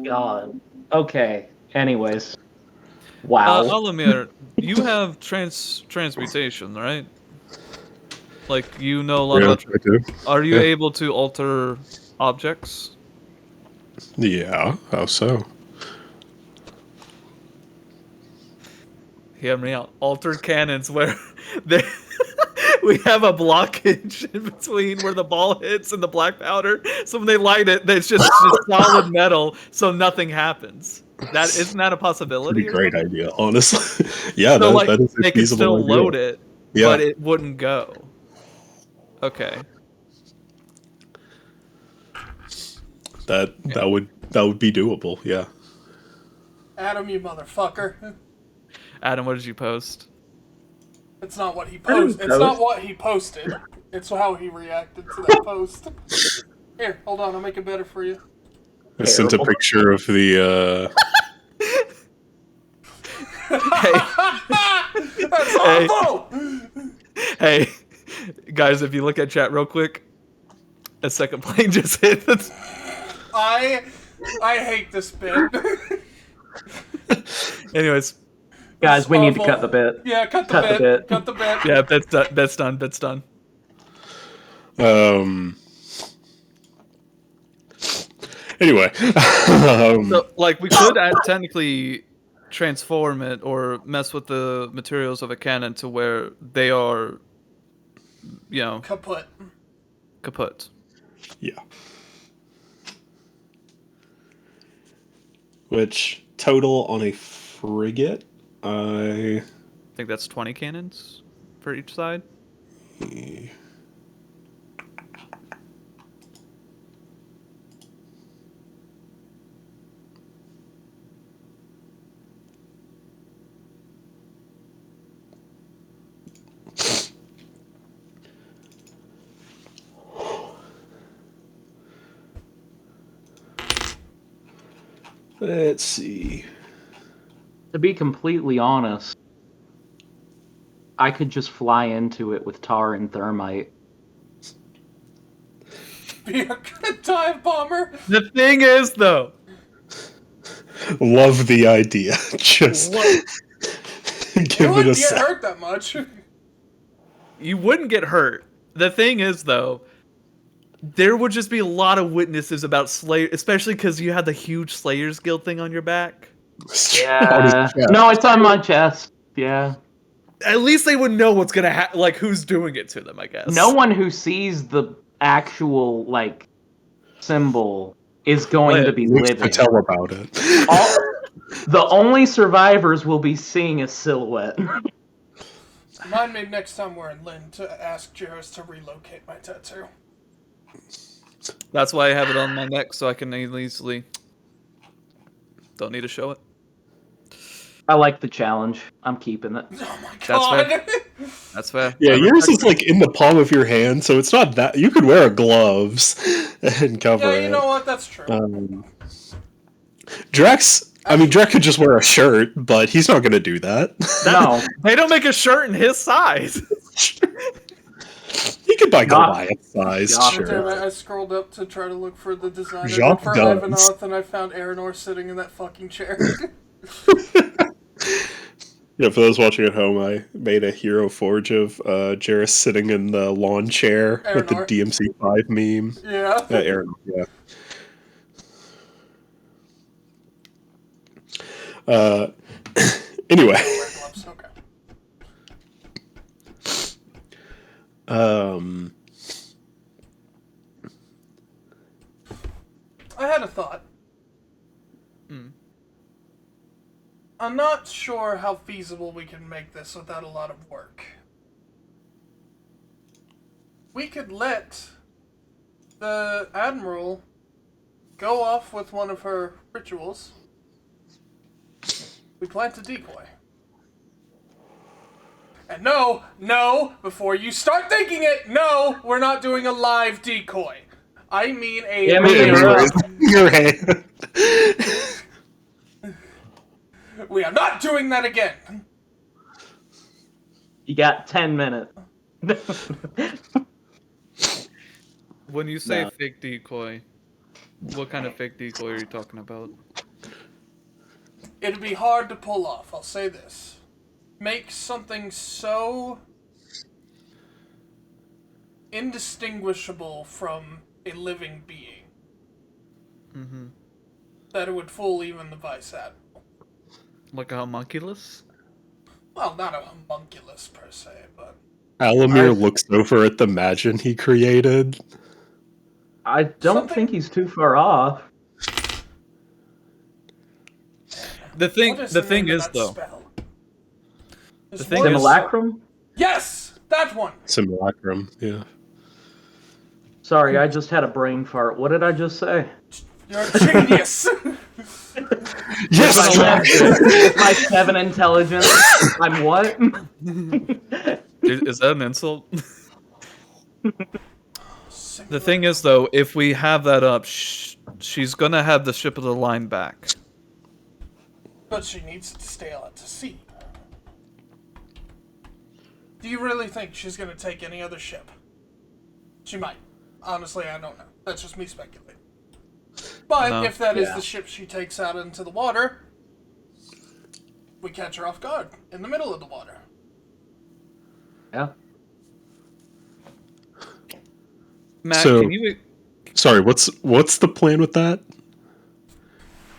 God. Okay. Anyways, wow. Alamir, you have transmutation, right? Like, you know a lot Yeah, about... I do. Are you Yeah. able to alter objects? Yeah, how so? Hear me out. Altered cannons where we have a blockage in between where the ball hits and the black powder. So when they light it, it's just solid metal, so nothing happens. Isn't that a possibility? Pretty great idea, honestly. Yeah, So like that is a they could feasible still idea. load it, Yeah. but it wouldn't go. Okay. That would be doable. Yeah. Adam, you motherfucker. Adam, what did you post? It's not what he I didn't posted. It's not post. what he posted. It's how he reacted to that post. Here, hold on. I'll make it better for you. I sent a Terrible. picture of the That's Hey. awful! Hey, guys, if you look at chat real quick, a second plane just hit. I hate this bit. Anyways, Guys, we need to Awful. cut the bit. Yeah, cut the Cut the bit. bit. Cut the bit. yeah, that's done. That's done. That's done. Anyway, So, like, we could technically transform it or mess with the materials of a cannon to where they are, Kaput. kaput. yeah. Which total on a frigate? I think that's 20 cannons for each side. Let's see. To be completely honest, I could just fly into it with tar and thermite. Be a good dive bomber. The thing is, though, Love the idea. Just You give it a wouldn't get sec. hurt that much. you wouldn't get hurt. The thing is, though, there would just be a lot of witnesses about Slayer, especially because you had the huge Slayers Guild thing on your back. On his Yeah. chest. No, it's on my chest. Yeah. At least they would know what's gonna happen, like who's doing it to them, I guess. No one who sees the actual, like, symbol is going to be Needs living. to tell about it. The only survivors will be seeing a silhouette. Remind me next time we're in Lynn to ask Jairus to relocate my tattoo. That's why I have it on my neck, so I can easily. Don't need to show it. I like the challenge. I'm keeping it. Oh my That's god! fair. That's fair. Yeah, I yours respect is like in the palm of your hand, so it's not that you could wear gloves and cover Yeah, it. you know what? That's true. Drex, I mean, Drex could just wear a shirt, but he's not going to do that. No. They don't make a shirt in his size. He could buy Not- Goliath size Jacques shirt. Damn it, I scrolled up to try to look for the designer Jacques for does. Ivanoth, and I found Aranor sitting in that fucking chair. Yeah, for those watching at home, I made a hero forge of Jairus sitting in the lawn chair with the Aranor. DMC5 meme. Yeah. Aaron, yeah. Anyway, Wear gloves, okay. I had a thought. I'm not sure how feasible we can make this without a lot of work. We could let the Admiral go off with one of her rituals. We plant a decoy. And no, before you start thinking it, no, we're not doing a live decoy. I mean a Yeah, me real- your hand. We are not doing that again. You got 10 minutes. When you say No. fake decoy, what kind of fake decoy are you talking about? It'd be hard to pull off, I'll say this. Make something so indistinguishable from a living being that it would fool even the Vice Admiral. Like a homunculus? Well, not a homunculus per se, but Alamir looks over at the Magin he created. I don't think he's too far off. The thing what is the the thing name of is that though. spell? The There's thing one- is- Simulacrum? Yes, that one. Simulacrum, yeah. Sorry, I just had a brain fart. What did I just say? You're a genius. Yes, With my 7 intelligence. I'm what? Is that an insult? The thing is though, if we have that up, she's gonna have the ship of the line back. But she needs to stay out to sea. Do you really think she's going to take any other ship? She might. Honestly, I don't know. That's just me speculating. But No. if that is the ship she takes out into the water, we catch her off guard in the middle of the water. Yeah. Matt, So- can you... Sorry, what's the plan with that?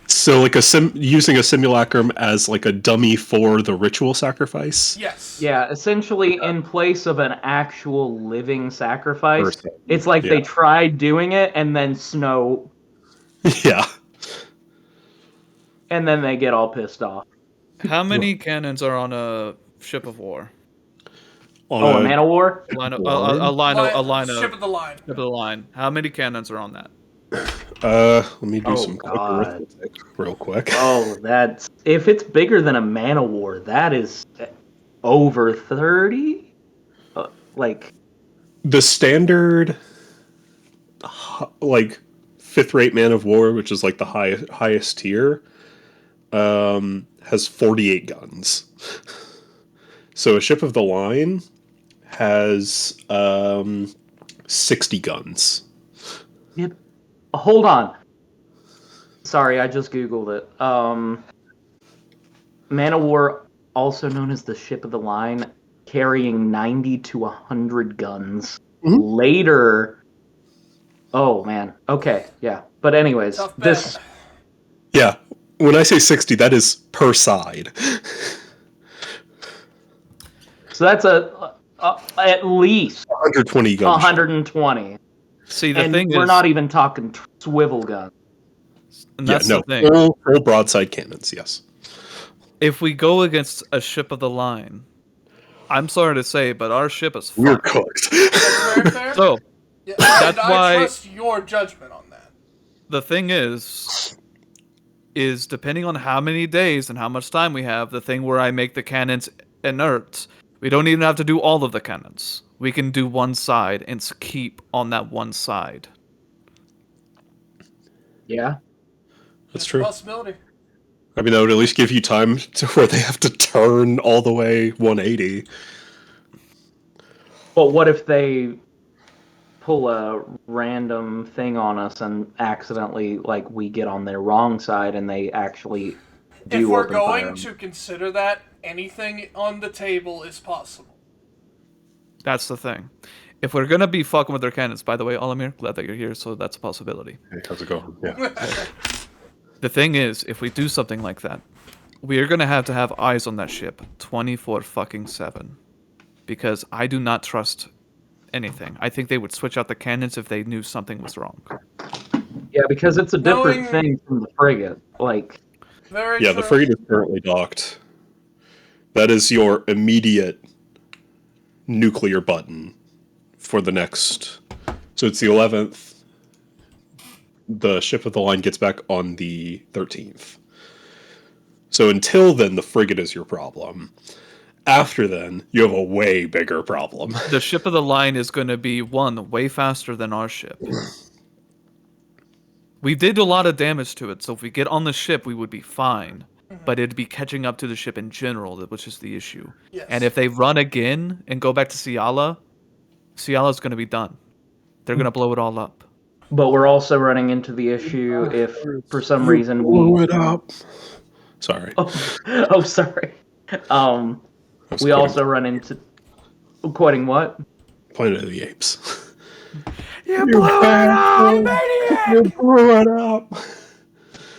So, like using a simulacrum as like a dummy for the ritual sacrifice. Yes. Yeah, essentially in place of an actual living sacrifice. Person. It's like they Yeah. tried doing it and then Snow, Yeah. and then they get all pissed off. How many cannons are on a ship of war? On Oh, a Man of War? A line of Ship of the line. Ship of the line. How many cannons are on that? Let me do Oh, some quick God. arithmetic real quick. Oh, that's if it's bigger than a Man of War, that is over 30. Like The standard, like fifth rate man of war, which is like the highest tier, has 48 guns. So a ship of the line has 60 guns. hold on. Sorry, I just googled it. Man of War, also known as the Ship of the Line, carrying 90 to 100 guns. Mhm. Later. Oh man. Okay. Yeah. But anyways, Tough bet. this. Yeah, when I say 60, that is per side. So that's at least 120 guns. 120. See, the And thing we're is, not even talking swivel guns. and Yeah, that's no, the thing. full broadside cannons, yes. If we go against a ship of the line, I'm sorry to say, but our ship is We're fucked. cooked. Very fair. So, Yeah, that's and why- I trust your judgment on that. the thing is depending on how many days and how much time we have, the thing where I make the cannons inert, we don't even have to do all of the cannons. We can do one side and keep on that one side. Yeah. That's It's true. a possibility. I mean, that would at least give you time to where they have to turn all the way 180. But what if they pull a random thing on us and accidentally, like, we get on their wrong side and they actually do If we're open fire going on to consider that, anything on the table is possible. That's the thing. If we're gonna be fucking with their cannons, by the way, Olimir, glad that you're here, so that's a possibility. Hey, how's it going? Yeah. The thing is, if we do something like that, we are gonna have to have eyes on that ship 24/7, because I do not trust anything. I think they would switch out the cannons if they knew something was wrong. Yeah, because it's a different Knowing- thing from the frigate. Like, Very Yeah, true. the frigate is currently docked. That is your immediate nuclear button for the next. So it's the 11th. The ship of the line gets back on the 13th. So until then, the frigate is your problem. After then, you have a way bigger problem. The ship of the line is going to be, one, way faster than our ship. We did a lot of damage to it, so if we get on the ship, we would be fine. But it'd be catching up to the ship in general, which is the issue. Yes. And if they run again and go back to Ciala, Ciala's going to be done. They're going to blow it all up. but we're also running into the issue if for some reason Blow we. it up. Sorry. Oh, sorry. I was We quoting also run into. Quoting what? Planet of the Apes. You blew it up, maniac! You blew it up.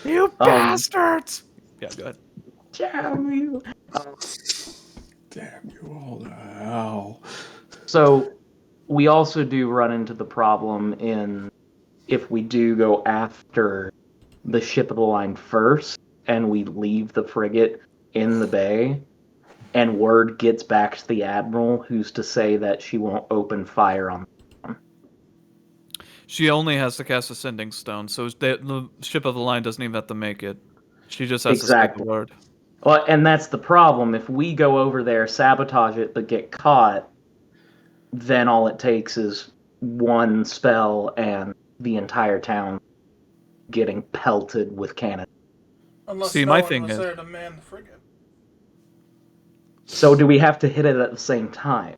You bastards! Yeah, go ahead. Damn you. Damn you all to hell. So, we also do run into the problem in if we do go after the ship of the line first and we leave the frigate in the bay and word gets back to the admiral who's to say that she won't open fire on them. She only has to cast Ascending Stone, so the ship of the line doesn't even have to make it. She just has to say Exactly. the word. Well, and that's the problem. If we go over there, sabotage it, but get caught, then all it takes is one spell and the entire town getting pelted with cannon. Unless See, no my one thing was is- there to man the frigate. So do we have to hit it at the same time?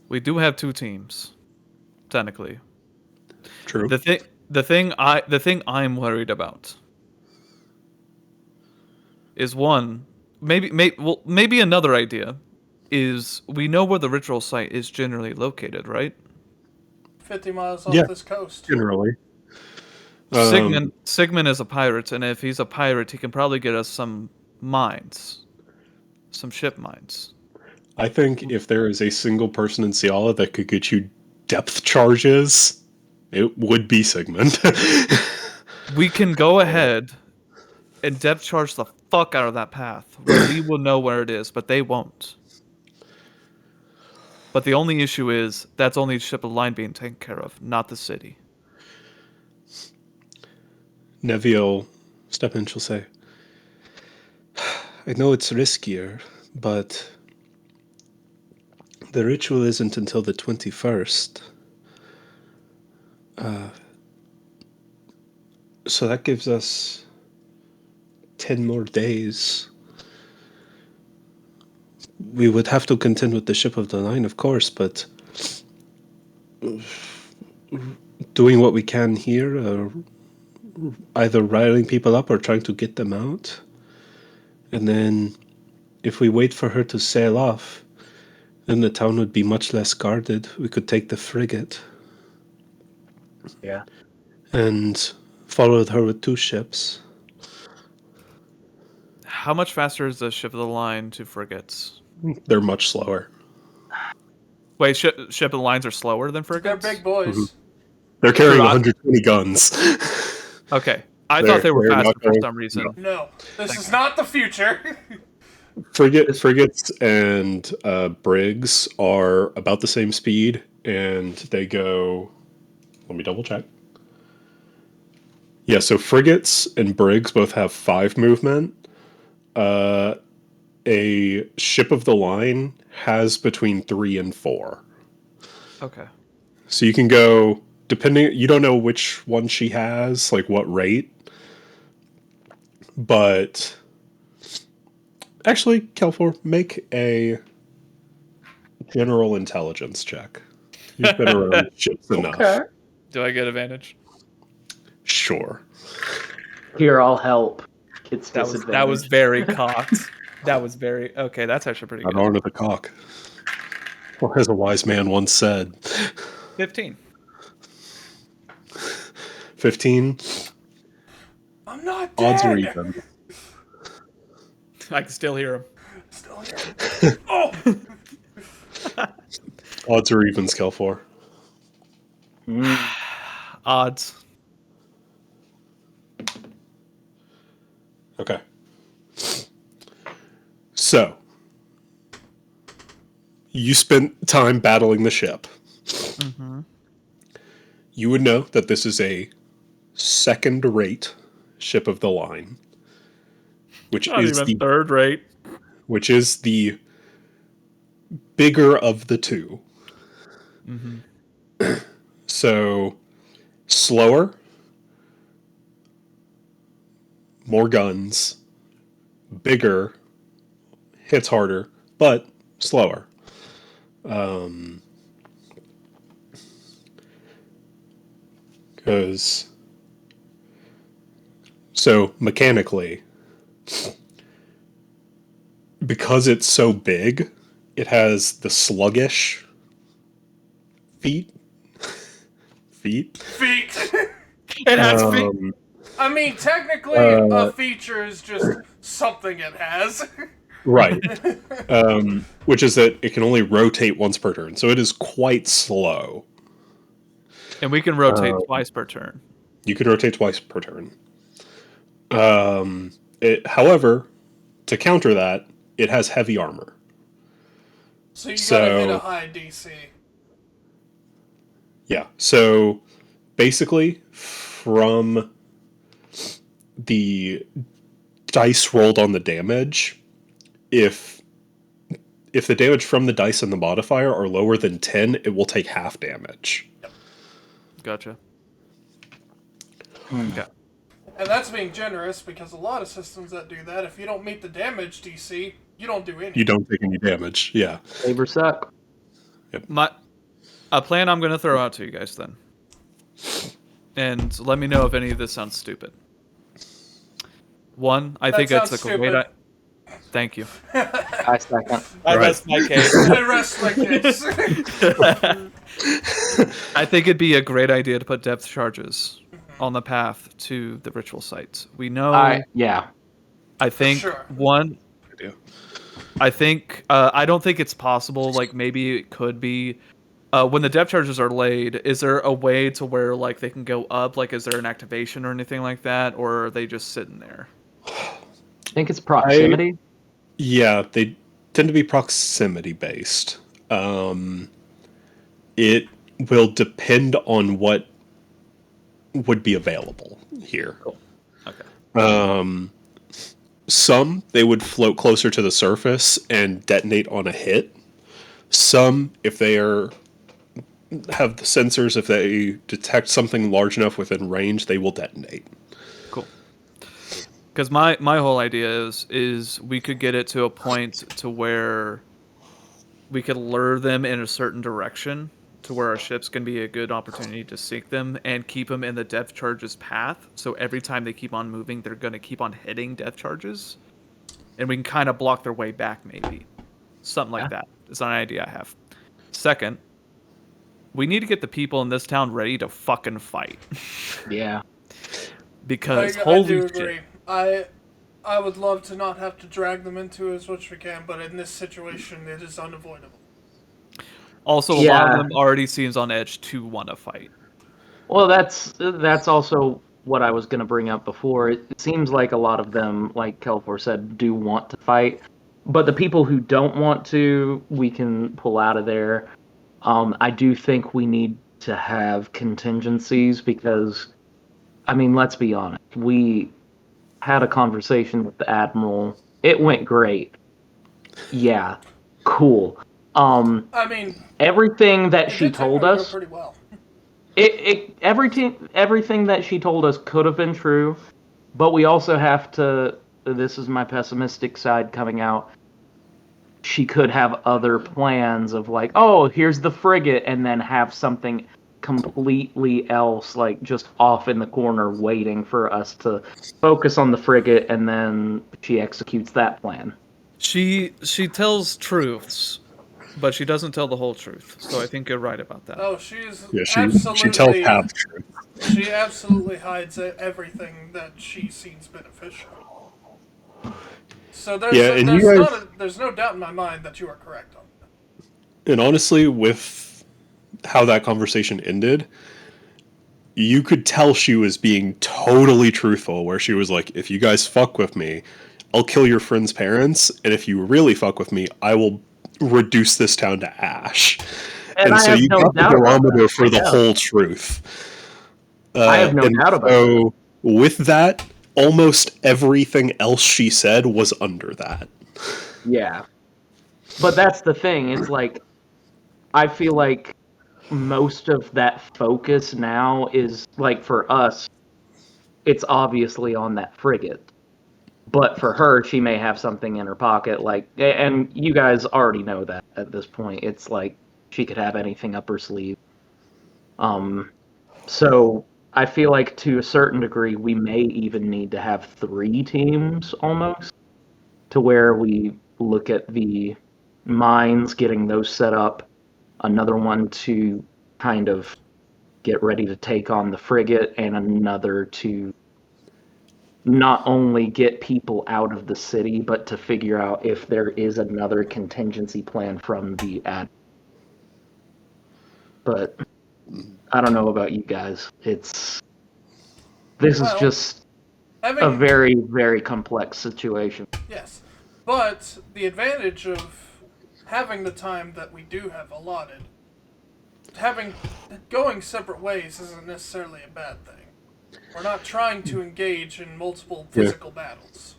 We do have 2 teams, technically. True. The thing I'm worried about is one, maybe another idea is we know where the ritual site is generally located, right? 50 miles Yeah. off this coast. Generally. Sigmund is a pirate, and if he's a pirate, he can probably get us some mines, some ship mines. I think if there is a single person in Ciala that could get you depth charges, it would be Sigmund. We can go ahead and depth charge the fuck out of that path. We will know where it is, but they won't. But the only issue is that's only ship of the line being taken care of, not the city. Nevi'll step in, she'll say, I know it's riskier, but the ritual isn't until the 21st. So that gives us 10 more days. We would have to contend with the ship of the line, of course, but doing what we can here, either riling people up or trying to get them out. And then if we wait for her to sail off, then the town would be much less guarded. We could take the frigate. Yeah. And follow her with 2 ships. How much faster is the ship of the line to frigates? They're much slower. Wait, ship of the lines are slower than They're frigates? big boys. They're carrying They're not- 120 guns. Okay. I They're- thought they were they're faster not for going- some reason. No, this is not the future. Frigates and brigs are about the same speed, and they go. Let me double check. Yeah, so frigates and brigs both have 5 movement. A ship of the line has between 3 and 4. Okay. So you can go, depending, you don't know which one she has, like what rate. But actually, Kelfor, make a general intelligence check. You've been around ships enough. Okay. Do I get advantage? Sure. Here, I'll help. It's That was disadvantage. very cocked. That was very okay. That's actually pretty Not good. on to the cock. Or as a wise man once said. 15. 15. I'm not Odds are dead. even. I can still hear him. Still here. Oh, Odds are even, Kelfor. Odds. Okay. So, you spent time battling the ship. You would know that this is a second-rate ship of the line, which Not is even third rate. the bigger of the 2. So, slower, more guns, bigger, hits harder, but slower. Because, so mechanically, because it's so big, it has the sluggish feet. feet. It has feet. I mean, technically, a feature is just something it has. Right. Which is that it can only rotate once per turn, so it is quite slow. And we can rotate twice per turn. You can rotate twice per turn. However, to counter that, it has heavy armor. So you gotta hit a high DC. Yeah. So basically, from the dice rolled on the damage, if the damage from the dice and the modifier are lower than 10, it will take half damage. Gotcha. Okay. And that's being generous, because a lot of systems that do that, if you don't meet the damage DC, you don't do anything. You don't take any damage. Yeah. Save or suck. A plan I'm going to throw out to you guys then. And let me know if any of this sounds stupid. One, I think it's a great. Thank you. I second. I rest my case. I rest my case. I think it'd be a great idea to put depth charges on the path to the ritual sites. We know. I think sure. One. I think I don't think it's possible. Like maybe it could be. When the depth charges are laid, is there a way to where like they can go up? Like, is there an activation or anything like that, or are they just sitting there? I think it's proximity. Yeah, they tend to be proximity based. It will depend on what would be available here. Cool. Okay. Some they would float closer to the surface and detonate on a hit. Some, if they have the sensors, if they detect something large enough within range, they will detonate. Cool. Because my whole idea is we could get it to a point to where we could lure them in a certain direction to where our ships can be a good opportunity to seek them and keep them in the depth charges path. So every time they keep on moving, they're going to keep on hitting depth charges. And we can kind of block their way back, maybe. Something like that. It's an idea I have. Second, we need to get the people in this town ready to fucking fight. Yeah. Because I do agree. I would love to not have to drag them into it as much as we can, but in this situation, it is unavoidable. Also, a lot of them already seems on edge to want to fight. Well, that's also what I was going to bring up before. It seems like a lot of them, like Kelfor said, do want to fight. But the people who don't want to, we can pull out of there. I do think we need to have contingencies because, I mean, let's be honest. We had a conversation with the Admiral. It went great. Yeah, cool. I mean, everything that she told us, pretty well. everything that she told us could have been true, but we also have to. This is my pessimistic side coming out. She could have other plans of like, oh, here's the frigate, and then have something completely else, like just off in the corner, waiting for us to focus on the frigate, and then she executes that plan. She tells truths, but she doesn't tell the whole truth. So I think you're right about that. Oh, she's absolutely. She tells half truth. She absolutely hides everything that she sees beneficial. So there's no doubt in my mind that you are correct on that. And honestly, with how that conversation ended, you could tell she was being totally truthful, where she was like, if you guys fuck with me, I'll kill your friend's parents, and if you really fuck with me, I will reduce this town to ash. And so you got the barometer for the whole truth. I have no doubt about it. With that, almost everything else she said was under that. Yeah. But that's the thing. It's like, I feel like most of that focus now is, like, for us, it's obviously on that frigate. But for her, she may have something in her pocket, like, and you guys already know that at this point. It's like, she could have anything up her sleeve. So I feel like to a certain degree, we may even need to have 3 teams almost, to where we look at the mines, getting those set up, another one to kind of get ready to take on the frigate, and another to not only get people out of the city, but to figure out if there is another contingency plan from the ad. But I don't know about you guys. This is just a very, very complex situation. Yes. But the advantage of having the time that we do have allotted, going separate ways isn't necessarily a bad thing. We're not trying to engage in multiple physical battles.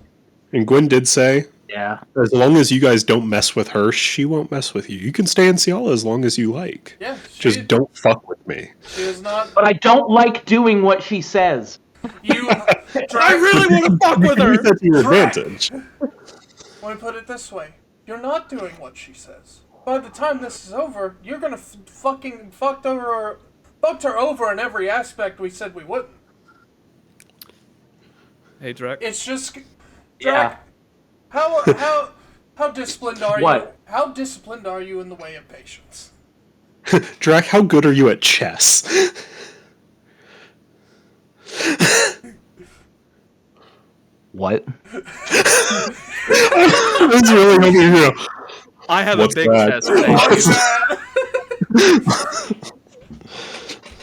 And Gwen did say, as long as you guys don't mess with her, she won't mess with you. You can stay in Ciala as long as you like. Yeah, just don't fuck with me. She is not. But I don't like doing what she says. I really want to fuck with her. Use that to your Drac. advantage. Let me put it this way. You're not doing what she says. By the time this is over, you're gonna fucking fucked her over in every aspect we said we wouldn't. Hey, Drek. It's just... Yeah. Drac, how disciplined are you? What? How disciplined are you in the way of patience? Drac, how good are you at chess? What? I was really hoping, you know. I have What's a big that? chest. Like that.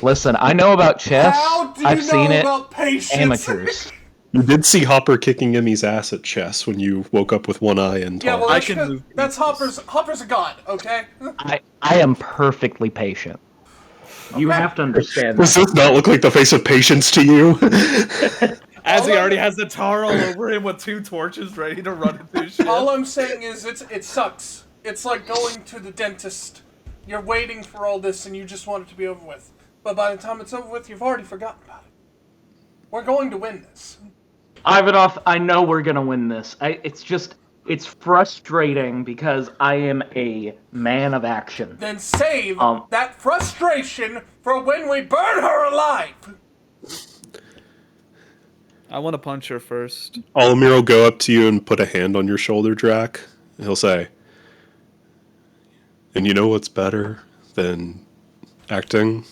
Listen, I know about chess. How do you I've know seen it. about patience? Amateurs. You did see Hopper kicking Emmy's ass at chess when you woke up with one eye and Yeah, well, talked. that's, I can move that's pieces. Hopper's a god, okay? I am perfectly patient. You have to understand Does that. this not look like the face of patience to you? As he All already I'm- has the tar all over him with 2 torches ready to run into his ship. All I'm saying is it sucks. It's like going to the dentist. You're waiting for all this and you just want it to be over with. But by the time it's over with, you've already forgotten about it. We're going to win this. Ivanov, I know we're gonna win this. It's frustrating because I am a man of action. Then save that frustration for when we burn her alive. I want to punch her first. Olimir will go up to you and put a hand on your shoulder, Drac. He'll say, and you know what's better than acting?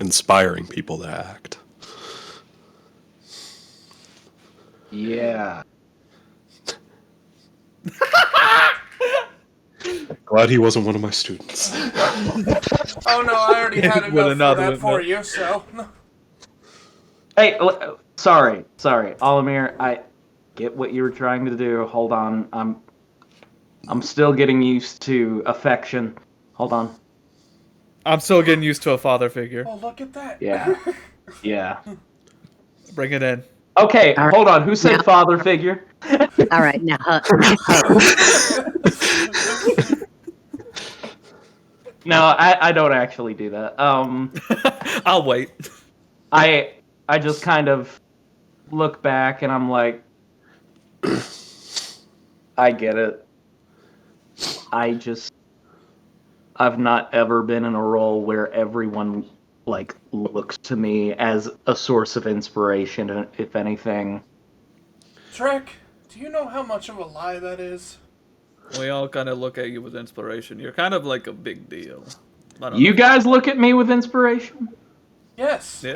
Inspiring people to act. Yeah. Glad he wasn't one of my students. Oh no, I already had With enough for another that one, for no. you, so... Hey, sorry, Olimir. I get what you were trying to do. Hold on, I'm still getting used to affection. Hold on. I'm still getting used to a father figure. Oh, look at that. Yeah, yeah. Bring it in. Okay, All right. hold on. Who said Now- father figure? All right, now hug. No, I don't actually do that. I'll wait. I just kind of look back and I'm like, I get it. I've not ever been in a role where everyone like looks to me as a source of inspiration, if anything. Trek, do you know how much of a lie that is? We all kind of look at you with inspiration. You're kind of like a big deal. I don't You know. guys look at me with inspiration? Yes. Yeah.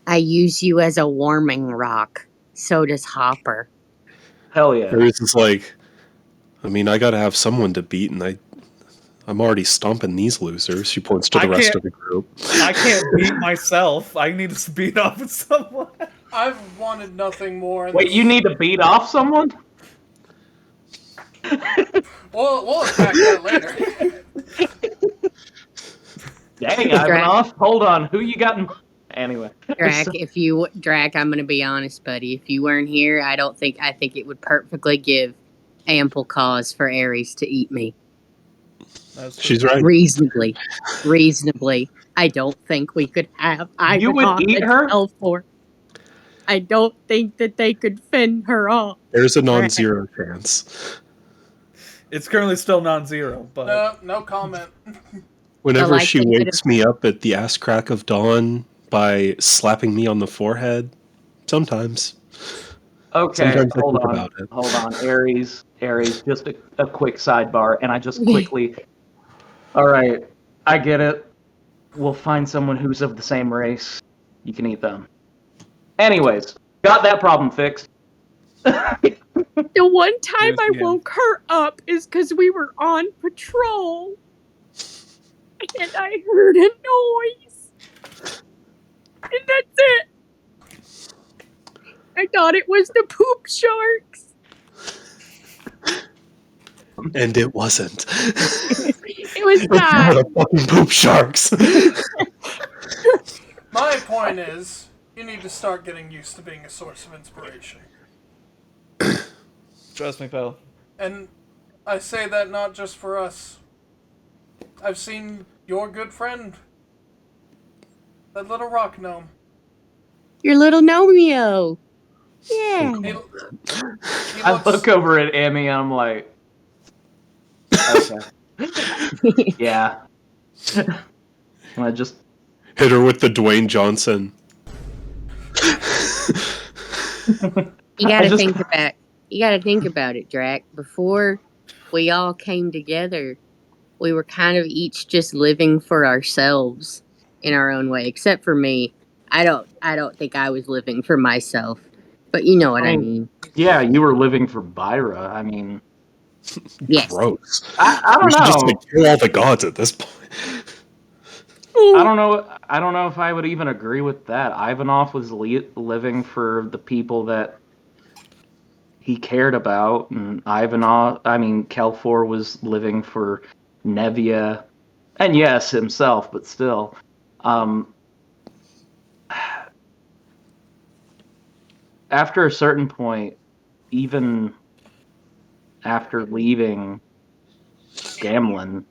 I use you as a warming rock. So does Hopper. Hell yeah. Aries is like, I mean, I gotta have someone to beat, and I'm already stomping these losers. She points to the I rest can't- of the group. I can't beat myself. I need to beat off with someone. I've wanted nothing more in Wait, this... you need to beat off someone? We'll attack that later. Dang, Ivanov. Hold on. Who you got in... Anyway. Drac, I'm gonna be honest, buddy. If you weren't here, I think it would perfectly give ample cause for Ares to eat me. That's She's right. Reasonably. I don't think we could have You would Ivanov eat and her? L4. I don't think that they could fend her off. There's a non-zero chance. It's currently still non-zero, but No comment. Whenever Well, I she think that wakes me up at the ass crack of dawn by slapping me on the forehead, sometimes. Okay, Sometimes I hold think on. about it. Hold on. Aries, just a quick sidebar, and I just quickly... All right, I get it. We'll find someone who's of the same race. You can eat them. Anyways, got that problem fixed. The one time I Yeah. woke her up is because we were on patrol. And I heard a noise. And that's it. I thought it was the poop sharks. And it wasn't. It was It's not not. a fucking poop sharks. My point is, you need to start getting used to being a source of inspiration. trust me, pal. And I say that not just for us. I've seen your good friend, that little rock gnome. Your little Nomeo. Yeah. He I looks. look over at Emmy and I'm like, okay, yeah. And I just Hit her with the Dwayne Johnson. You gotta just- think about it, Drac. Before we all came together, we were kind of each just living for ourselves in our own way. Except for me. I don't think I was living for myself. But you know what I mean. yeah, you were living for Byra. I mean, Yes. Gross. I We don't should just know. kill all the gods at this point. I don't know. I don't know if I would even agree with that. Ivanov was living for the people that he cared about, and Kelfor was living for Nevia, and yes, himself, but still. After a certain point, even after leaving Gamlin,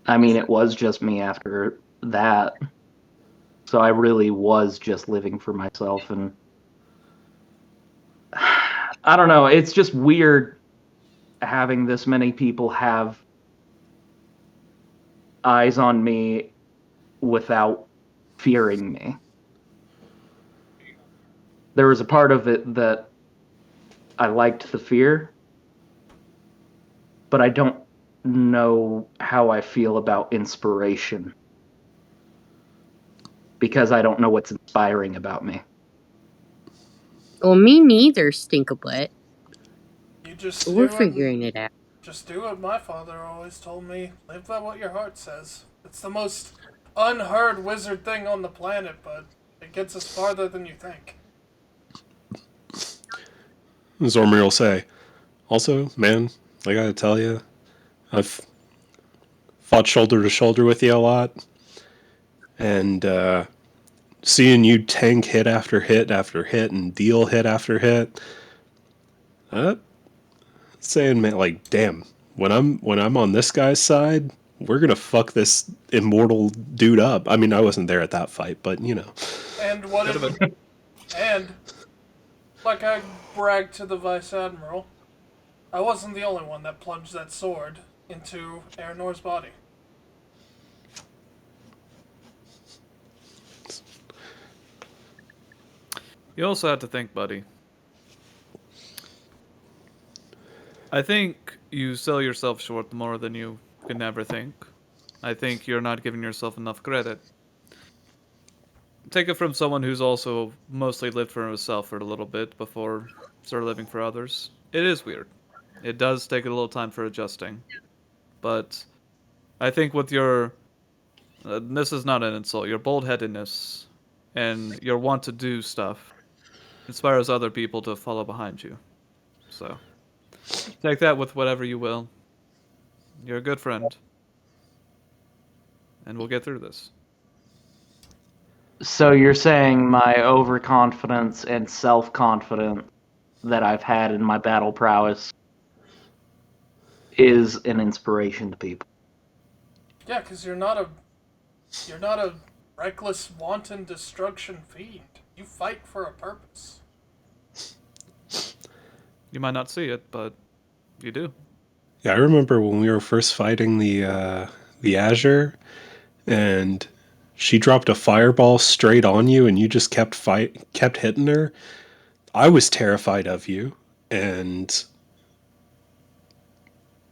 I mean, it was just me after that. So I really was just living for myself, and I don't know, it's just weird having this many people have eyes on me without fearing me. There was a part of it that I liked the fear, but I don't know how I feel about inspiration because I don't know what's inspiring about me. Well, me neither, Stinklebutt. You just We're do figuring it out. Just do what my father always told me. Live by what your heart says. It's the most unheard wizard thing on the planet, but it gets us farther than you think. Zormir will say, also, man, I gotta tell you, I've fought shoulder to shoulder with you a lot, and seeing you tank hit after hit after hit and deal hit after hit, saying, man, like, damn, when I'm on this guy's side, we're gonna fuck this immortal dude up. I mean, I wasn't there at that fight, but you know. And what if... And, like I bragged to the Vice Admiral, I wasn't the only one that plunged that sword into Aranor's body. You also have to think, buddy. I think you sell yourself short more than you can ever think. I think you're not giving yourself enough credit. Take it from someone who's also mostly lived for himself for a little bit before started living for others. It is weird. It does take a little time for adjusting. But I think with your... this is not an insult. Your bold-headedness and your want to do stuff inspires other people to follow behind you. So, take that with whatever you will. You're a good friend. And we'll get through this. So you're saying my overconfidence and self-confidence that I've had in my battle prowess is an inspiration to people. Yeah, because you're not a reckless, wanton destruction fiend. You fight for a purpose. You might not see it, but you do. Yeah, I remember when we were first fighting the Azure, and she dropped a fireball straight on you, and you just kept hitting her. I was terrified of you, and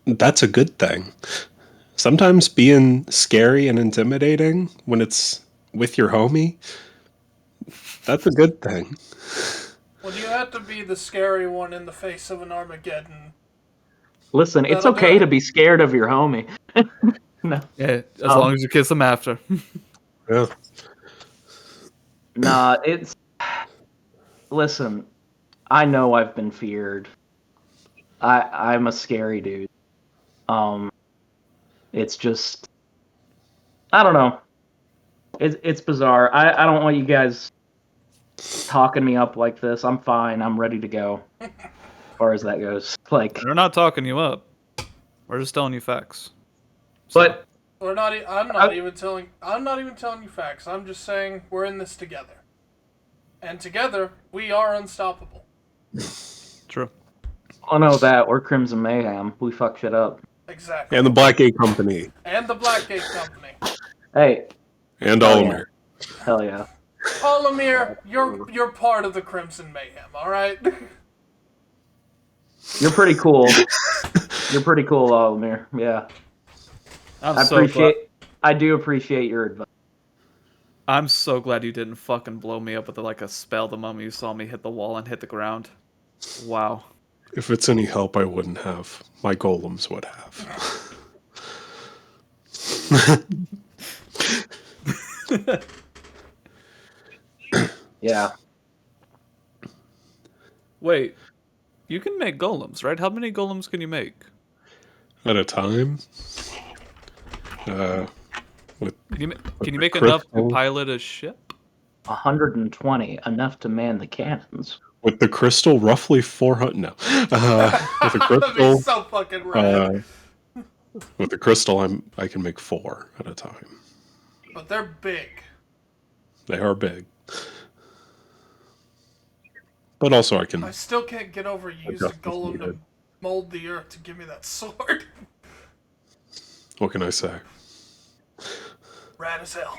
that's a good thing. Sometimes being scary and intimidating when it's with your homie, that's a good thing. When you have to be the scary one in the face of an Armageddon, Listen, it's that'll do okay it. to be scared of your homie. No. Yeah, as long as you kiss them after. Yeah. Nah, it's... Listen, I know I've been feared. I'm a scary dude. It's just... I don't know. It's bizarre. I don't want you guys talking me up like this. I'm fine. I'm ready to go. As far as that goes. Like, We're not talking you up. We're just telling you facts. but I'm not even telling you facts. I'm just saying we're in this together. And together, we are unstoppable. True. Oh no, that or Crimson Mayhem. We fuck shit up. Exactly. And the Blackgate Company. And the Blackgate Company. Hey, And Hell Olimir. hell yeah. Olimir, you're part of the Crimson Mayhem, alright? You're pretty cool. You're pretty cool, Almir. Yeah. I do appreciate your advice. I'm so glad you didn't fucking blow me up with like a spell the moment you saw me hit the wall and hit the ground. Wow. If it's any help, I wouldn't have. My golems would have. Yeah. Wait, you can make golems, right? How many golems can you make? At a time? With Can you make enough to crystal? pilot a ship? 120, enough to man the cannons. With the crystal, roughly 400. No. With the That'd be crystal, so fucking rad. with the crystal, I can make 4 at a time. But they're big. They are big. But also, I can. I still can't get over you used a Adjust as golem to needed. mold the earth to give me that sword. What can I say? Rad as hell.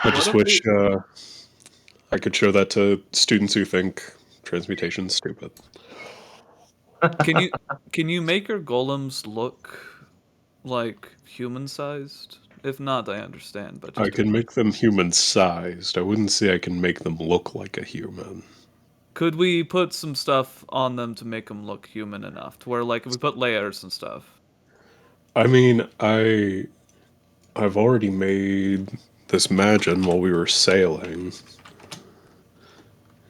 I just wish I could show that to students who think transmutation's stupid. Can you make your golems look like human sized? If not, I understand. But I can make them human-sized. I wouldn't say I can make them look like a human. could we put some stuff on them to make them look human enough to where, like, if we put layers and stuff? I mean, I've already made this Magin while we were sailing.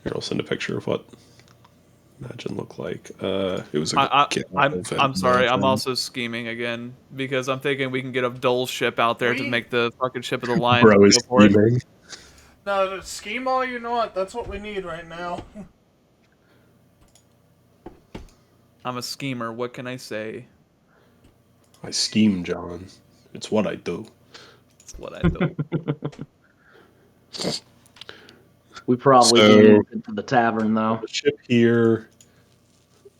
Here, I'll send a picture of what Magin looked like. It was a I'm sorry. I'm also scheming again because I'm thinking we can get a dull ship out there to make the fucking ship of the line. Bro is Go for it. scheming. No, scheme all you want. That's what we need right now. I'm a schemer. What can I say? I scheme, John. It's what I do. It's what I do. We probably So- did into the tavern though. The ship here,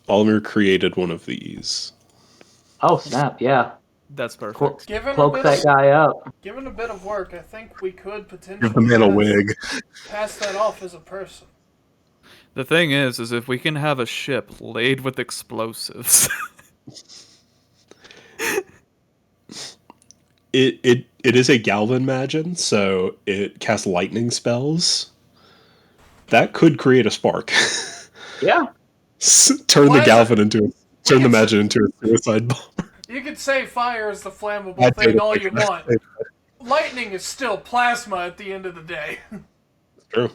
Almir created one of these. Oh snap! Yeah. That's perfect. Cloak that guy up. Given a bit of work, I think we could Give potentially the man a wig. pass that off as a person. The thing is if we can have a ship laid with explosives. It is a Galvan Magin, so it casts lightning spells. That could create a spark. Yeah. Turn the Why- Galvan into turn the Magin into a suicide bomber. You could say fire is the flammable I thing did all it. you want. Lightning is still plasma at the end of the day. True.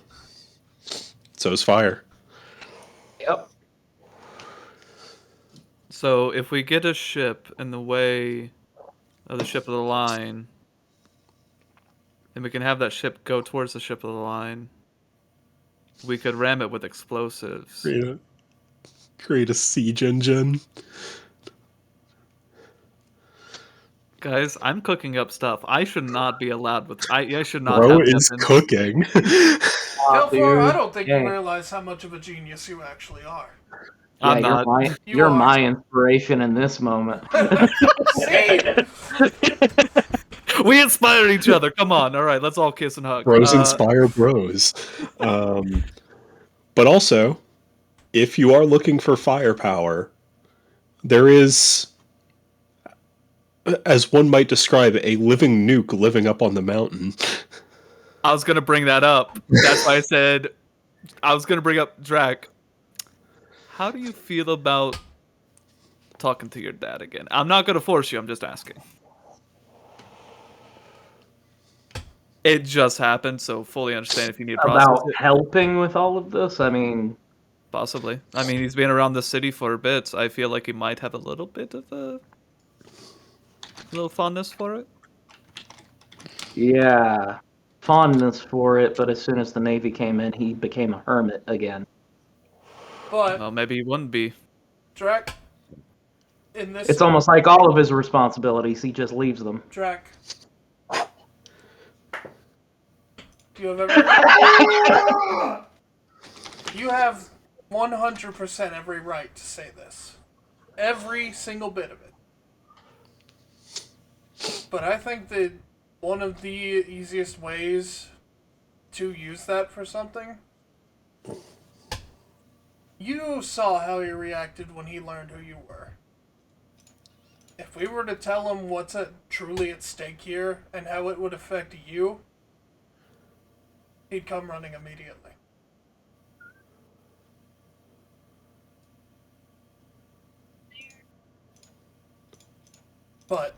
So is fire. Yep. So if we get a ship in the way of the ship of the line, and we can have that ship go towards the ship of the line, we could ram it with explosives. Create a siege engine. Guys, I'm cooking up stuff. I should not be allowed with. I should not Bro have is weapons. cooking. Therefore, I don't think Yeah. you realize how much of a genius you actually are. I'm Yeah, not. You're are. my inspiration in this moment. See? We inspire each other. Come on. All right, let's all kiss and hug. Bros inspire bros. But also, if you are looking for firepower, there is, as one might describe, a living nuke living up on the mountain. I was gonna bring that up. That's why I said I was gonna bring up Drac. How do you feel about talking to your dad again? I'm not gonna force you. I'm just asking. It just happened, so fully understand if you need to process About it. helping with all of this, I mean, Possibly. I mean, he's been around the city for a bit. So I feel like he might have a little bit of a little fondness for it. yeah, fondness for it, but as soon as the Navy came in, he became a hermit again. But, Well, maybe he wouldn't be. Drac, in this... It's almost like all of his responsibilities, he just leaves them. Drac, You have you have 100% every right to say this. Every single bit of it. But I think that one of the easiest ways to use that for something, you saw how he reacted when he learned who you were. If we were to tell him what's truly at stake here and how it would affect you, he'd come running immediately. But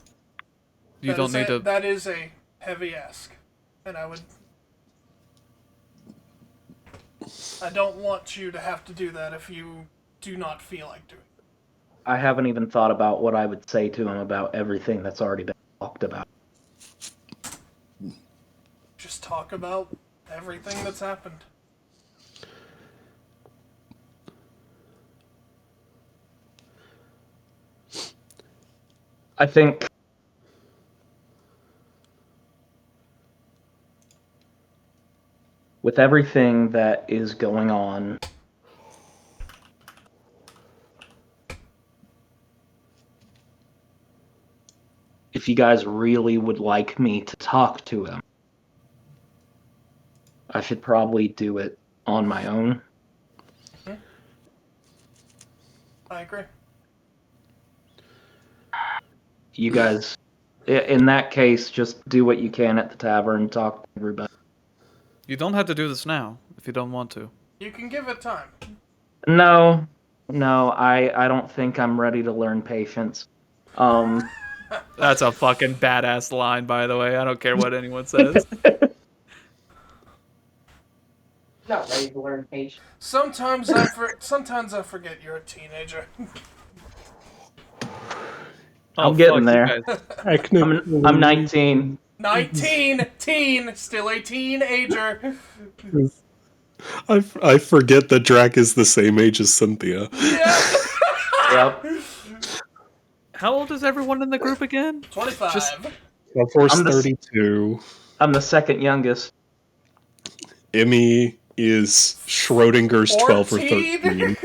You don't need to. that is a heavy ask. And I don't want you to have to do that if you do not feel like doing it. I haven't even thought about what I would say to him about everything that's already been talked about. Just talk about everything that's happened. I think with everything that is going on, if you guys really would like me to talk to him, I should probably do it on my own. I agree. You guys, in that case, just do what you can at the tavern, talk to everybody. You don't have to do this now if you don't want to. You can give it time. No, I don't think I'm ready to learn patience. That's a fucking badass line, by the way. I don't care what anyone says. Not ready to learn patience. Sometimes I forget you're a teenager. I'm getting fuck there. you guys. I'm 19. 19, teen, still a teenager. I forget that Drac is the same age as Cynthia. Yeah. Yep. How old is everyone in the group again? 25. Kelfor's I'm the- 32. I'm the second youngest. Emmy is Schrodinger's 12 or 14? 13.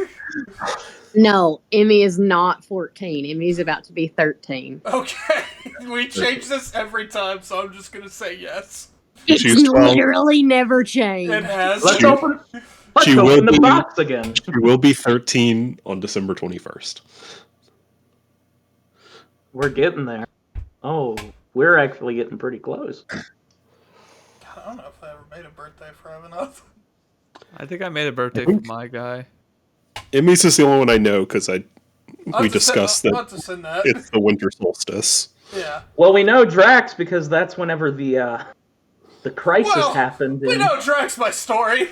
No, Emmy is not 14. Emmy's about to be 13. Okay. We change this every time, so I'm just gonna say yes. It's She's 12. literally never changed. It has. Let's She- open she will the be- box again. She will be 13 on December 21st. We're getting there. Oh, we're actually getting pretty close. I don't know if I ever made a birthday for Evanov. I think I made a birthday for my guy. Emmy's is the only one I know because we discussed I'll that have to send that. it's the winter solstice. Yeah. Well, we know Drax because that's whenever the crisis Well, happened. We know Drax my story.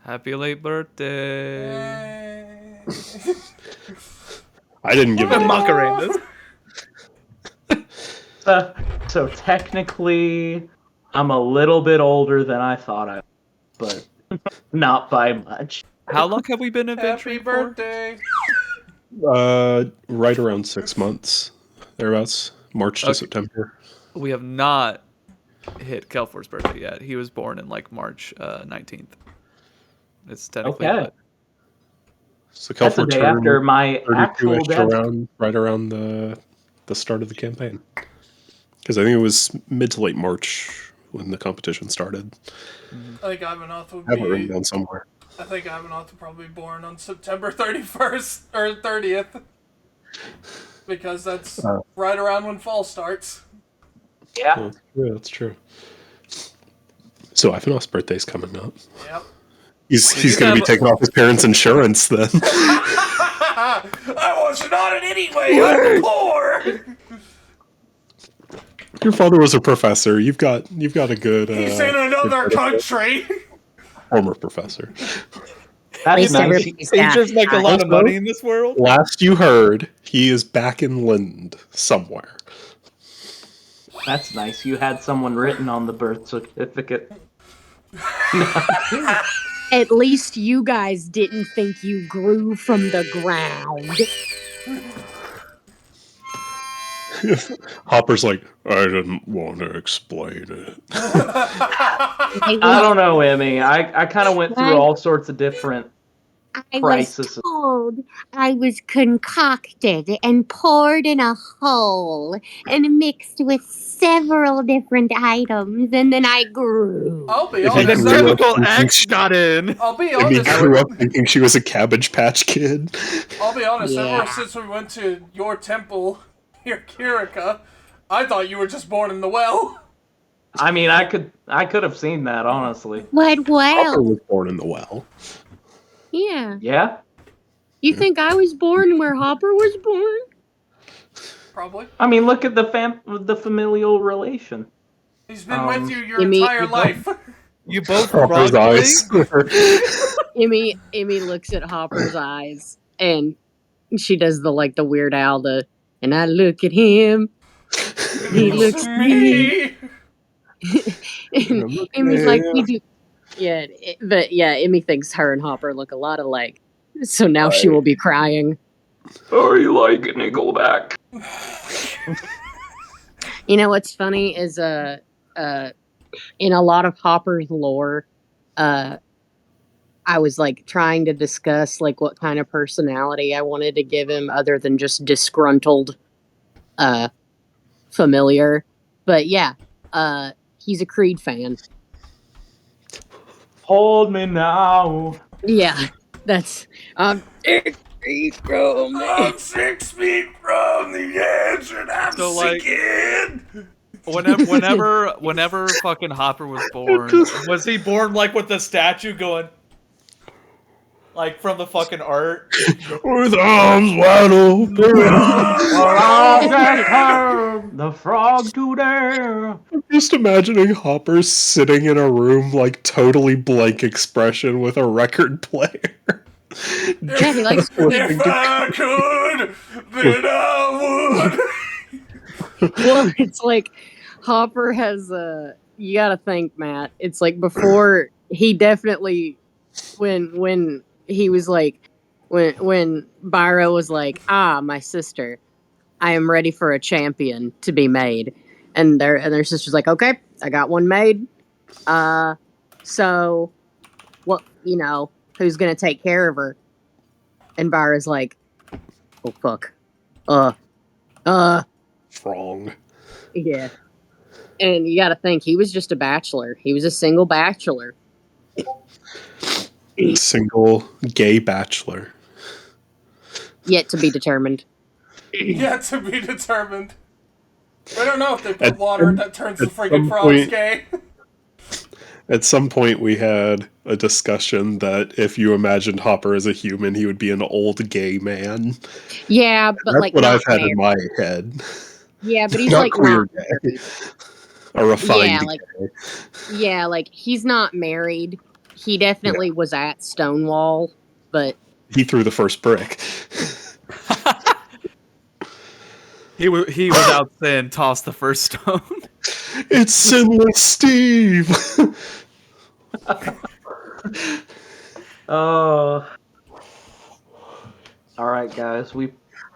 Happy late birthday. I didn't give it What any. Macarenas? So technically, I'm a little bit older than I thought I was, but not by much. How long have we been in Happy Ventry for? birthday. Right around 6 months, thereabouts. March to Okay. September. We have not hit Kelfor's birthday yet. He was born in like March 19th. It's technically. Okay. But So That's the Kelfor day after turned my actual 32-ish death. right around the start of the campaign. Because I think it was mid to late March when the competition started. I think Ivanov would I have it written be. down somewhere. I think Ivanov would probably be born on September 31st or 30th. Because that's right around when fall starts. Yeah. Yeah, that's true. So Ivanov's birthday's coming up. Yep. He's going to be taking off his parents' insurance then. I wasn't on it anyway. I'm poor. Your father was a professor. You've got a good. He's in another country. Former professor. That's least nice. everybody's Teachers make a happy. lot of money in this world. Last you heard, he is back in Lind somewhere. That's nice. You had someone written on the birth certificate. At least you guys didn't think you grew from the ground. Hopper's like, I didn't want to explain it. I I was, don't know, Emmy. I kind of went through I, all sorts of different I was crises. told I was concocted and poured in a hole and mixed with several different items, and then I grew. I'll be If you And then honest. grew up Chemical thinking X got in. I'll be Amy honest. grew up thinking she was a Cabbage Patch Kid. I'll be honest. Yeah. Ever since we went to your temple, your Kirika, I thought you were just born in the well. I mean, I could have seen that, honestly. What Hopper well? was born in the well. Yeah. Yeah. You think I was born where Hopper was born? Probably. I mean, look at the familial relation. He's been with you your Emmy, entire you life. You both Hopper's frog eyes. Emmy looks at Hopper's eyes and she does the Weird Al, and I look at him, he looks at me. And Emmy's like, we do. Yeah, but yeah, Emmy thinks her and Hopper look a lot alike. So now she will be crying. Are you like Nickelback? You know what's funny is in a lot of Hopper's lore, I was trying to discuss what kind of personality I wanted to give him other than just disgruntled familiar. But yeah, he's a Creed fan. Hold me now. Yeah, that's 6 feet from me. I'm 6 feet from the edge and I'm So, like- sinking. Whenever fucking Hopper was born, was he born with the statue going from the fucking art? With arms wide open. The frog today. Just imagining Hopper sitting in a room totally blank expression with a record player. Yeah, he likes If I could, then I would. Well, it's Hopper has you gotta think, Matt. It's before he definitely when he was when Byro was my sister, I am ready for a champion to be made. And their sister's okay, I got one made. So what who's gonna take care of her? And Byro's oh fuck. Wrong. Yeah. And you gotta think, he was just a bachelor. He was a single bachelor. Single gay bachelor. Yet to be determined. Yet to be determined. We don't know if they put At water some- that turns the at friggin' some frogs point- gay. At some point, we had a discussion that if you imagined Hopper as a human, he would be an old gay man. Yeah, but That's what not I've had married. in my head. Yeah, but he's Not queer not gay. married. A refined Yeah, gay. Yeah, he's not married. He definitely was at Stonewall, but He threw the first brick. He was out then, tossed the first stone. It's Sinless Steve! Oh. All right, guys. We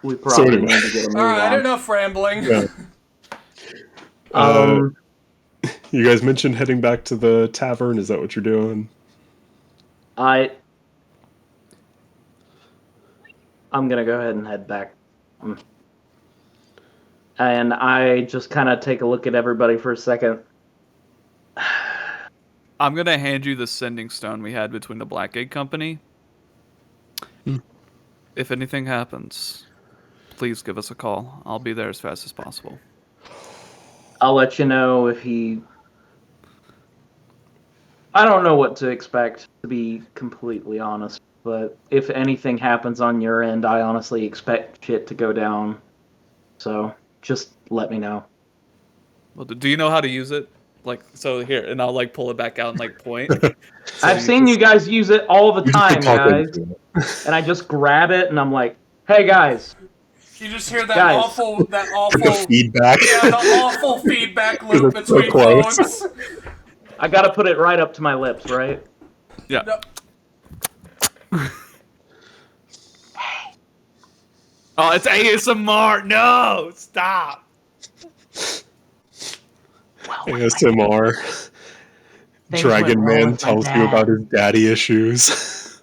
probably So anyway. need to get a move Alright, on. enough rambling. Yeah. You guys mentioned heading back to the tavern. Is that what you're doing? I'm gonna go ahead and head back. And I just kind of take a look at everybody for a second. I'm gonna hand you the sending stone we had between the Blackgate Company. If anything happens, please give us a call. I'll be there as fast as possible. I'll let you know if he... I don't know what to expect, to be completely honest. But if anything happens on your end, I honestly expect shit to go down. So, just let me know. Well, do you know how to use it? So here, and I'll pull it back out and point. I've seen you guys use it all the You just time, talk guys. into it. And I just grab it and I'm like, hey guys, You just hear that Guys. awful The feedback. yeah, the awful feedback loop 'Cause it's so between close. phones. I gotta put it right up to my lips, right? Yeah. No, Oh, it's ASMR. No, stop. ASMR. Things Dragon went wrong Man with my tells you about dad. his daddy issues.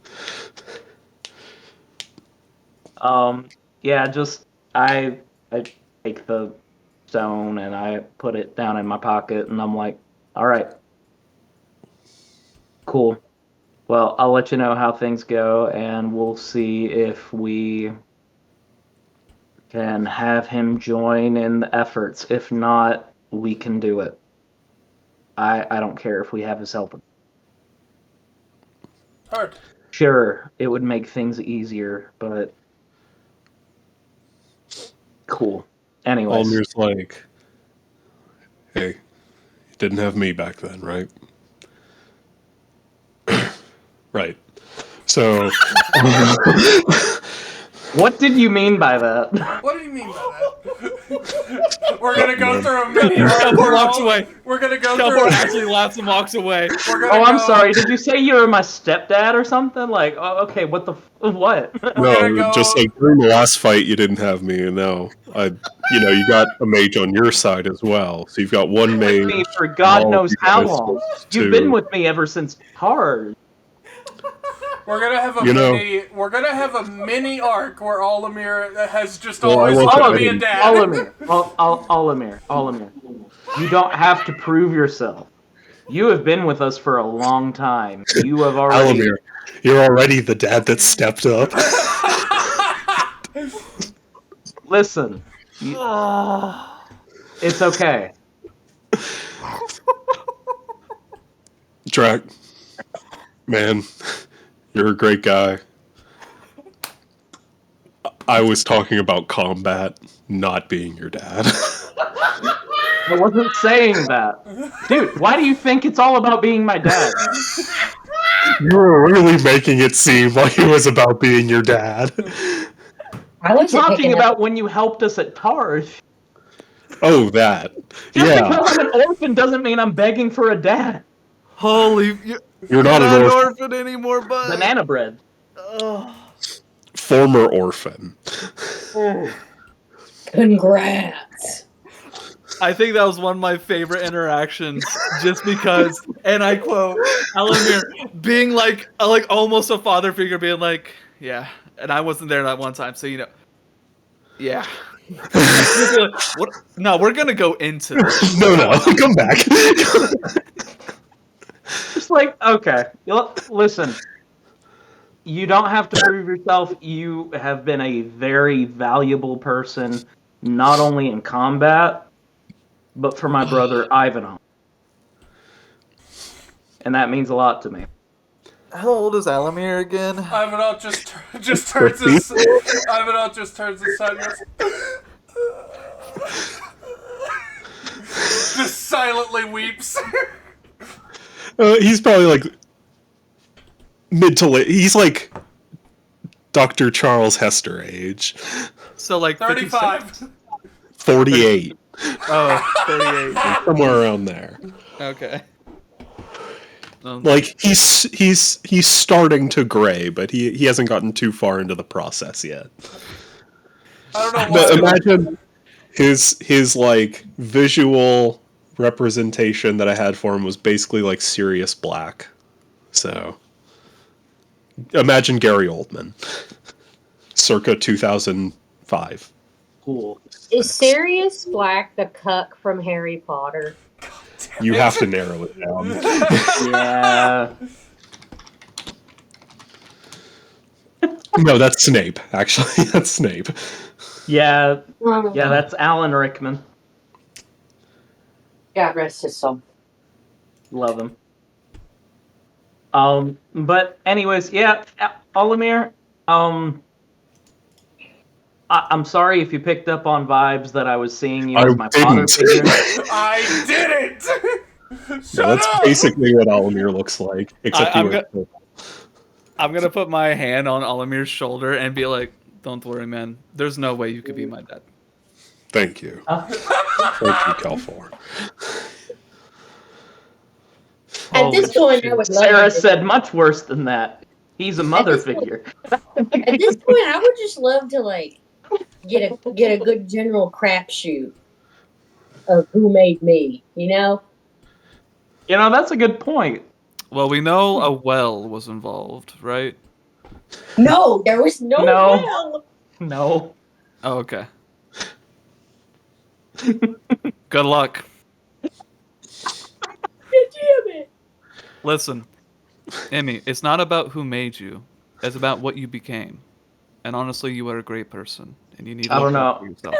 Yeah, just I take the stone and I put it down in my pocket, and I'm like, all right, cool. Well, I'll let you know how things go, and we'll see if we can have him join in the efforts. If not, we can do it. I don't care if we have his help. Hard. Sure, it would make things easier, but cool. Anyways, Almir's like, hey, you didn't have me back then, right? Right. So, what did you mean by that? What do you mean by that? We're gonna go through a mini Couple arc. walks away. We're gonna go Couple through. actually laughs and walks away. We're gonna Oh, I'm go- sorry. Did you say you were my stepdad or something? Like, oh, okay, what the what? We're gonna no, go. just like during the last fight, you didn't have me, and now you got a mage on your side as well. So you've got one mage. Me for God all of knows you how guys long. supposed You've to- been with me ever since Hard. We're gonna have a You know- mini. We're gonna have a mini arc where Olimir has just Well, I always won't wanted to say be a anything. dad. Olimir. You don't have to prove yourself. You have been with us for a long time. You have already. Alamir, you're already the dad that stepped up. Listen. It's okay. Drac, man, you're a great guy. I was talking about combat, not being your dad. I wasn't saying that. Dude, why do you think it's all about being my dad? You were really making it seem like it was about being your dad. I I'm wasn't talking picking about up. when you helped us at Tarth. Oh, that. Just Yeah, because I'm an orphan doesn't mean I'm begging for a dad. Holy, you're not an orphan. anymore, bud. Banana bread. Former orphan. Congrats. I think that was one of my favorite interactions, just because, and I quote, Elamir being like almost a father figure, being like, yeah, and I wasn't there that one time, so yeah. What? No, we're gonna go into this. No, come back. Just like, okay, listen. You don't have to prove yourself. You have been a very valuable person, not only in combat, but for my brother Ivanhoe. And that means a lot to me. How old is Elamir again? Ivanhoe just turns his. Ivanhoe just turns his side and goes. Just silently weeps. He's probably like mid to late. He's like Dr. Charles Hester age. So like 35. 48. Oh, 38. Somewhere around there. Okay. Like he's starting to gray, but he hasn't gotten too far into the process yet. I don't know But why. imagine his like visual representation that I had for him was basically like Sirius Black. So imagine Gary Oldman, circa 2005. Cool. Is Sirius Black the cuck from Harry Potter? You have to narrow it down. Yeah. No, that's Snape. Actually, that's Snape. Yeah, that's Alan Rickman. God rest his soul. Love him. But anyways, yeah, Olimir, I'm sorry if you picked up on vibes that I was seeing you as my father figure. I did it! Shut That's up! basically what Alamir looks like, except I'm gonna put my hand on Olamir's shoulder and be like, "Don't worry, man. There's no way you could be my dad." Thank you. Thank you, Calfor. At this point, I would love Sarah to- said much worse than that. He's a mother figure. At this point, I would just love to like get a good general crapshoot. of who made me, you know? You know, that's a good point. Well, we know a well was involved, right? No, there was no No. will. No. Oh, okay. Good luck. Damn it. Listen, Emmy, it's not about who made you. It's about what you became. And honestly, you are a great person, and you need to I don't look out for know. yourself.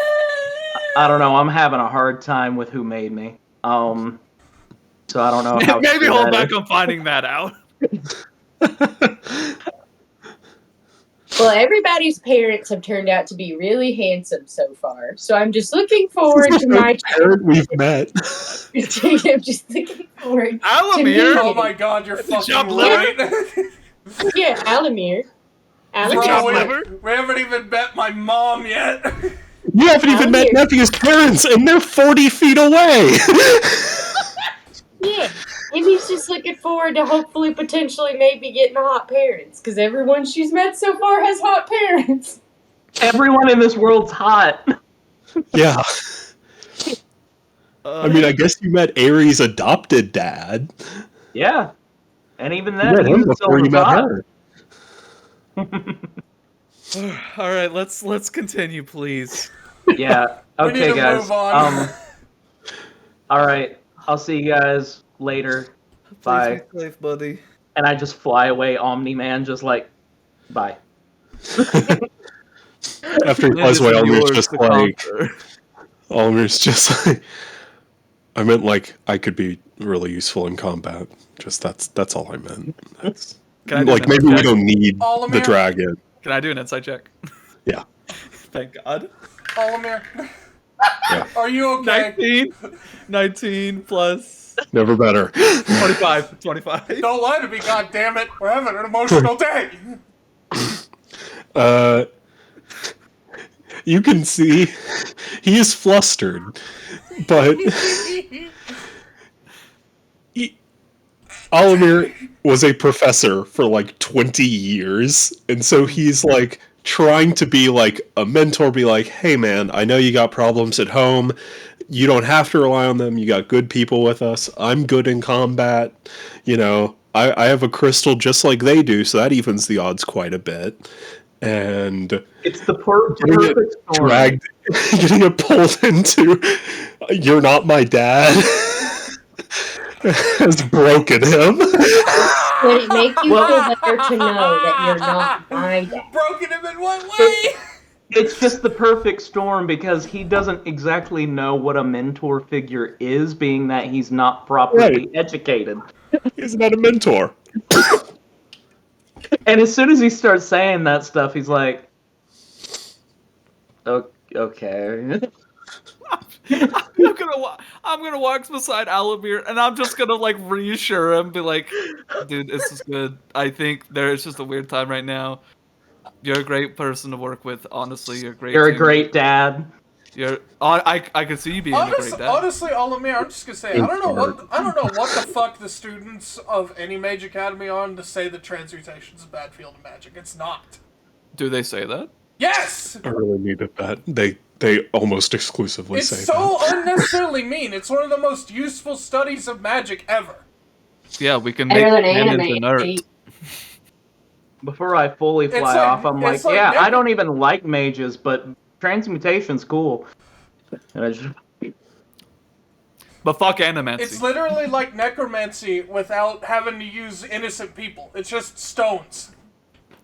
I don't know. I'm having a hard time with who made me. So I don't know how Maybe true hold that back is. on finding that out. Well, everybody's parents have turned out to be really handsome so far. So I'm just looking forward to my Parent we've met. I'm just looking forward to Alamir? meeting. Oh my god, you're fucking jump right. Yeah, Alamir. Chopped Bro, liver? we haven't even met my mom yet. You haven't even met Alamir. Nephew's parents, and they're 40 feet away. Yeah. Amy's just looking forward to hopefully potentially maybe getting hot parents. Because everyone she's met so far has hot parents. Everyone in this world's hot. Yeah. I mean, I guess you met Aries' adopted dad. Yeah. And even You then, met he him was before you met hot. her. All right, let's continue, please. Yeah. We need Okay, to guys. move on. All right. I'll see you guys later. Bye. Please be safe, buddy. And I just fly away, Omni Man, just like, bye. After he It flies is away, Almir's yours just to like, conquer. Almir's just like, I meant like I could be really useful in combat. Just that's all I meant. That's, Can I do like an maybe insight we check? don't need the Alamir? dragon. Can I do an insight check? Yeah. Thank God. Alamir, Yeah. are you okay? 19 plus Never better. 25. 25. Don't lie to me, goddammit. We're having an emotional day. You can see he is flustered, but Alamir was a professor for like 20 years, and so he's like trying to be like a mentor, be like, hey man, I know you got problems at home. You don't have to rely on them. You got good people with us. I'm good in combat. You know, I have a crystal just like they do, so that evens the odds quite a bit. And It's the getting it perfect storm. dragged, getting it pulled into "You're not my dad" has broken him. Would it make you feel better to know that you're not my dad? Broken him in what way? It's just the perfect storm because he doesn't exactly know what a mentor figure is, being that he's not properly educated. He's not a mentor. And as soon as he starts saying that stuff, he's like, okay. I'm gonna walk beside Alamir, and I'm just gonna like reassure him, be like, "Dude, this is good. I think there's just a weird time right now. You're a great person to work with. Honestly, you're great. You're a great dad. I can see you being a great dad. Honestly, Alamir, I'm just gonna say I don't know what the fuck the students of any mage academy are on to say that transmutation's a bad field of magic. It's not. Do they say that? Yes. I really needed that. They almost exclusively It's say so that. unnecessarily mean. It's one of the most useful studies of magic ever. Yeah, we can make Better than him anime. into nerd. Before I fully fly like- off, I'm like, it's like yeah, Nick- I don't even like mages, but transmutation's cool. And I just, But fuck animancy. It's literally like necromancy without having to use innocent people. It's just stones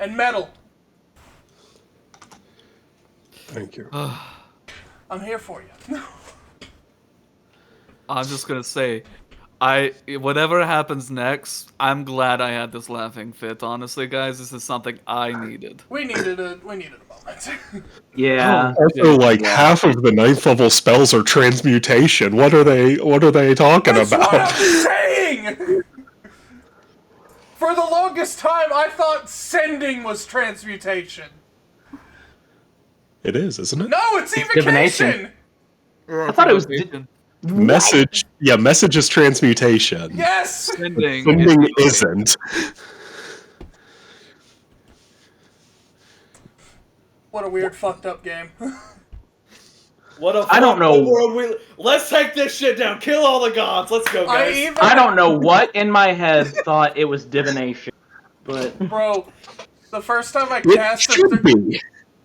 and metal. Thank you. I'm here for you. I'm just gonna say, whatever happens next, I'm glad I had this laughing fit. Honestly, guys, this is something I needed. We needed a moment. yeah. Also, like half of the 9th level spells are transmutation. What are they talking That's about? what I'm saying. For the longest time, I thought sending was transmutation. It is, isn't it? No, it's divination. evocation. I thought it was Message. Yeah, message is transmutation. Yes. Sending Sending isn't. What a weird, fucked up game. What a I don't know. world let's take this shit down. Kill all the gods. Let's go, guys. I don't know what in my head thought it was divination, but Bro, the first time I It cast should be.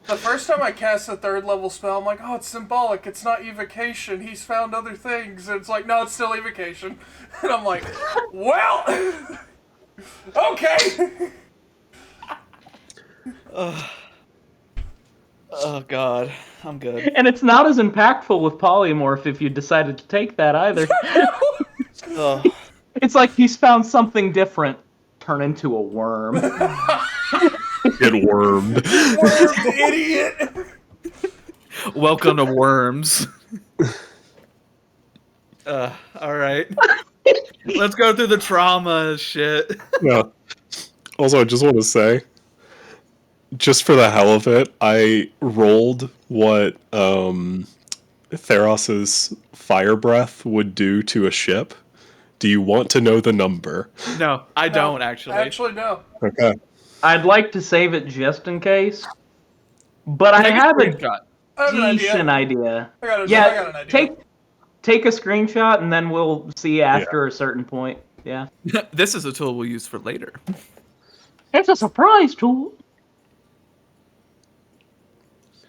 the first time I cast a 3rd level spell, I'm like, oh, it's symbolic. It's not evocation. He's found other things. And it's like, no, it's still evocation. And I'm like, well, okay. Oh god, I'm good. and it's not as impactful with polymorph if you decided to take that either. Ugh. It's like he's found something different. Turn into a worm. Get wormed. Wormed idiot. Welcome to Worms. All right. Let's go through the trauma shit. Yeah. Also, I just want to say, just for the hell of it, I rolled what Theros's fire breath would do to a ship. Do you want to know the number? No, I don't actually. Actually, no. Okay. I'd like to save it just in case, but I Take a have a screenshot. I have an decent idea. idea. I got an idea. Take a screenshot and then we'll see after a certain point. Yeah. This is a tool we'll use for later. It's a surprise tool.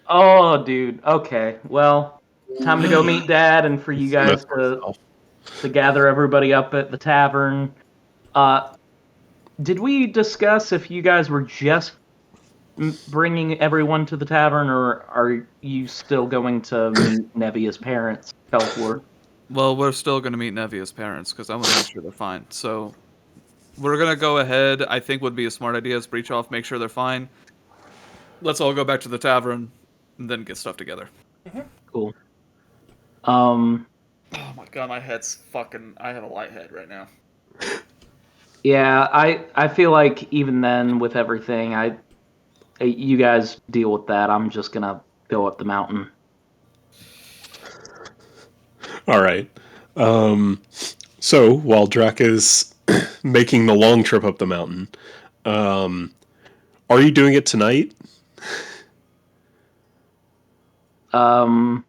Oh, dude. Okay. Well, time to go meet Dad and for you guys to gather everybody up at the tavern. Did we discuss if you guys were just bringing everyone to the tavern, or are you still going to meet Nevia's parents, Pelford? Well, we're still going to meet Nevia's parents because I want to make sure they're fine. So we're going to go ahead. I think would be a smart idea is breach off, make sure they're fine. Let's all go back to the tavern and then get stuff together. Cool. Oh my god, my head's fucking... I have a light head right now. Yeah, I feel like even then with everything, you guys deal with that. I'm just gonna go up the mountain. All right. So while Drac is making the long trip up the mountain, are you doing it tonight? How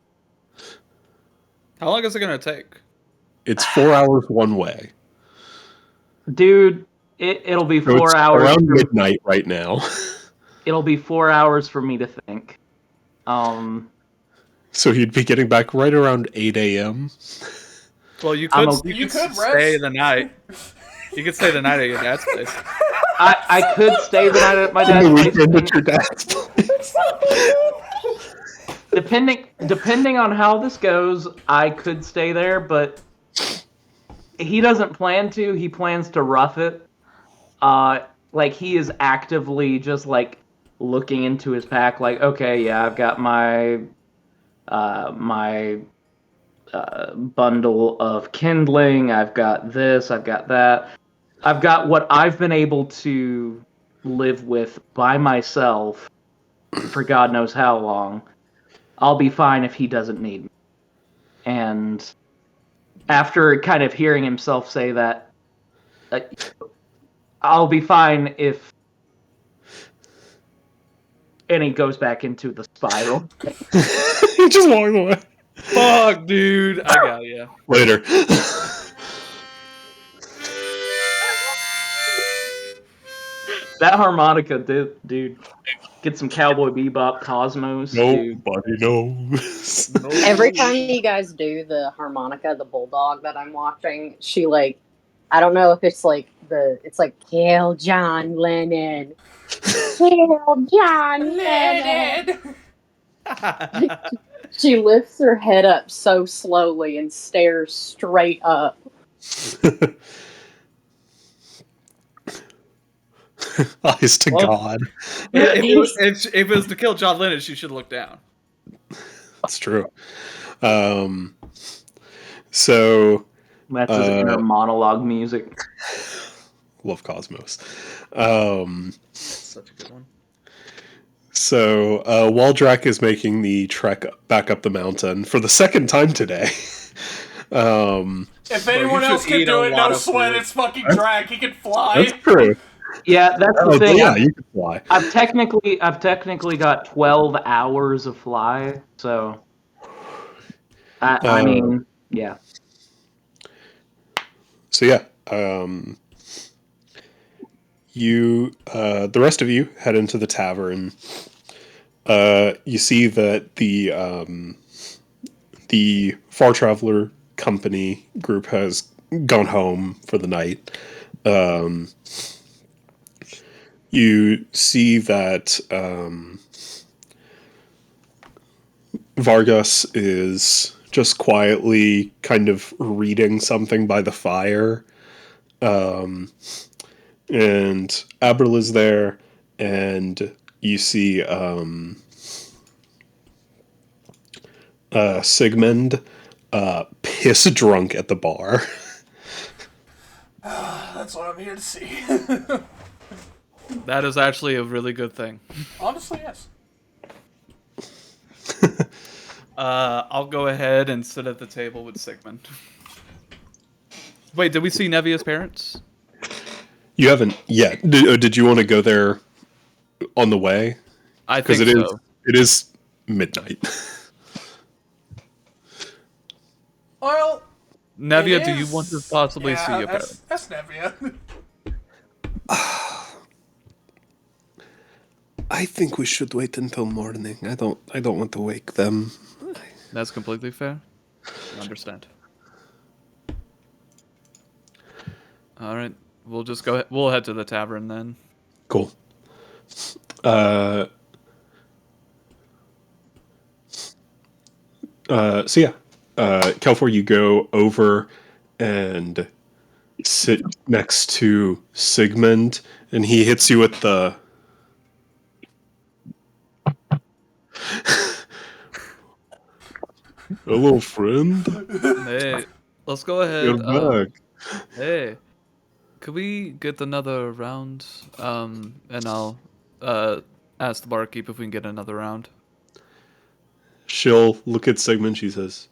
long is it going to take? It's 4 hours one way. Dude, it'll be So 4 it's hours. around midnight right now. It'll be 4 hours for me to think. So he'd be getting back right around 8 a.m. Well, you I'm could, okay. you could stay the night. You could stay the night at your dad's place. I could stay the night at my The dad's weekend place. at your dad's place. Depending on how this goes, I could stay there, but he doesn't plan to. He plans to rough it. Like he is actively just like looking into his pack. Like, okay, yeah, I've got my bundle of kindling. I've got this. I've got that. I've got what I've been able to live with by myself for God knows how long. I'll be fine if he doesn't need me. And after kind of hearing himself say that, I'll be fine if... And he goes back into the spiral. He just walked away. Fuck, dude. I got you. Later. That harmonica, dude. Get some Cowboy Bebop Cosmos. Dude. Nobody knows. Every time you guys do the harmonica, the bulldog that I'm watching, she like, I don't know if it's like it's like kill John Lennon, kill John Lennon. She lifts her head up so slowly and stares straight up. Eyes to God. If it was to kill John Lennon, she should look down. That's true. So That's his inner monologue music. love Cosmos. Such a good one. So while Drac is making the trek back up the mountain for the second time today. If anyone you else should can eat do a it, lot no of sweat. food. It's fucking Drag. He can fly. That's true. Yeah, that's the thing. Yeah, you can fly. I've technically got 12 hours of fly, so I mean, yeah. So yeah, the rest of you head into the tavern. You see that the Far Traveler company group has gone home for the night. You see that Vargas is just quietly kind of reading something by the fire. And Abril is there, and you see Sigmund piss drunk at the bar. That's what I'm here to see. That is actually a really good thing. Honestly, yes. I'll go ahead and sit at the table with Sigmund. Wait, did we see Nevia's parents? You haven't yet. Did you want to go there on the way? I Because think so. it is midnight. Well, Nevia, it do you is- want to possibly yeah, see your parents? That's Nevia. I think we should wait until morning. I don't want to wake them. That's completely fair. I understand. All right, we'll just go. We'll head to the tavern then. Cool. So yeah, Kelfor, you go over and sit next to Sigmund, and he hits you with the. Hello, friend. Hey, let's go ahead. You're back. Hey, could we get another round? And I'll ask the barkeep if we can get another round. She'll look at Sigmund. She says,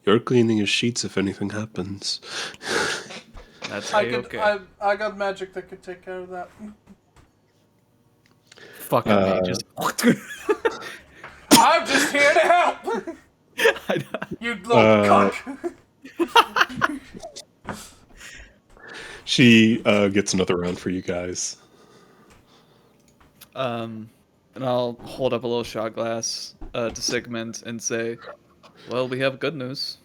"You're cleaning his sheets if anything happens." That's I okay. I got magic that could take care of that. Fucking mages. I'm just here to help. You little cuck. She gets another round for you guys. And I'll hold up a little shot glass to Sigmund and say, "Well, we have good news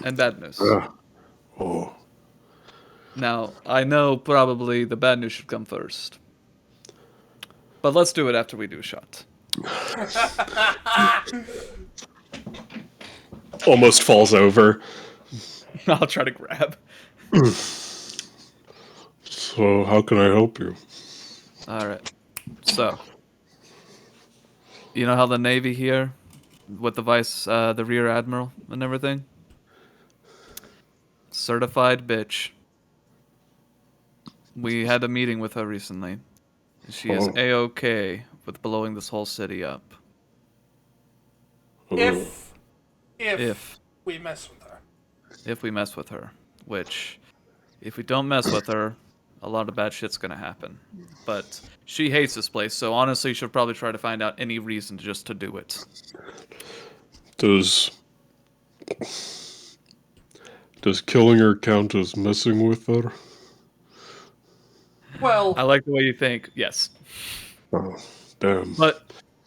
and bad news. Oh, Now, I know probably the bad news should come first, but let's do it after we do a shot." almost falls over. I'll try to grab. So, how can I help you? All right. So, you know how the Navy here, with the Rear Admiral and everything? Certified bitch. We had a meeting with her recently. She is Oh. A-OK with blowing this whole city up. If If we mess with her. if we mess with her, which if we don't mess with her, a lot of bad shit's gonna happen. But she hates this place, so honestly, she'll probably try to find out any reason just to do it. Does killing her count as messing with her? Well, I like the way you think. Yes, Oh, damn. but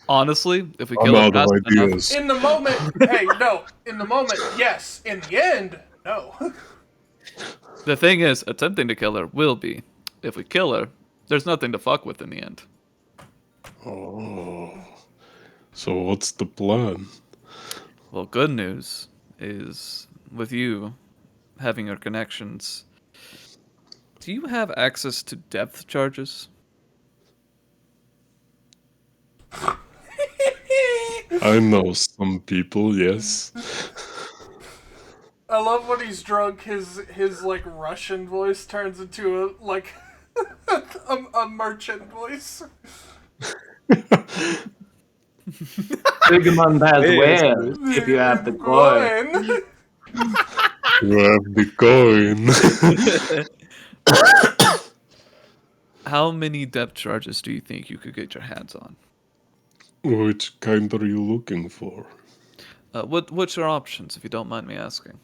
honestly, if we I'm kill her out of fast enough, ideas. in the moment, hey, no. In the moment, yes. In the end, no. the thing is, attempting to kill her will be. If we kill her, there's nothing to fuck with in the end. Oh. So what's the plan? Well, good news is with you having your connections. Do you have access to depth charges? I know some people, yes. I love when he's drunk. His like Russian voice turns into a like a merchant voice. Sigmund has Hey, wares if you have the coin. Coin. You have the coin. How many depth charges do you think you could get your hands on? Which kind are you looking for? What's your options, if you don't mind me asking?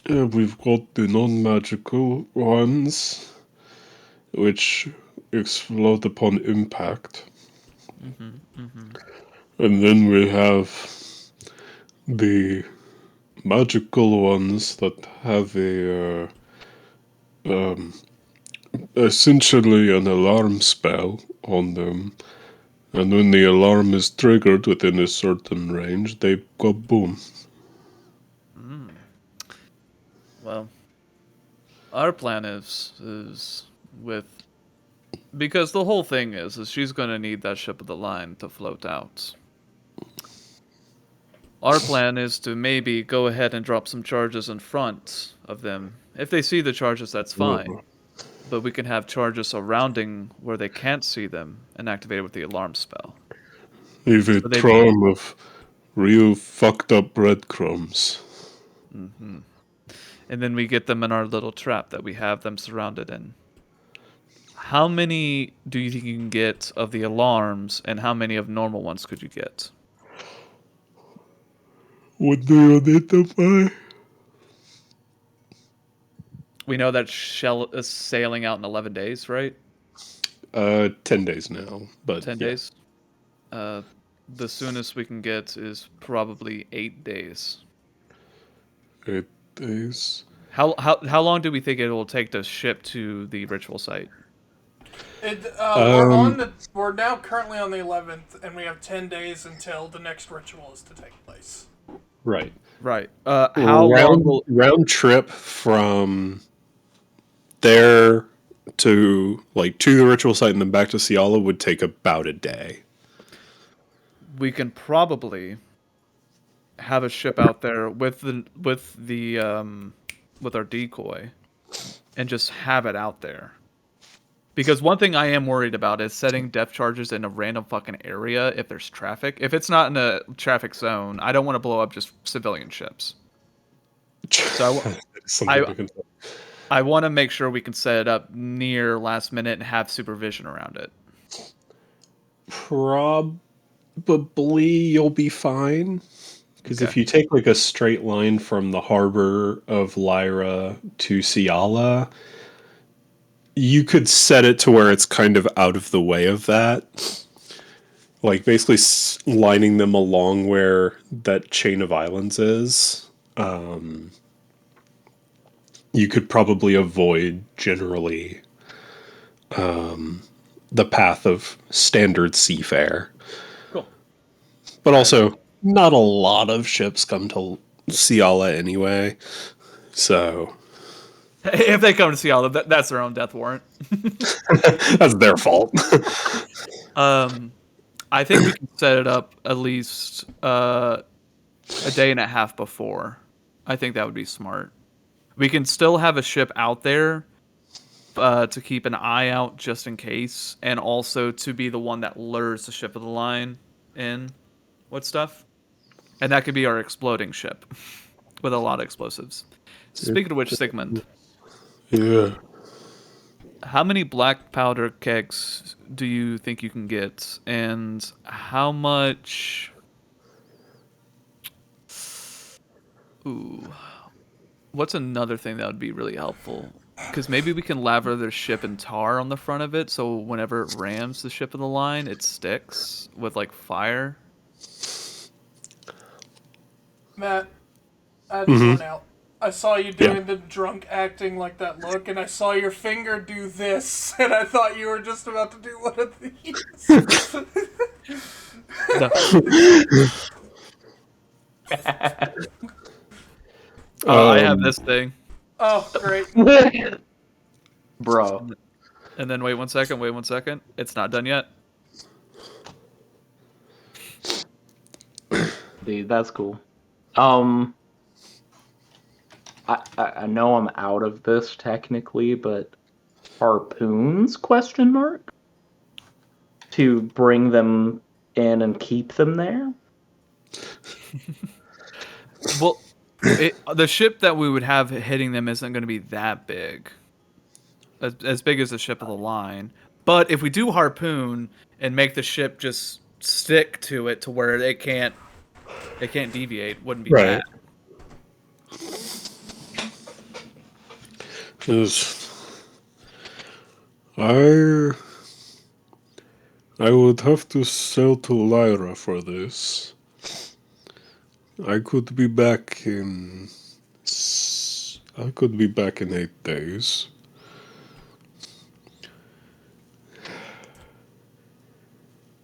We've got the non-magical ones, which explode upon impact. And then we have the magical ones that have essentially an alarm spell on them. And when the alarm is triggered within a certain range, they go boom. Well, our plan is with because the whole thing is she's gonna need that ship of the line to float out. Our plan is to maybe go ahead and drop some charges in front of them. If they see the charges, that's fine. But we can have charges surrounding where they can't see them and activate it with the alarm spell. Leave a So they'd be, trail of real fucked up breadcrumbs. and then we get them in our little trap that we have them surrounded in. How many do you think you can get of the alarms, and how many of normal ones could you get? What do you identify? We know that Shell is sailing out in 11 days, right? 10 days now, but 10 yeah. days? The soonest we can get is probably 8 days. 8 days. How long do we think it will take to ship to the ritual site? We're now currently on the 11th, and we have 10 days until the next ritual is to take place. Right. Right. How long will round trip from there to to the ritual site and then back to Ciala would take about a day. we can probably have a ship out there with our decoy and just have it out there. Because one thing I am worried about is setting depth charges in a random fucking area if there's traffic. If it's not in a traffic zone, I don't want to blow up just civilian ships. So Something to consider. I want to make sure we can set it up near last minute and have supervision around it. Probably you'll be fine. Because if you take a straight line from the harbor of Lyra to Ciala, you could set it to where it's kind of out of the way of that. Basically lining them along where that chain of islands is. You could probably avoid generally the path of standard seafare. Cool. But also, not a lot of ships come to Ciala anyway. So If they come to Seattle, that's their own death warrant. that's their fault. I think we can set it up at least a day and a half before. I think that would be smart. We can still have a ship out there to keep an eye out just in case, and also to be the one that lures the ship of the line in with stuff. And that could be our exploding ship with a lot of explosives. Speaking of which, Sigmund. Yeah. How many black powder kegs do you think you can get? And how much... Ooh. What's another thing that would be really helpful? Because maybe we can lather their ship in tar on the front of it, so whenever it rams the ship of the line, it sticks with, fire. Matt, I had to point out. I saw you doing the drunk acting like that look, and I saw your finger do this, and I thought you were just about to do one of these. I have this thing. Oh, great. Bro. And then wait one second. It's not done yet. Dude, that's cool. I know I'm out of this technically, but harpoons, question mark? To bring them in and keep them there? Well, the ship that we would have hitting them isn't going to be that big. As big as the ship of the line. But if we do harpoon and make the ship just stick to it to where it can't It can't deviate. Wouldn't be Right. bad. Yes. I would have to sell to Lyra for this. I could be back in. I could be back in 8 days.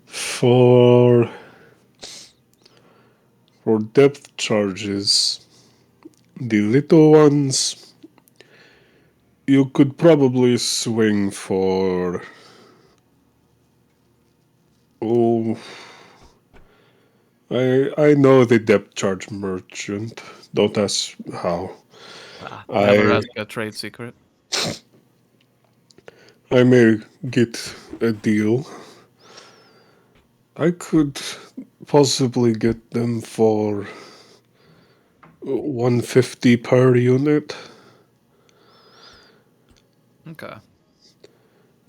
For depth charges, the little ones, you could probably swing for. Oh, I know the depth charge merchant. Don't ask how. Never I ask a trade secret. I may get a deal. I could possibly get them for 150 per unit. Okay.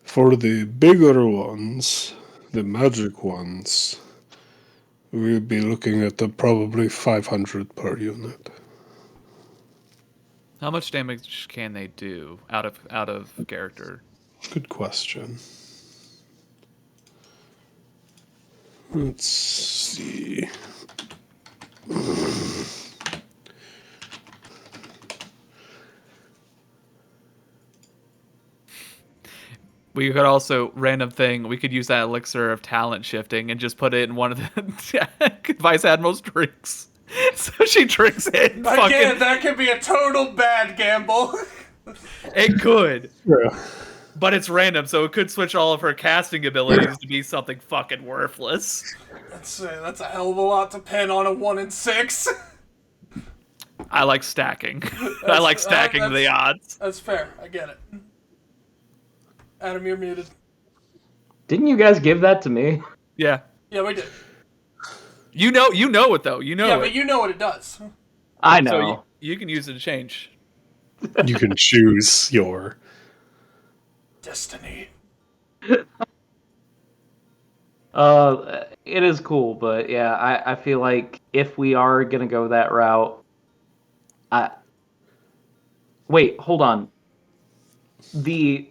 For the bigger ones, the magic ones, we'll be looking at probably 500 per unit. How much damage can they do out of character? Good question. Let's see. We could also random thing. We could use that elixir of talent shifting and just put it in one of the Vice Admiral's drinks. So she drinks it. And Again, that could be a total bad gamble. it could, Yeah. but it's random, so it could switch all of her casting abilities to be something fucking worthless. That's a hell of a lot to pin on a 1 in 6. I like stacking. I like stacking the odds. That's fair. I get it. Adam, you're muted. Didn't you guys give that to me? Yeah. Yeah, we did. You know it though. You know Yeah, it. but you know what it does. I know. So you can use it to change. You can choose your. Destiny. It is cool, but yeah, I feel like if we are gonna go that route, wait, hold on. The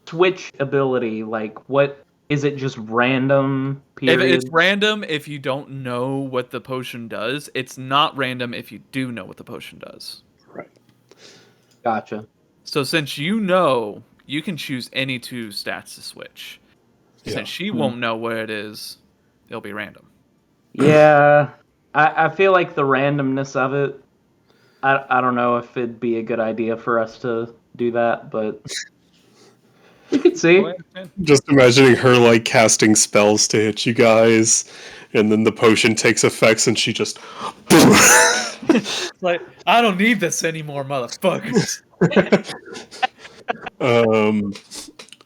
switch ability, like, what is it? Just random? If Period. it's random if you don't know what the potion does. It's not random if you do know what the potion does. Right. Gotcha. So since you know, you can choose any two stats to switch. Yeah. Since she won't know where it is, it'll be random. Yeah, I feel like the randomness of it. I don't know if it'd be a good idea for us to do that, but we could see. Just imagining her like casting spells to hit you guys, and then the potion takes effects, and she just. Like, I don't need this anymore, motherfuckers.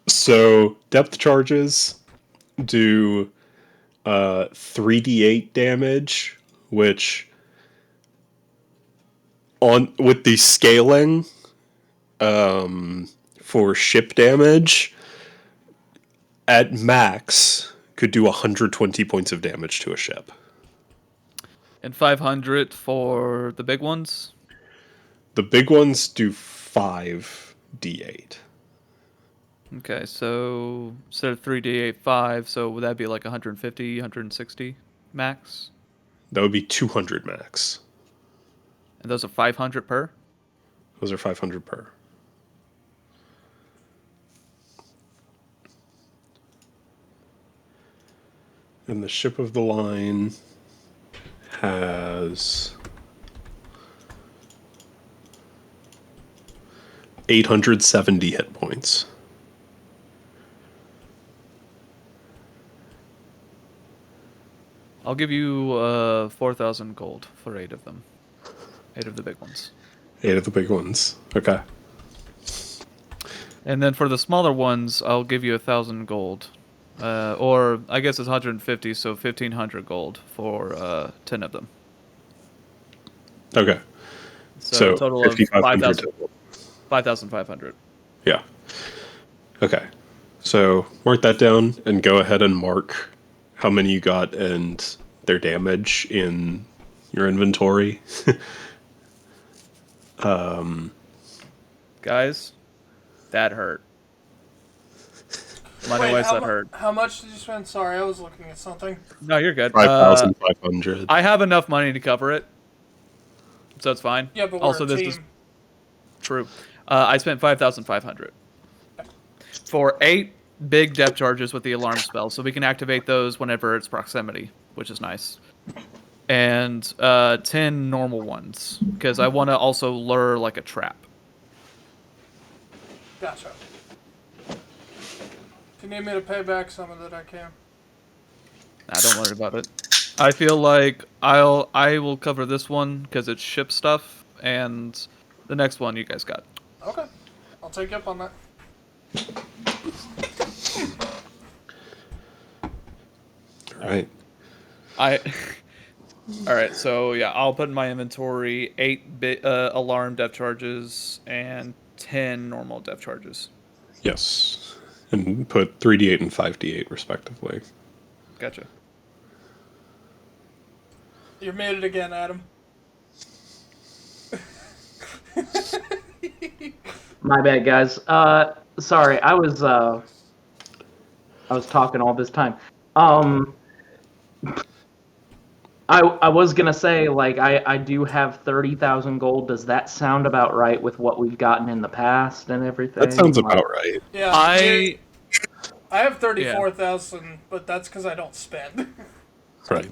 So depth charges do 3d8 damage, which on with the scaling for ship damage at max could do 120 points of damage to a ship. And 500 for the big ones. The big ones do 5d8. Okay, so instead of 3d8, 5, so would that be like 150, 160 max? That would be 200 max. And those are 500 per? Those are 500 per. And the ship of the line has 870 hit points. I'll give you 4,000 gold for 8 of them. 8 of the big ones. 8 of the big ones. Okay. And then for the smaller ones, I'll give you 1,000 gold. Or I guess it's 150, so 1,500 gold for 10 of them. Okay. So a total of 5,500 5,500. Yeah. Okay. So mark that down and go ahead and mark how many you got and their damage in your inventory. Guys, that hurt. Money Wait, wise, that hurt. how much did you spend? Sorry, I was looking at something. No, you're good. 5,500. I have enough money to cover it, so it's fine. Yeah, but we're Also, a this team. is true. I spent 5,500 for 8 big depth charges with the alarm spell, so we can activate those whenever it's proximity, which is nice. And 10 normal ones, because I want to also lure like a trap. Gotcha. If you need me to pay back some of it, I can. Nah, don't worry about it. I feel like I will cover this one because it's ship stuff, and the next one you guys got. Okay. I'll take you up on that. Right. All right, so yeah, I'll put in my inventory 8 alarm depth charges and 10 normal depth charges. Yes. And put 3d8 and 5d8 respectively. Gotcha. You're muted again, Adam. My bad, guys. Sorry, I was talking all this time. I was gonna say, like, I do have 30,000 gold. Does that sound about right with what we've gotten in the past and everything? That sounds about right. Yeah. I have 34,000, but that's because I don't spend. Right.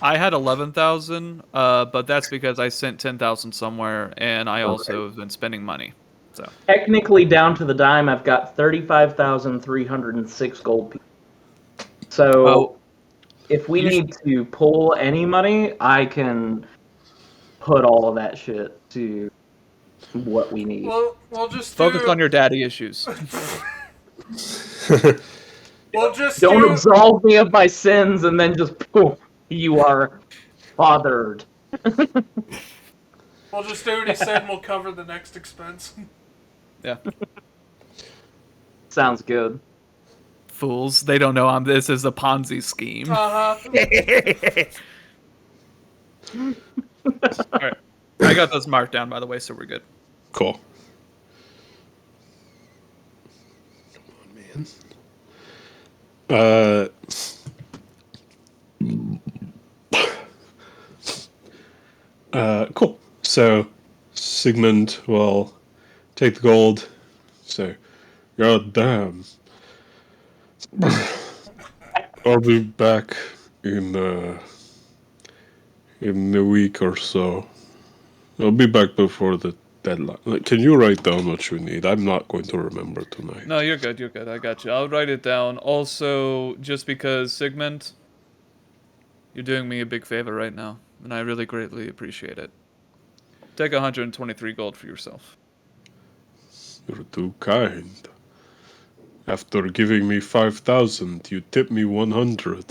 I had 11,000, but that's because I sent 10,000 somewhere, and I also have been spending money. So Technically, down to the dime, I've got 35,306 gold pieces. So, if we need to pull any money, I can put all of that shit to what we need. Well, we'll just focus on your daddy issues. Don't absolve me of my sins and then just poof, you are fathered. We'll just do what he said and we'll cover the next expense. Yeah. Sounds good. Fools, they don't know this is a Ponzi scheme. All right. I got those marked down, by the way, so we're good. Cool. Come on, man. Cool. So Sigmund will take the gold. Say, God damn. I'll be back in a week or so. I'll be back before the deadline. Like, can you write down what you need? I'm not going to remember tonight. No, you're good. You're good. I got you. I'll write it down. Also, just because Sigmund, you're doing me a big favor right now, and I really greatly appreciate it. Take 123 gold for yourself. You're too kind. After giving me 5,000, you tip me 100.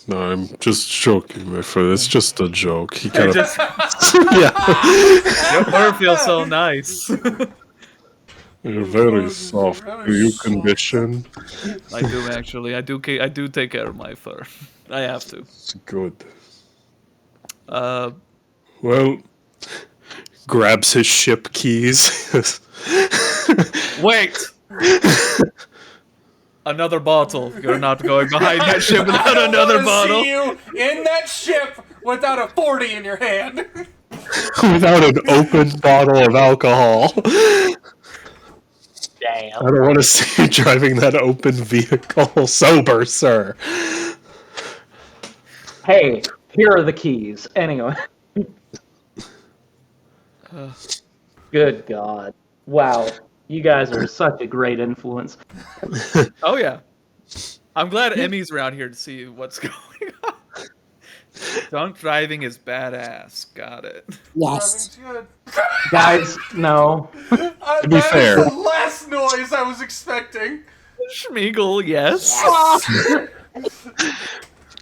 No, I'm just joking, my friend. It's just a joke. He kind of... Yeah. Your fur feels so nice. You're very soft. Do you condition? I do, actually. I do take care of my fur. I have to. It's good. Well... Grabs his ship keys. Wait! Another bottle. You're not going behind that ship without another bottle. See you in that ship without a 40 in your hand. Without an open bottle of alcohol. Damn. I don't want to see you driving that open vehicle sober, sir. Hey, here are the keys. Anyway. Good God. Wow. You guys are such a great influence. Oh, yeah. I'm glad Emmy's around here to see what's going on. Drunk driving is badass. Got it. Yes. Good. Guys, no. To be fair. That is the last noise I was expecting. Schmeagle, yes.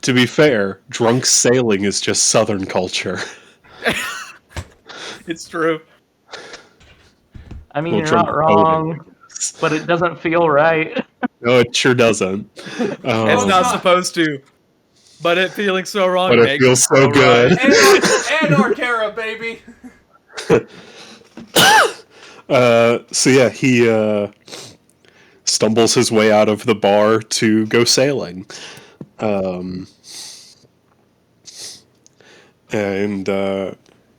To be fair, drunk sailing is just Southern culture. It's true. I mean, Well, you're not drunk wrong, but it doesn't feel right. No, it sure doesn't. It's not supposed to. But it feeling so wrong. But it makes feels so good. right. And Arcara, baby. So yeah, he stumbles his way out of the bar to go sailing.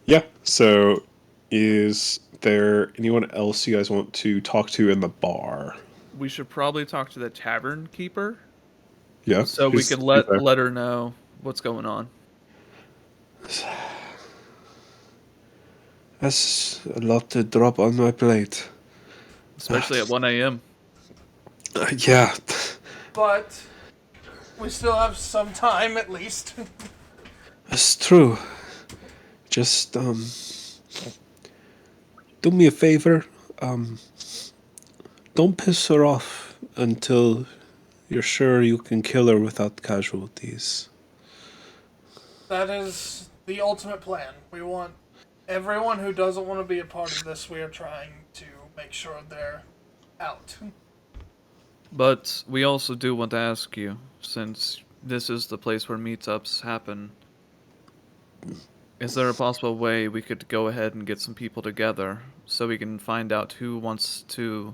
Yeah, so is there anyone else you guys want to talk to in the bar? We should probably talk to the tavern keeper Yeah, so we could who's there? let her know what's going on. That's a lot to drop on my plate. Especially at 1 a.m. Yeah, But we still have some time, at least. that's true. Just do me a favor. Don't piss her off until you're sure you can kill her without casualties. That is the ultimate plan. We want everyone who doesn't want to be a part of this, we are trying to make sure they're out. But we also do want to ask you, since this is the place where meetups happen, is there a possible way we could go ahead and get some people together so we can find out who wants to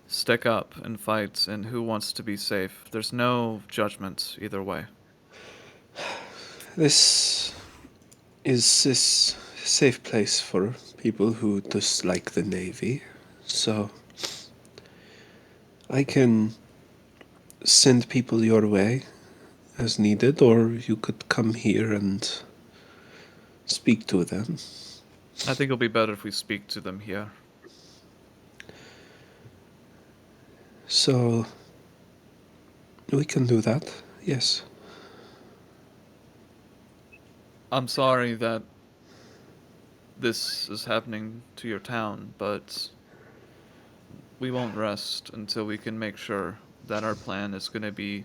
stick up and fight and who wants to be safe? There's no judgment either way. This is this safe place for people who dislike the Navy, so I can send people your way as needed, or you could come here and speak to them. I think it'll be better if we speak to them here. So we can do that, yes. I'm sorry that this is happening to your town, but we won't rest until we can make sure that our plan is going to be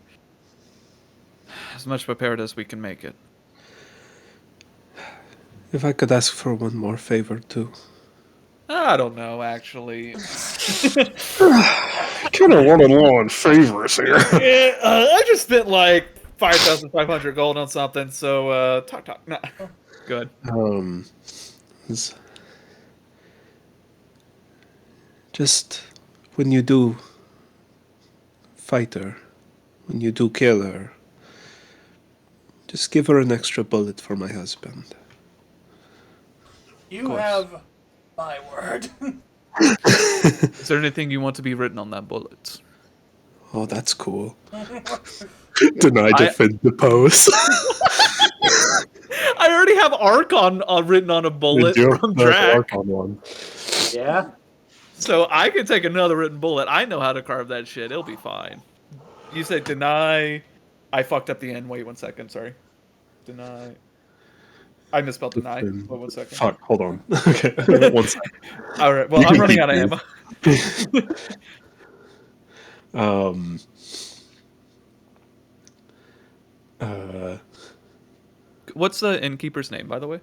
as much prepared as we can make it. If I could ask for one more favor too. I don't know, actually. Kind of one-on-one favors here. Yeah, I just spent like 5,500 gold on something, so talk. No. Good. It's just when you do fight her, when you do kill her, just give her an extra bullet for my husband. You have my word. Is there anything you want to be written on that bullet? Oh, that's cool. Deny defend depose. I already have Archon written on a bullet from Drac. On one. Yeah. So I can take another written bullet. I know how to carve that shit. It'll be fine. You said deny. I fucked up the end. Wait 1 second. Sorry. Deny. I misspelled deny. Wait 1 second. Fuck, hold on. Okay, 1 second. All right. Well, I'm running out of ammo. What's the innkeeper's name, by the way?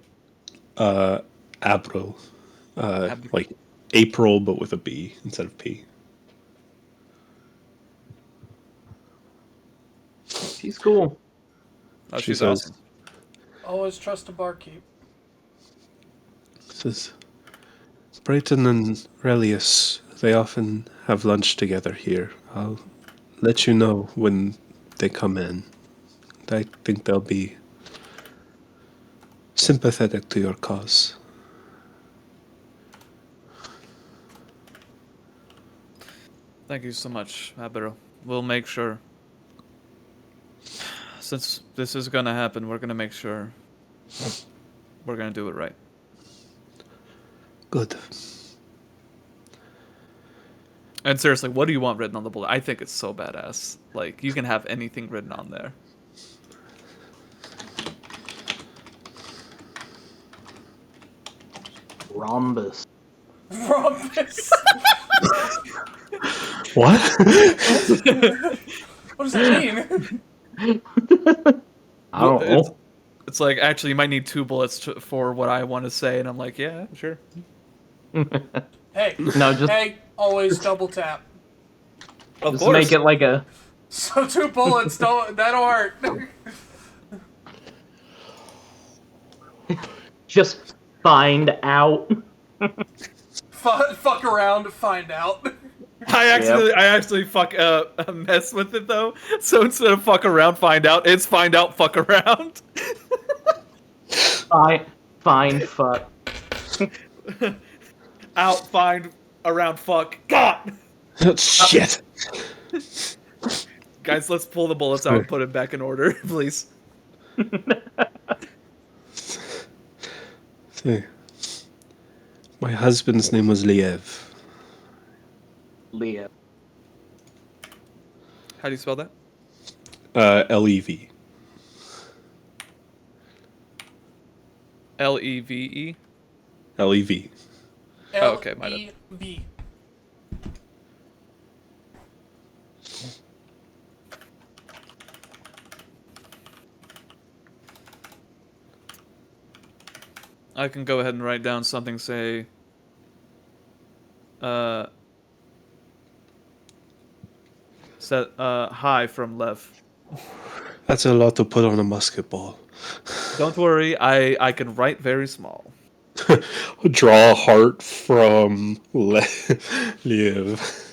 April. Like April, but with a B instead of P. She's cool. Oh, She she's says- awesome. Always trust a barkeep. Says Brayton and Relius, they often have lunch together here. I'll let you know when they come in. I think they'll be sympathetic to your cause. Thank you so much, Abero. We'll make sure. Since this is gonna happen, we're gonna make sure we're gonna do it right. Good. And seriously, what do you want written on the bullet? I think it's so badass. Like, you can have anything written on there. Rhombus. Rhombus. What? What does that mean? I don't know. It's like, actually, you might need 2 bullets for what I want to say, and I'm like, yeah, sure. Hey, No, just hey, always double tap. Of just course. make it like a So 2 bullets, that'll hurt. Just find out. Fuck around to find out. I actually fuck mess with it though. So instead of fuck around, find out, it's find out, fuck around. Find fuck. Out, find, around, fuck. God! Shit. Guys, let's pull the bullets out and put it back in order, please. See. My husband's name was Liev. Leah. How do you spell that? Lev. Leve? Lev. Oh, okay, my bad. L-E-V. I can go ahead and write down something, say, hi from Lev. That's a lot to put on a musket ball. Don't worry, I can write very small. Draw a heart from Liev.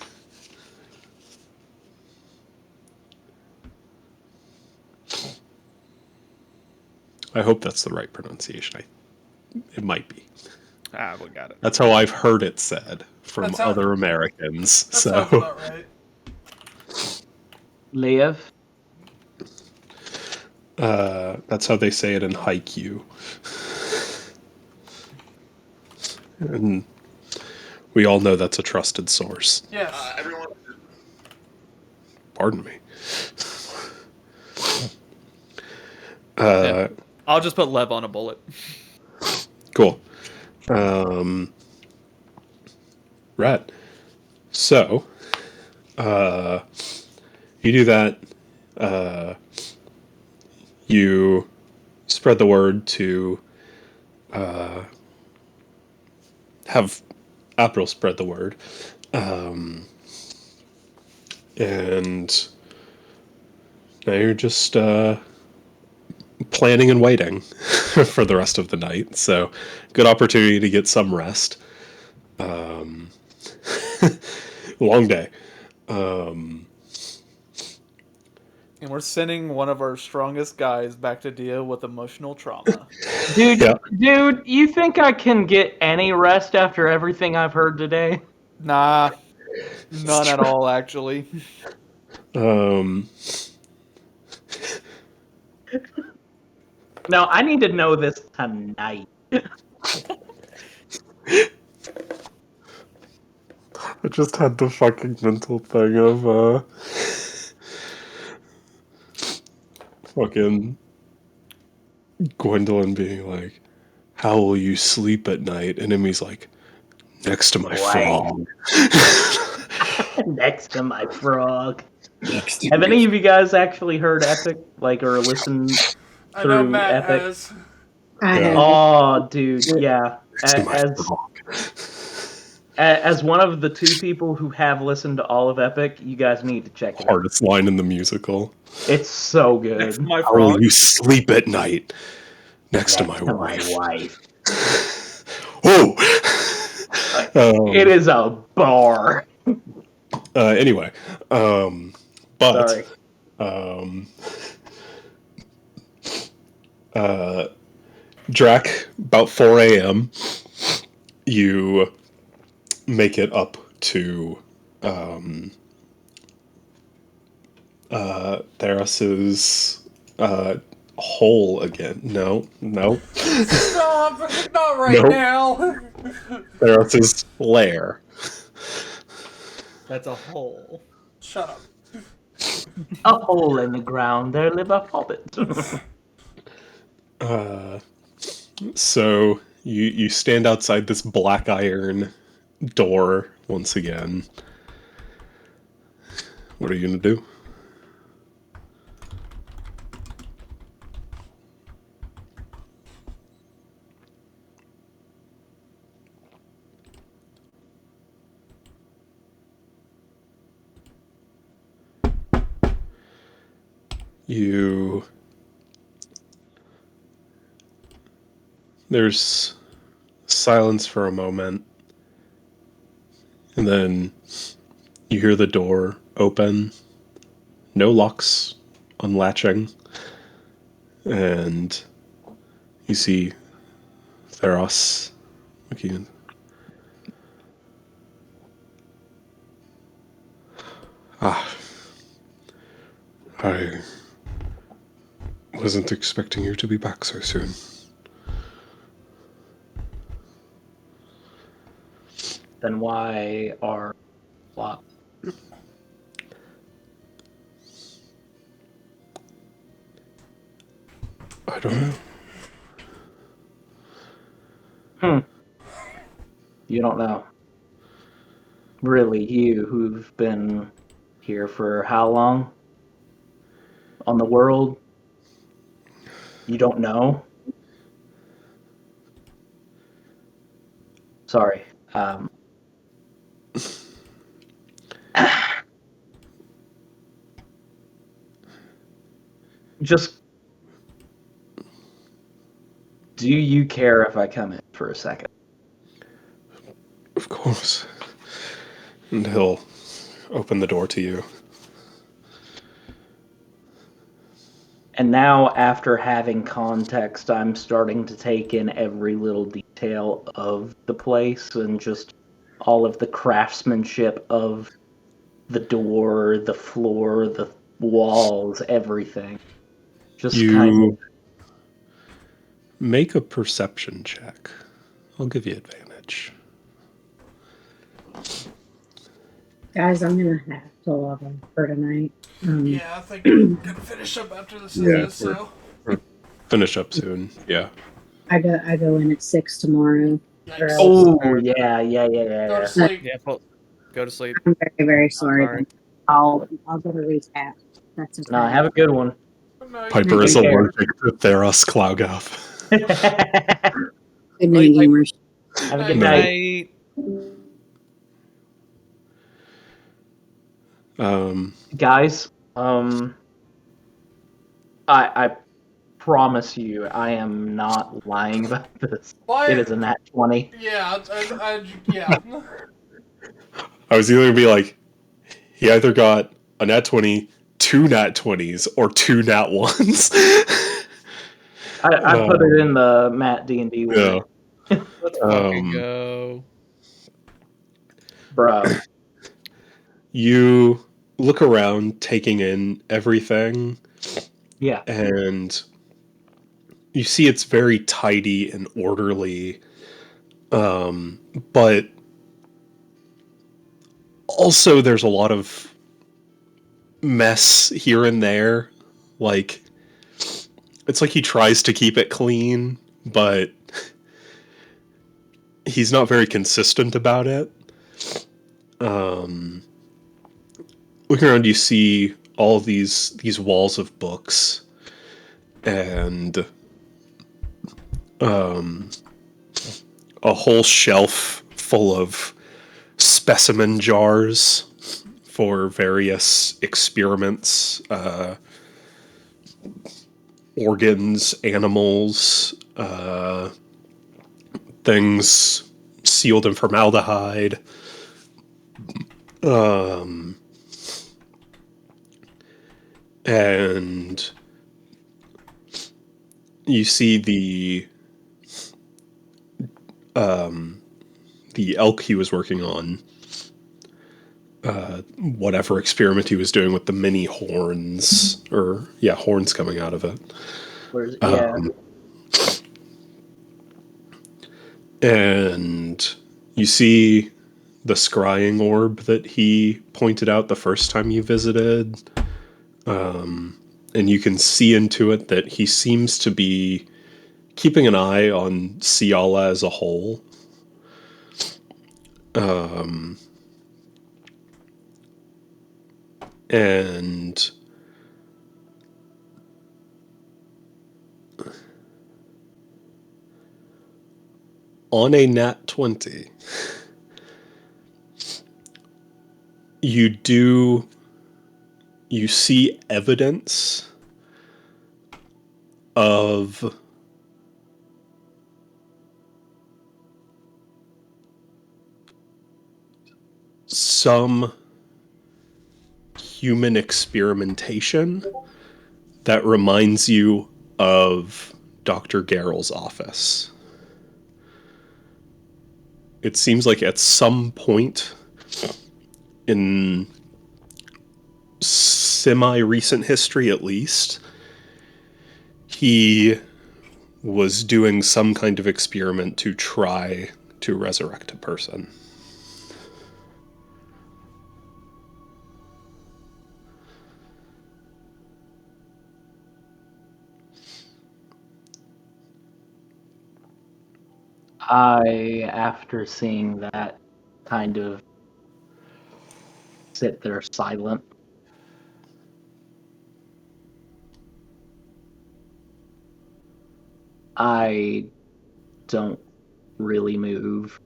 I hope that's the right pronunciation. It might be. Ah, we got it. That's how I've heard it said from That sounds- other Americans. That sounds about right. Lev. That's how they say it in Haikyuu. And we all know that's a trusted source. Yes. Pardon me. Yeah. I'll just put Lev on a bullet. Cool. Right. So, you do that. You spread the word to have April spread the word. And now you're just planning and waiting for the rest of the night. So, good opportunity to get some rest. Long day. And we're sending one of our strongest guys back to deal with emotional trauma. Dude, Yeah. dude, you think I can get any rest after everything I've heard today? Nah, none at all, actually. No, I need to know this tonight. I just had the fucking mental thing of fucking Gwendolyn being like, "How will you sleep at night?" And Emmy's like, "Next to my frog." Next to my frog. Have any of you guys actually heard Epic, like, or listened I know through Matt Epic? has. I Yeah. have. Oh, dude, yeah. Next to my As frog. as one of the two people who have listened to all of Epic, you guys need to check it out. Hardest line in the musical. It's so Next to good. my How will frog. you sleep at night? Next to my wife. Oh. It is a bar. Anyway, but Sorry. Drac, about 4 a.m., you make it up to Theras's hole again. No. Stop! Not right Nope. now! Theras's lair. That's a hole. Shut up. A hole in the ground, there live a hobbit. So you stand outside this black iron door once again. What are you gonna do? You There's silence for a moment, and then you hear the door open, no locks unlatching, and you see Theros looking in. Ah, I wasn't expecting you to be back so soon. Then why are locked? I don't know. You don't know. Really, you who've been here for how long? On the world? You don't know? Sorry. Just, do you care if I come in for a second? Of course. And he'll open the door to you. And now, after having context, I'm starting to take in every little detail of the place and just all of the craftsmanship of the door, the floor, the walls, everything. Just kind of. You make a perception check. I'll give you advantage. Guys, I'm gonna have to log off for tonight. Yeah, I think we're gonna finish up after this Yeah, is so. we're finish up soon. Yeah. I go in at 6 tomorrow. Yikes. Oh, yeah. Go to But sleep. Yeah, well, go to sleep. I'm very, very sorry. Sorry. I'll get a recap. That's okay. No, have a good one. No, you Piper is Take care. allergic to Theros Cloudgoth. Good night, gamers. Have a Good good night. night. Guys, I promise you, I am not lying about this. Why? It is a nat 20. Yeah, yeah. I was either gonna be like, he either got a nat 20, two nat 20s, or two nat 1s. I put it in the Matt D&D Yeah. word. Let's fucking go. Bro. You look around, taking in everything, Yeah. and you see it's very tidy and orderly, but also there's a lot of mess here and there. Like, it's like he tries to keep it clean, but he's not very consistent about it. Looking around, you see all of these walls of books, and a whole shelf full of specimen jars for various experiments, organs, animals, things sealed in formaldehyde. And you see the elk he was working on, whatever experiment he was doing with the mini horns, or yeah, horns coming out of it. Yeah. And you see the scrying orb that he pointed out the first time you visited. And you can see into it that he seems to be keeping an eye on Ciala as a whole. And on a nat 20, you see evidence of some human experimentation that reminds you of Dr. Garrel's office. It seems like at some point in semi-recent history, at least, he was doing some kind of experiment to try to resurrect a person. After seeing that, kind of sit there silent. I don't really move.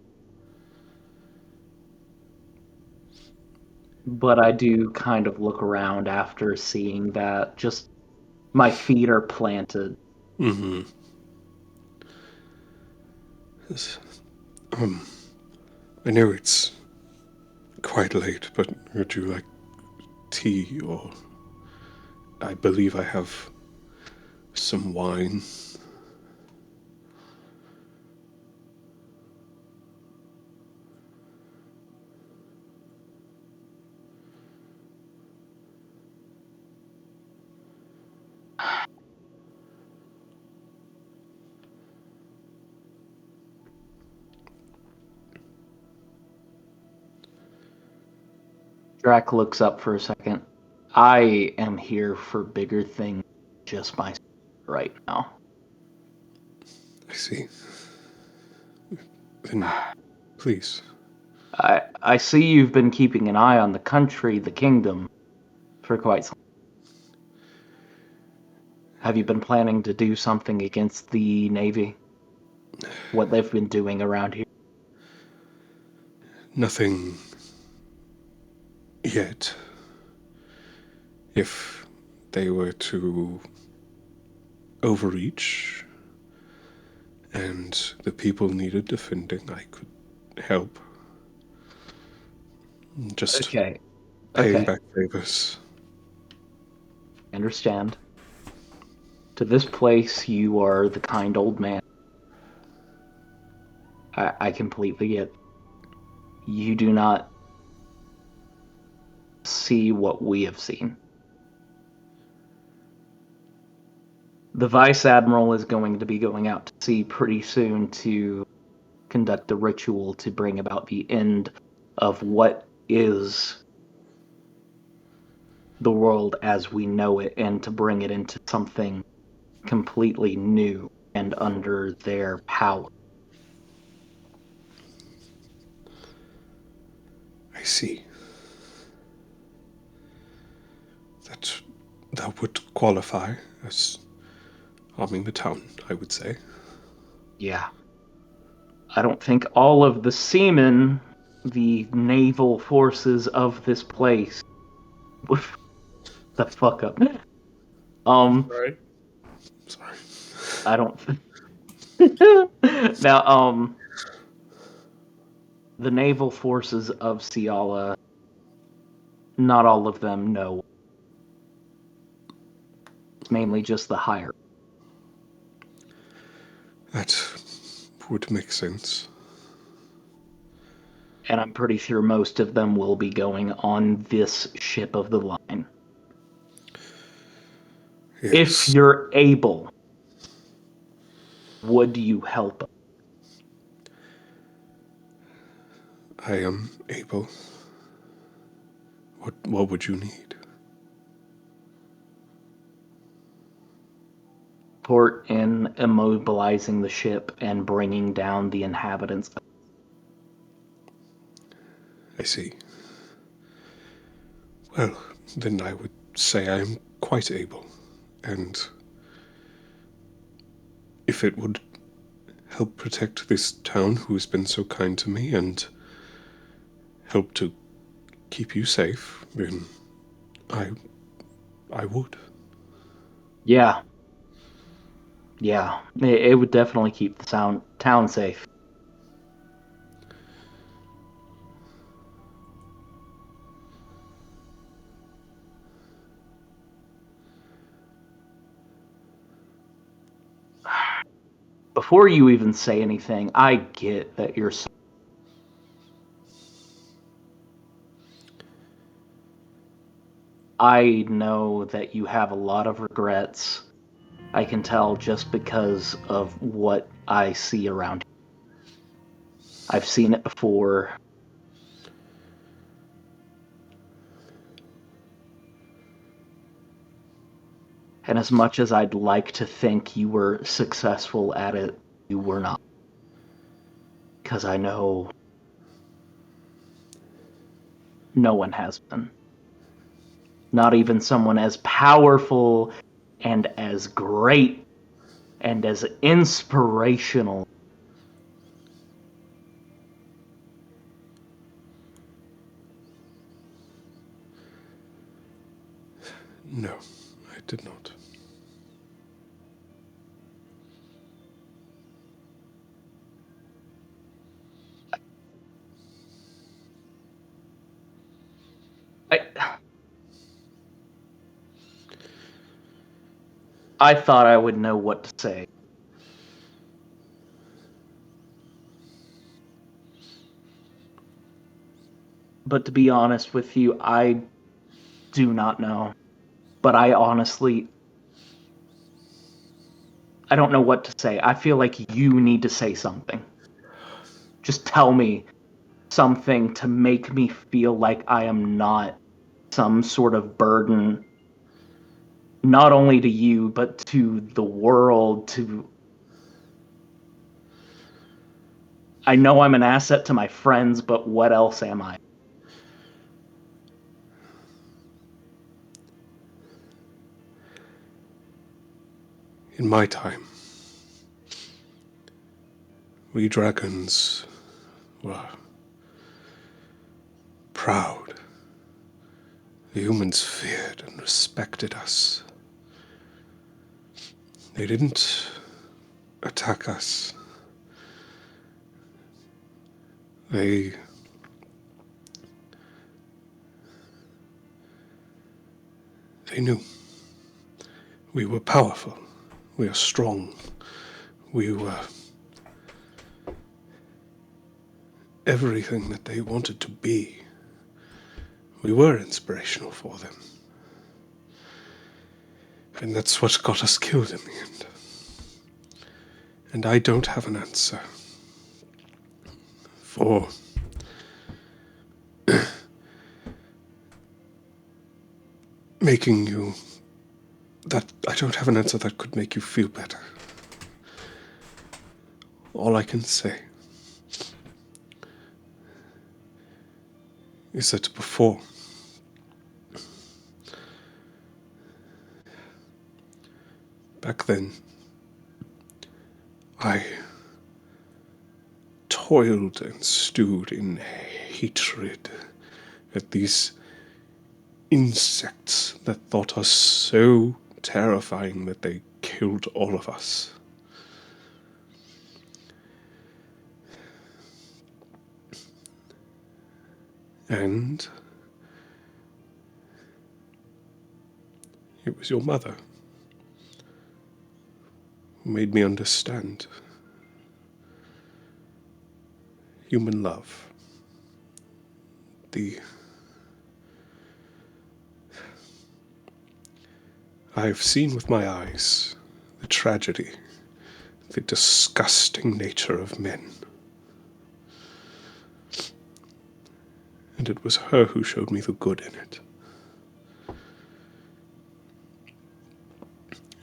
But I do kind of look around after seeing that. Just my feet are planted. Mm-hmm. I know it's quite late, but would you like tea, or I believe I have some wine. Drac looks up for a second. I am here for bigger things, just myself right now. I see. Then, please. I see you've been keeping an eye on the country, the kingdom, for quite some time. Have you been planning to do something against the Navy? What they've been doing around here? Nothing yet. If they were to overreach and the people needed defending, I could help. Just Okay. paying Okay. back favors. I understand. To this place, you are the kind old man. I completely get. You do not see what we have seen. The Vice Admiral is going to be going out to sea pretty soon to conduct a ritual to bring about the end of what is the world as we know it, and to bring it into something completely new and under their power. I see. That would qualify as arming the town, I would say. Yeah. I don't think all of the seamen, the naval forces of this place, the fuck up. Right. Sorry. I don't. Now, the naval forces of Ciala, not all of them know. It's mainly just the higher. That would make sense. And I'm pretty sure most of them will be going on this ship of the line. Yes. If you're able, would you help? I am able. What would you need? Support in immobilizing the ship and bringing down the inhabitants. I see. Well, then I would say I am quite able. And if it would help protect this town who has been so kind to me and help to keep you safe, then I would. Yeah. Yeah. It would definitely keep the town safe. before you even say anything, I get that you're so... I know that you have a lot of regrets. I can tell just because of what I see around you. I've seen it before. And as much as I'd like to think you were successful at it, you were not. Because I know no one has been. Not even someone as powerful and as great and as inspirational. No, I did not. I thought I would know what to say. But to be honest with you, I do not know. But I don't know what to say. I feel like you need to say something. Just tell me something to make me feel like I am not some sort of burden, not only to you, but to the world, I know I'm an asset to my friends, but what else am I? In my time, we dragons were proud. The humans feared and respected us. They didn't attack us. They knew we were powerful. We are strong. We were everything that they wanted to be. We were inspirational for them. And that's what got us killed in the end. And I don't have an answer for making you... I don't have an answer that could make you feel better. All I can say is that before, back then, I toiled and stewed in hatred at these insects that thought us so terrifying that they killed all of us. And it was your mother who made me understand human love. I've seen with my eyes the tragedy, the disgusting nature of men. And it was her who showed me the good in it.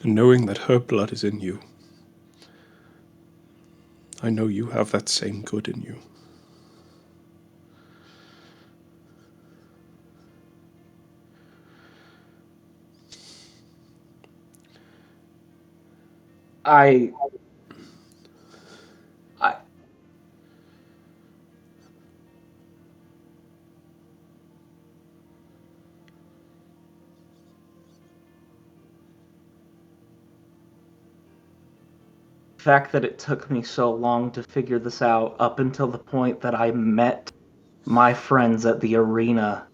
And knowing that her blood is in you, I know you have that same good in you. I the fact that it took me so long to figure this out up until the point that I met my friends at the arena.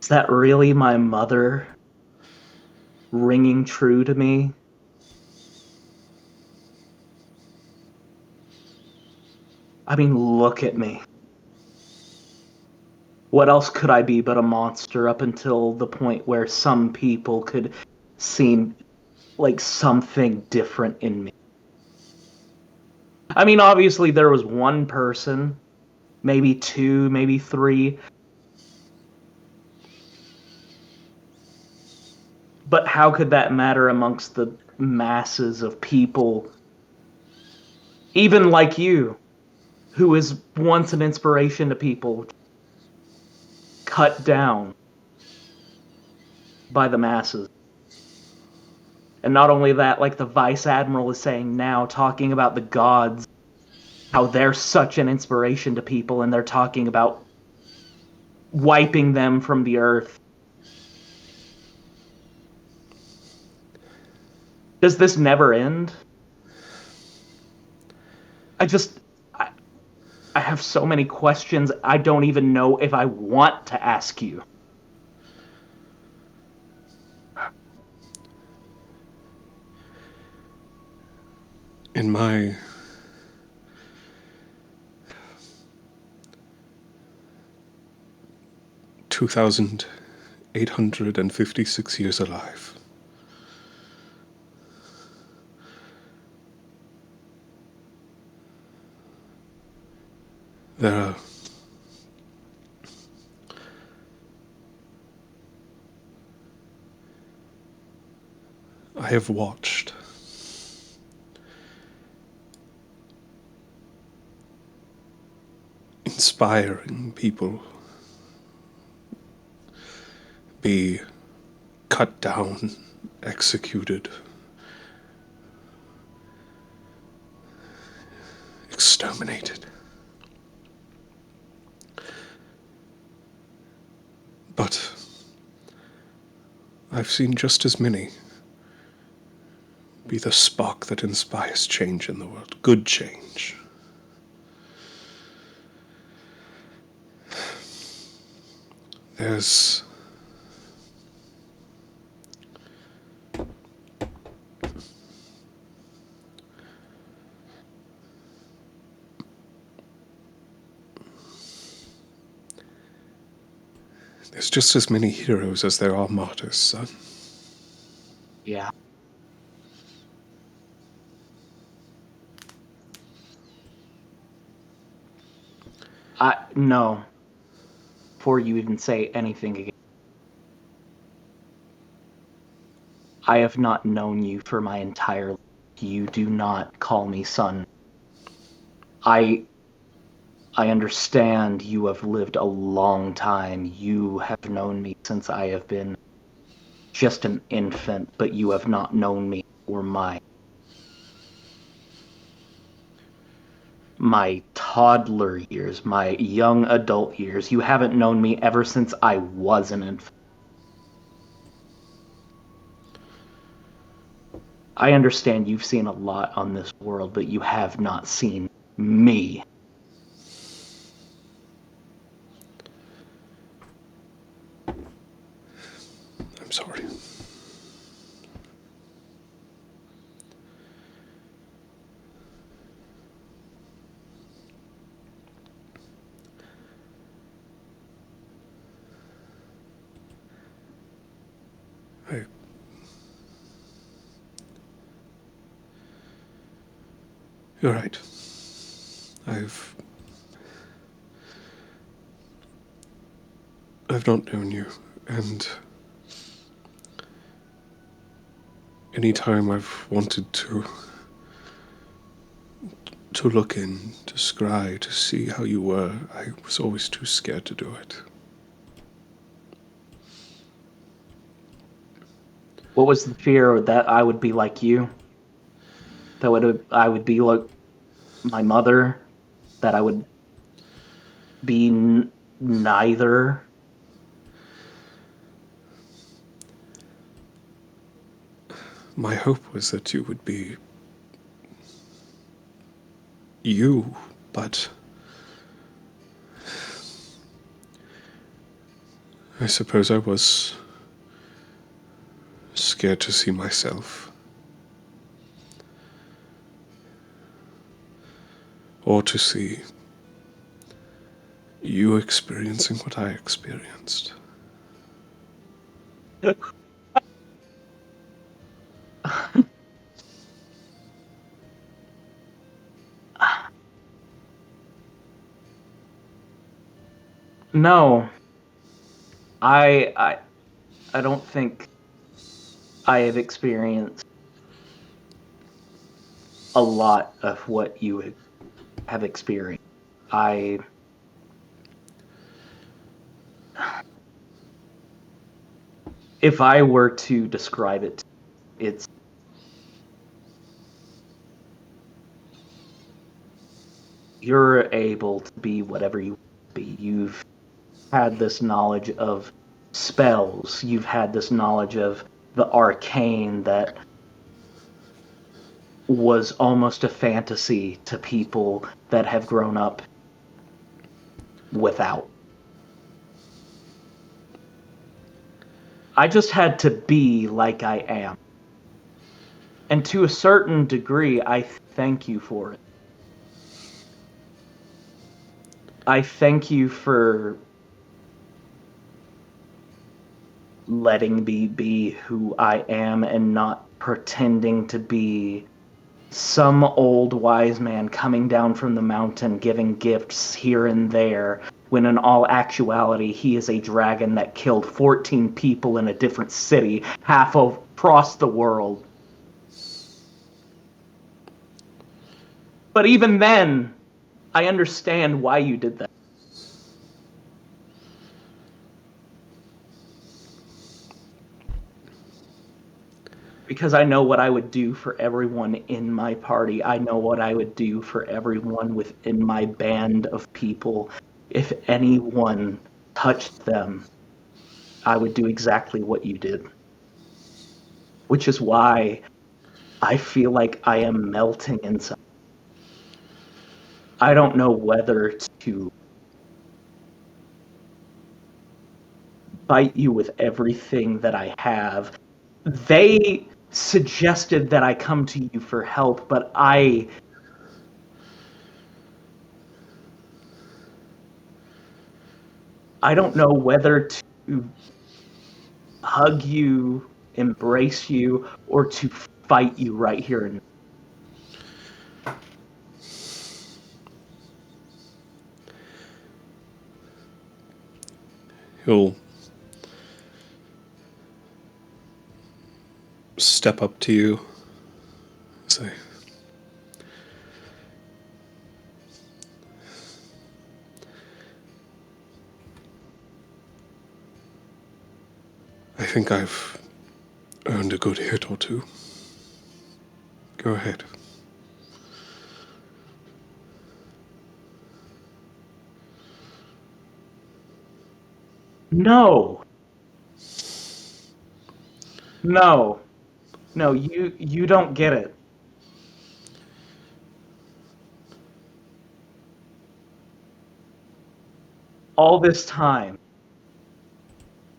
Is that really my mother? ringing true to me. I mean, look at me. What else could I be but a monster up until the point where some people could see like something different in me? I mean, obviously there was one person, maybe two, maybe three. But how could that matter amongst the masses of people, even like you, who is once an inspiration to people, cut down by the masses? And not only that, like the Vice Admiral is saying now, talking about the gods, how they're such an inspiration to people, and they're talking about wiping them from the earth. Does this never end? I just. I have so many questions I don't even know if I want to ask you. In my 2,856 years alive, there are I have watched inspiring people be cut down, executed, exterminated. But I've seen just as many be the spark that inspires change in the world, good change. There's just as many heroes as there are martyrs, son. Yeah. No. Before you even say anything again. I have not known you for my entire life. You do not call me son. I understand you have lived a long time. You have known me since I have been just an infant, but you have not known me for my toddler years, my young adult years. You haven't known me ever since I was an infant. I understand you've seen a lot on this world, but you have not seen me. I'm sorry. You're right. I've not known you, and any time I've wanted to look in, to scry, to see how you were, I was always too scared to do it. What was the fear? That I would be like you? I would be like my mother? That I would be neither? My hope was that you would be you, but I suppose I was scared to see myself. Or to see you experiencing what I experienced. No, I, I, I don't think I have experienced a lot of what you have experienced. I, if I were to describe it, it's you're able to be whatever you want to be. You've had this knowledge of spells. You've had this knowledge of the arcane that was almost a fantasy to people that have grown up without. I just had to be like I am. And to a certain degree, I thank you for it. I thank you for letting me be who I am and not pretending to be some old wise man coming down from the mountain giving gifts here and there, when in all actuality he is a dragon that killed 14 people in a different city, half across the world. But even then, I understand why you did that. Because I know what I would do for everyone in my party. I know what I would do for everyone within my band of people. If anyone touched them, I would do exactly what you did. Which is why I feel like I am melting inside. I don't know whether to fight you with everything that I have. They suggested that I come to you for help, but I don't know whether to hug you, embrace you, or to fight you right here and now. He'll step up to you, say, I think I've earned a good hit or two. Go ahead. No. No. No, you don't get it. All this time,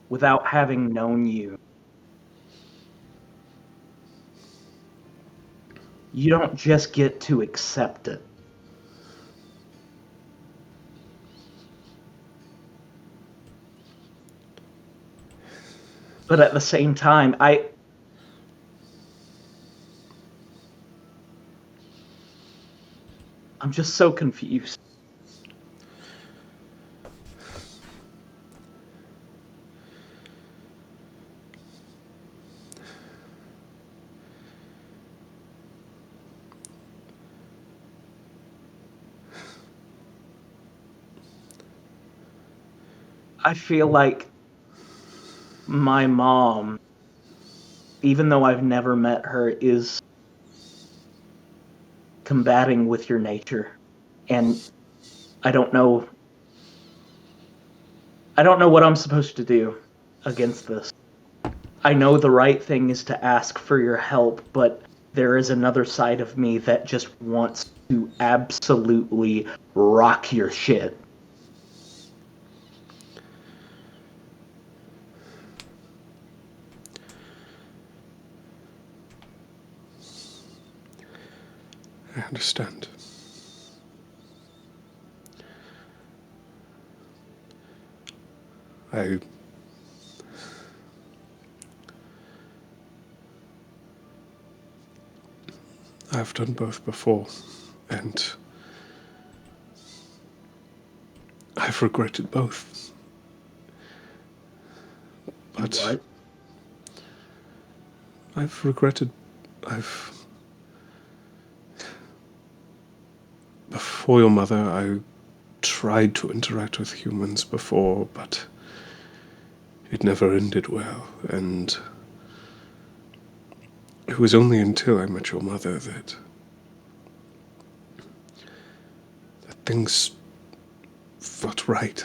without having known you, you don't just get to accept it. But at the same time, I'm just so confused. I feel like my mom, even though I've never met her, is combating with your nature. And I don't know what I'm supposed to do against this. I know the right thing is to ask for your help, but there is another side of me that just wants to absolutely rock your shit. understand. I've done both before, and I've regretted both. But What? I've regretted. I've. Before your mother, I tried to interact with humans before, but it never ended well, and it was only until I met your mother that things felt right.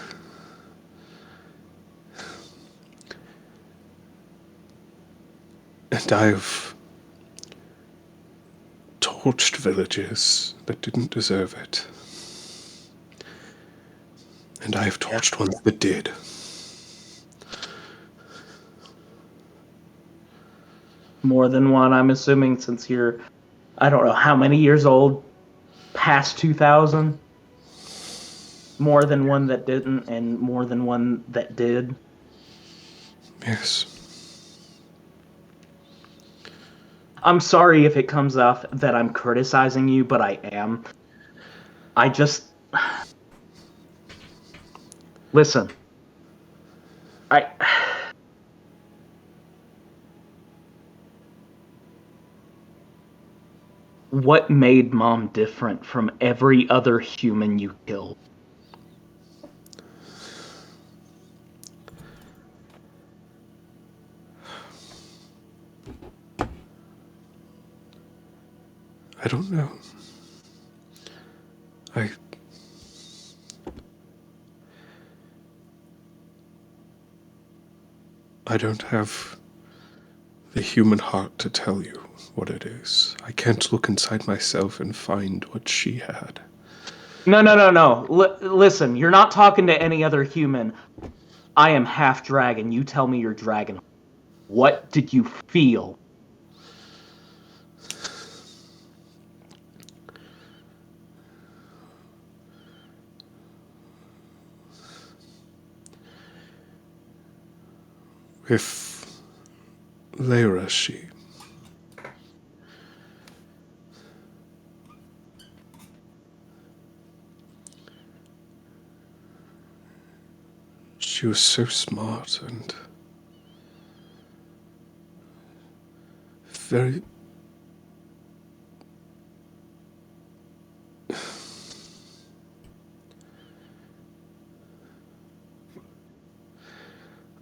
And I've torched villages that didn't deserve it. And I have torched ones that did. More than one, I'm assuming, since you're, I don't know how many years old, past 2000? More than one that didn't, and more than one that did? Yes. I'm sorry if it comes off that I'm criticizing you, but I am. I just. Listen. I. What made Mom different from every other human you killed? I don't know. I. I don't have the human heart to tell you what it is. I can't look inside myself and find what she had. No. Listen, you're not talking to any other human. I am half dragon. You tell me you're dragon. What did you feel? With Lyra, she was so smart and very.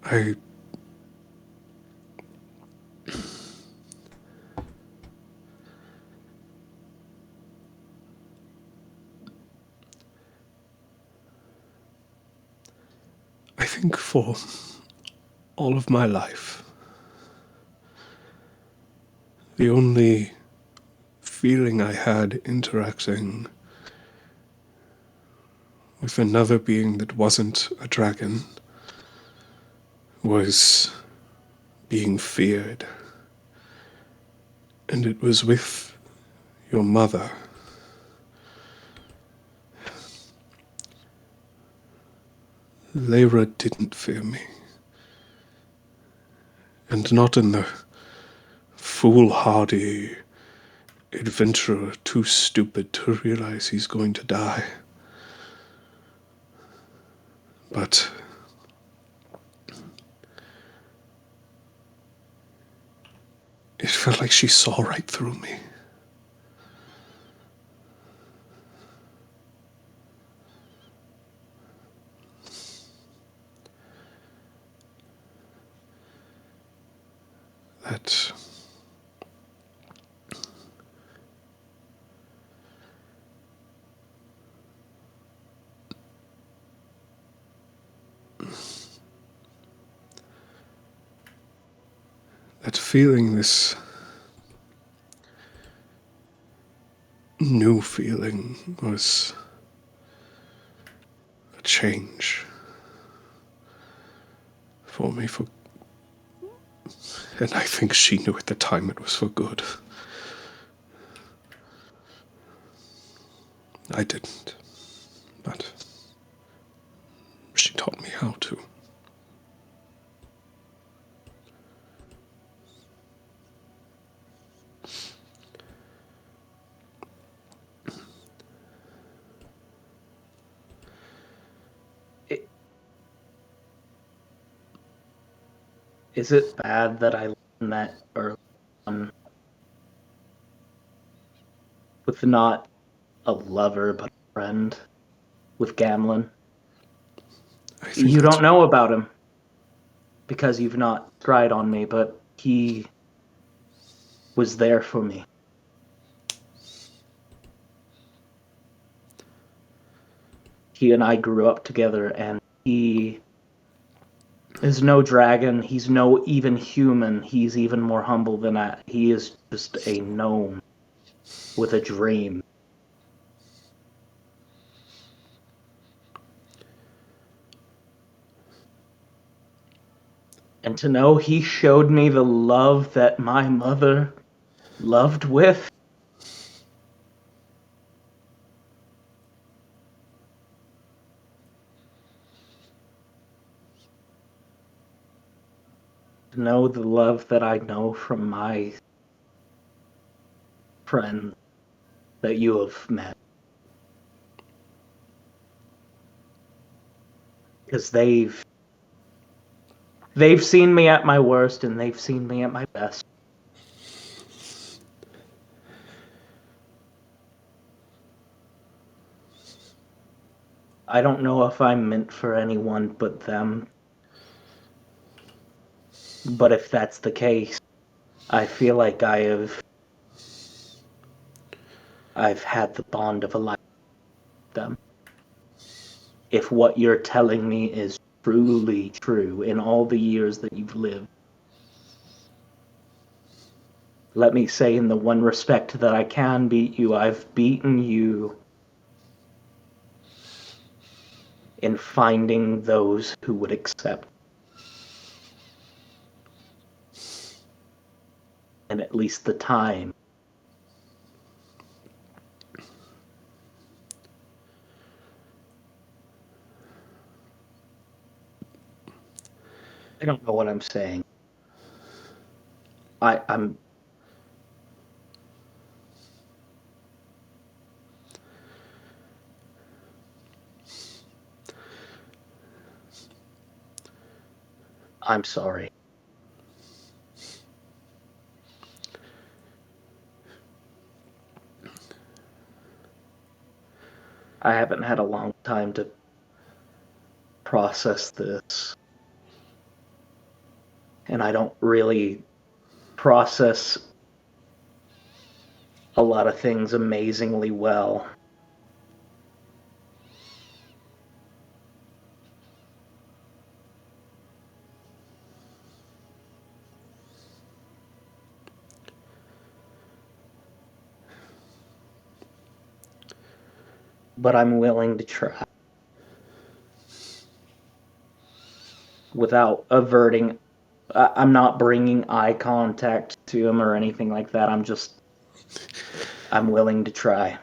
I. I think for all of my life, the only feeling I had interacting with another being that wasn't a dragon was being feared. And it was with your mother. Lyra didn't fear me. And not in the foolhardy adventurer too stupid to realize he's going to die. But it felt like she saw right through me. That feeling, this new feeling, was a change for me, and I think she knew at the time it was for good. I didn't. But she taught me how to. Is it bad that I learned that early on with not a lover but a friend with Gamlin? I think You that's don't know about him because you've not tried on me, but he was there for me. He and I grew up together, and he is no dragon. He's no even human. He's even more humble than that. He is just a gnome with a dream. And to know he showed me the love that my mother loved with. To know the love that I know from my friend that you have met. Because they've seen me at my worst and they've seen me at my best. I don't know if I'm meant for anyone but them. But if that's the case, I feel like I've had the bond of a lifetime with them. If what you're telling me is truly true in all the years that you've lived, let me say in the one respect that I can beat you, I've beaten you in finding those who would accept. And at least the time. I don't know what I'm saying. I'm sorry. I haven't had a long time to process this. And I don't really process a lot of things amazingly well. But I'm willing to try. Without averting. I'm not bringing eye contact to him or anything like that. I'm willing to try.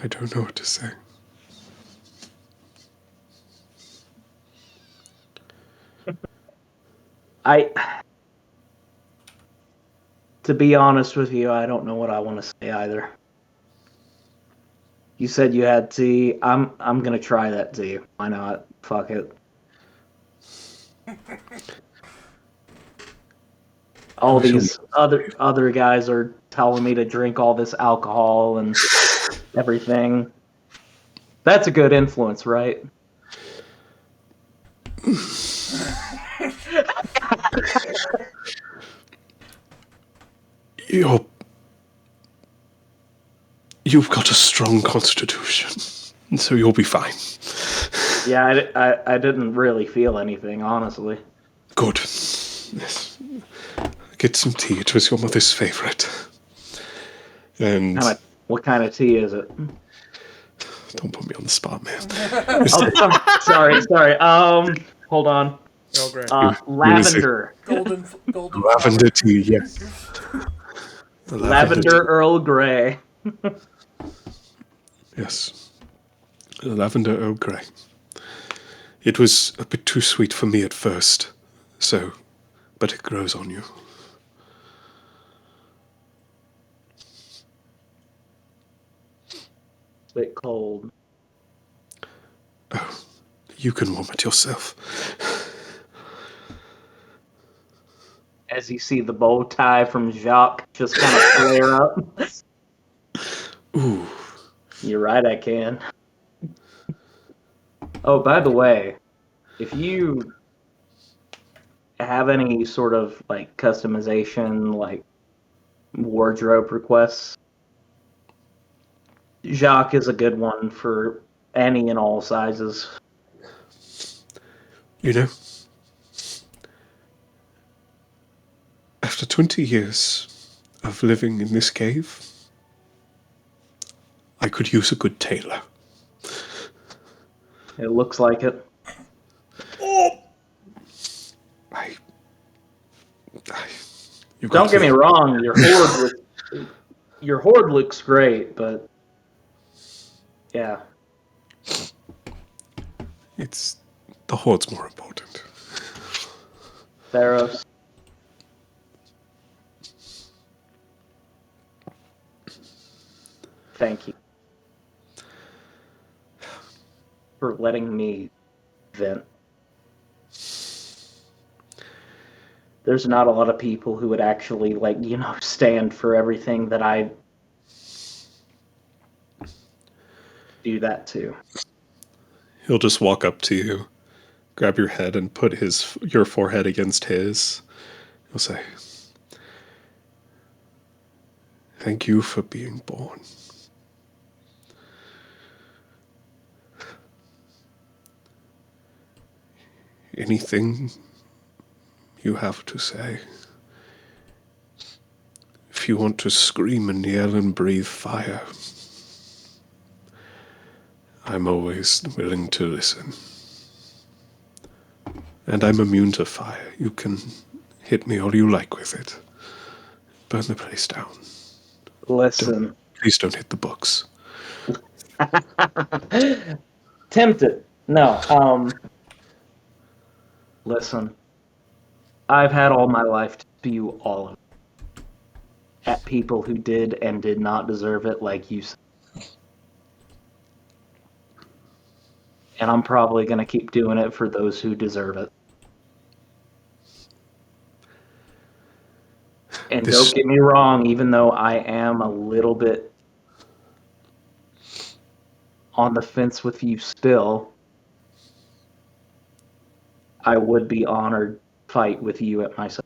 I don't know what to say. To be honest with you, I don't know what I want to say either. You said you had tea. I'm gonna try that tea. Why not? Fuck it. All these other guys are telling me to drink all this alcohol and everything. That's a good influence, right? Your You've got a strong constitution, so you'll be fine. Yeah, I didn't really feel anything, honestly. Good. Yes. Get some tea. It was your mother's favorite. And What kind of tea is it? don't put me on the spot, man. Oh, sorry. Hold on. Oh, great. Lavender. Golden Lavender tea, yes. Lavender Earl Grey. Yes. Lavender Earl Grey. It was a bit too sweet for me at first, but it grows on you. It's a bit cold. Oh, you can warm it yourself. As you see the bow tie from Jacques just kind of flare up. Ooh. You're right, I can. Oh, by the way, if you have any sort of like customization, like wardrobe requests, Jacques is a good one for any and all sizes. You know, after 20 years of living in this cave, I could use a good tailor. It looks like it. Don't get me wrong, your horde looks great, but yeah. The horde's more important. Theros. Thank you for letting me vent. There's not a lot of people who would actually, stand for everything that I do that to. He'll just walk up to you, grab your head, and put your forehead against his. He'll say, "Thank you for being born. Anything you have to say. If you want to scream and yell and breathe fire, I'm always willing to listen. And I'm immune to fire. You can hit me all you like with it. Burn the place down. Listen. Please don't hit the books." Tempted. No. Listen. I've had all my life to spew all of it at people who did and did not deserve it, like you said. And I'm probably going to keep doing it for those who deserve it. And don't get me wrong, even though I am a little bit on the fence with you still, I would be honored to fight with you at my side.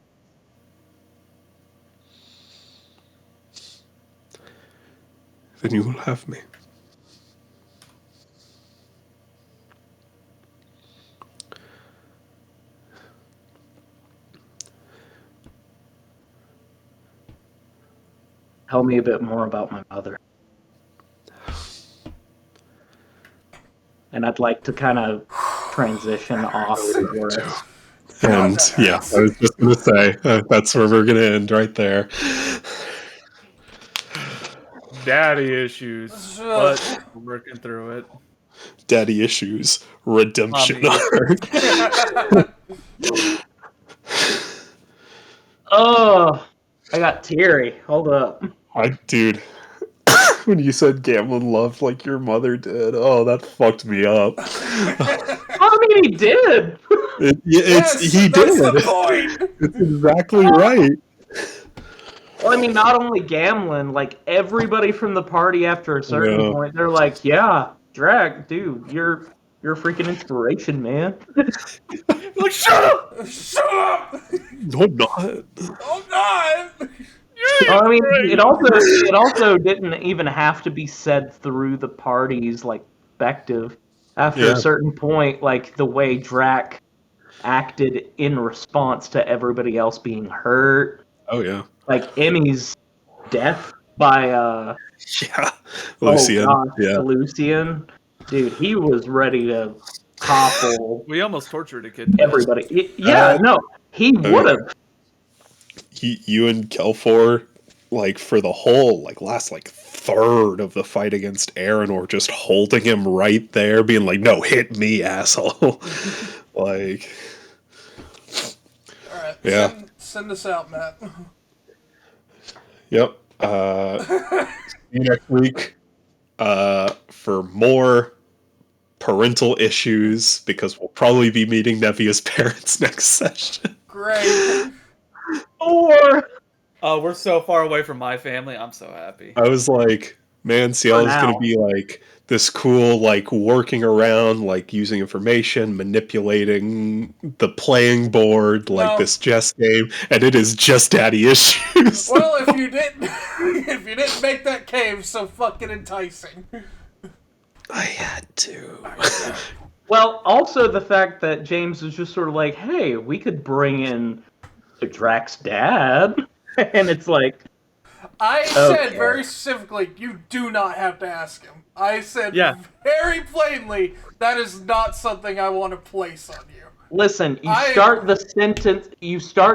Then you will have me. Tell me a bit more about my mother. And I'd like to kind of transition off the forest. And yeah, I was just going to say, that's where we're going to end right there. Daddy issues, but we're working through it. Daddy issues, redemption arc. Oh, I got teary. Hold up. Dude, when you said Gamlin loved like your mother did, oh, that fucked me up. I mean, he did. He did. The point. It's exactly right. Well, I mean, not only Gamlin, like everybody from the party after a certain point, they're like, "Yeah, Drag, dude, you're a freaking inspiration, man." Like, shut up! Shut up! No, I'm not. I'm not! I mean, it also didn't even have to be said through the party's like perspective. After Yeah. a certain point, like the way Drac acted in response to everybody else being hurt, Oh yeah. like Emmy's death by Yeah. oh Lucian. gosh, Yeah. Lucian, dude, he was ready to topple We almost tortured a kid to death. everybody. Yeah, no, he I mean, would have. you and Kelfor, like for the whole last third of the fight against Aaron, were just holding him right there, being like, "No, hit me, asshole!" Like, All right. yeah. Send us out, Matt. Yep. See you next week for more parental issues, because we'll probably be meeting Nevia's parents next session. Great. Or Oh, we're so far away from my family. I'm so happy. I was like, man, Ciel is going to now. be like this cool, like working around, like using information, manipulating the playing board, like No. this chess game, and it is just daddy issues. Well, if you didn't make that cave so fucking enticing. I had to. Well, also the fact that James was just sort of like, hey, we could bring in Drax's dad. And it's like, I said Okay. very specifically, you do not have to ask him. I said Yeah. very plainly, that is not something I want to place on you. listen, you start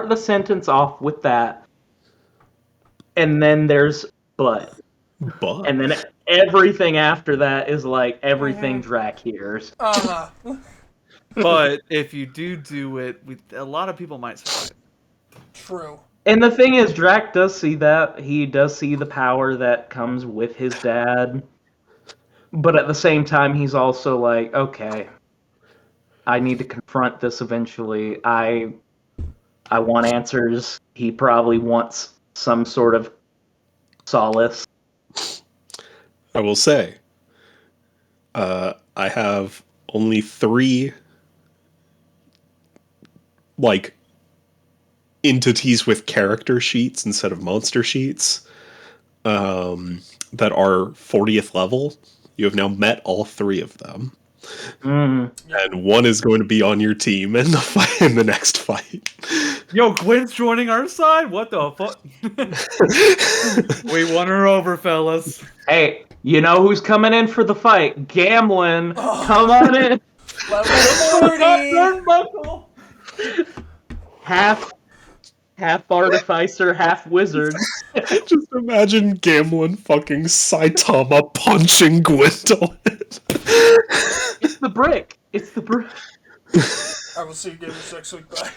the sentence off with that. And then there's but. But And then everything after that is like everything Drac hears. But if you do it, a lot of people might survive. True. And the thing is, Drac does see that. He does see the power that comes with his dad. But at the same time, he's also like, okay, I need to confront this eventually. I want answers. He probably wants some sort of solace. I will say, I have only 3 entities with character sheets instead of monster sheets that are 40th level. You have now met all 3 of them. And one is going to be on your team in the fight, in the next fight. Yo, Gwen's joining our side? What the fuck? We won her over, fellas. Hey, you know who's coming in for the fight? Gamlin. Come on in. Level 40! Half artificer, half wizard. Just imagine Gamlin fucking Saitama punching Gwendolyn. It's the brick. I will see you gamers next week. Bye.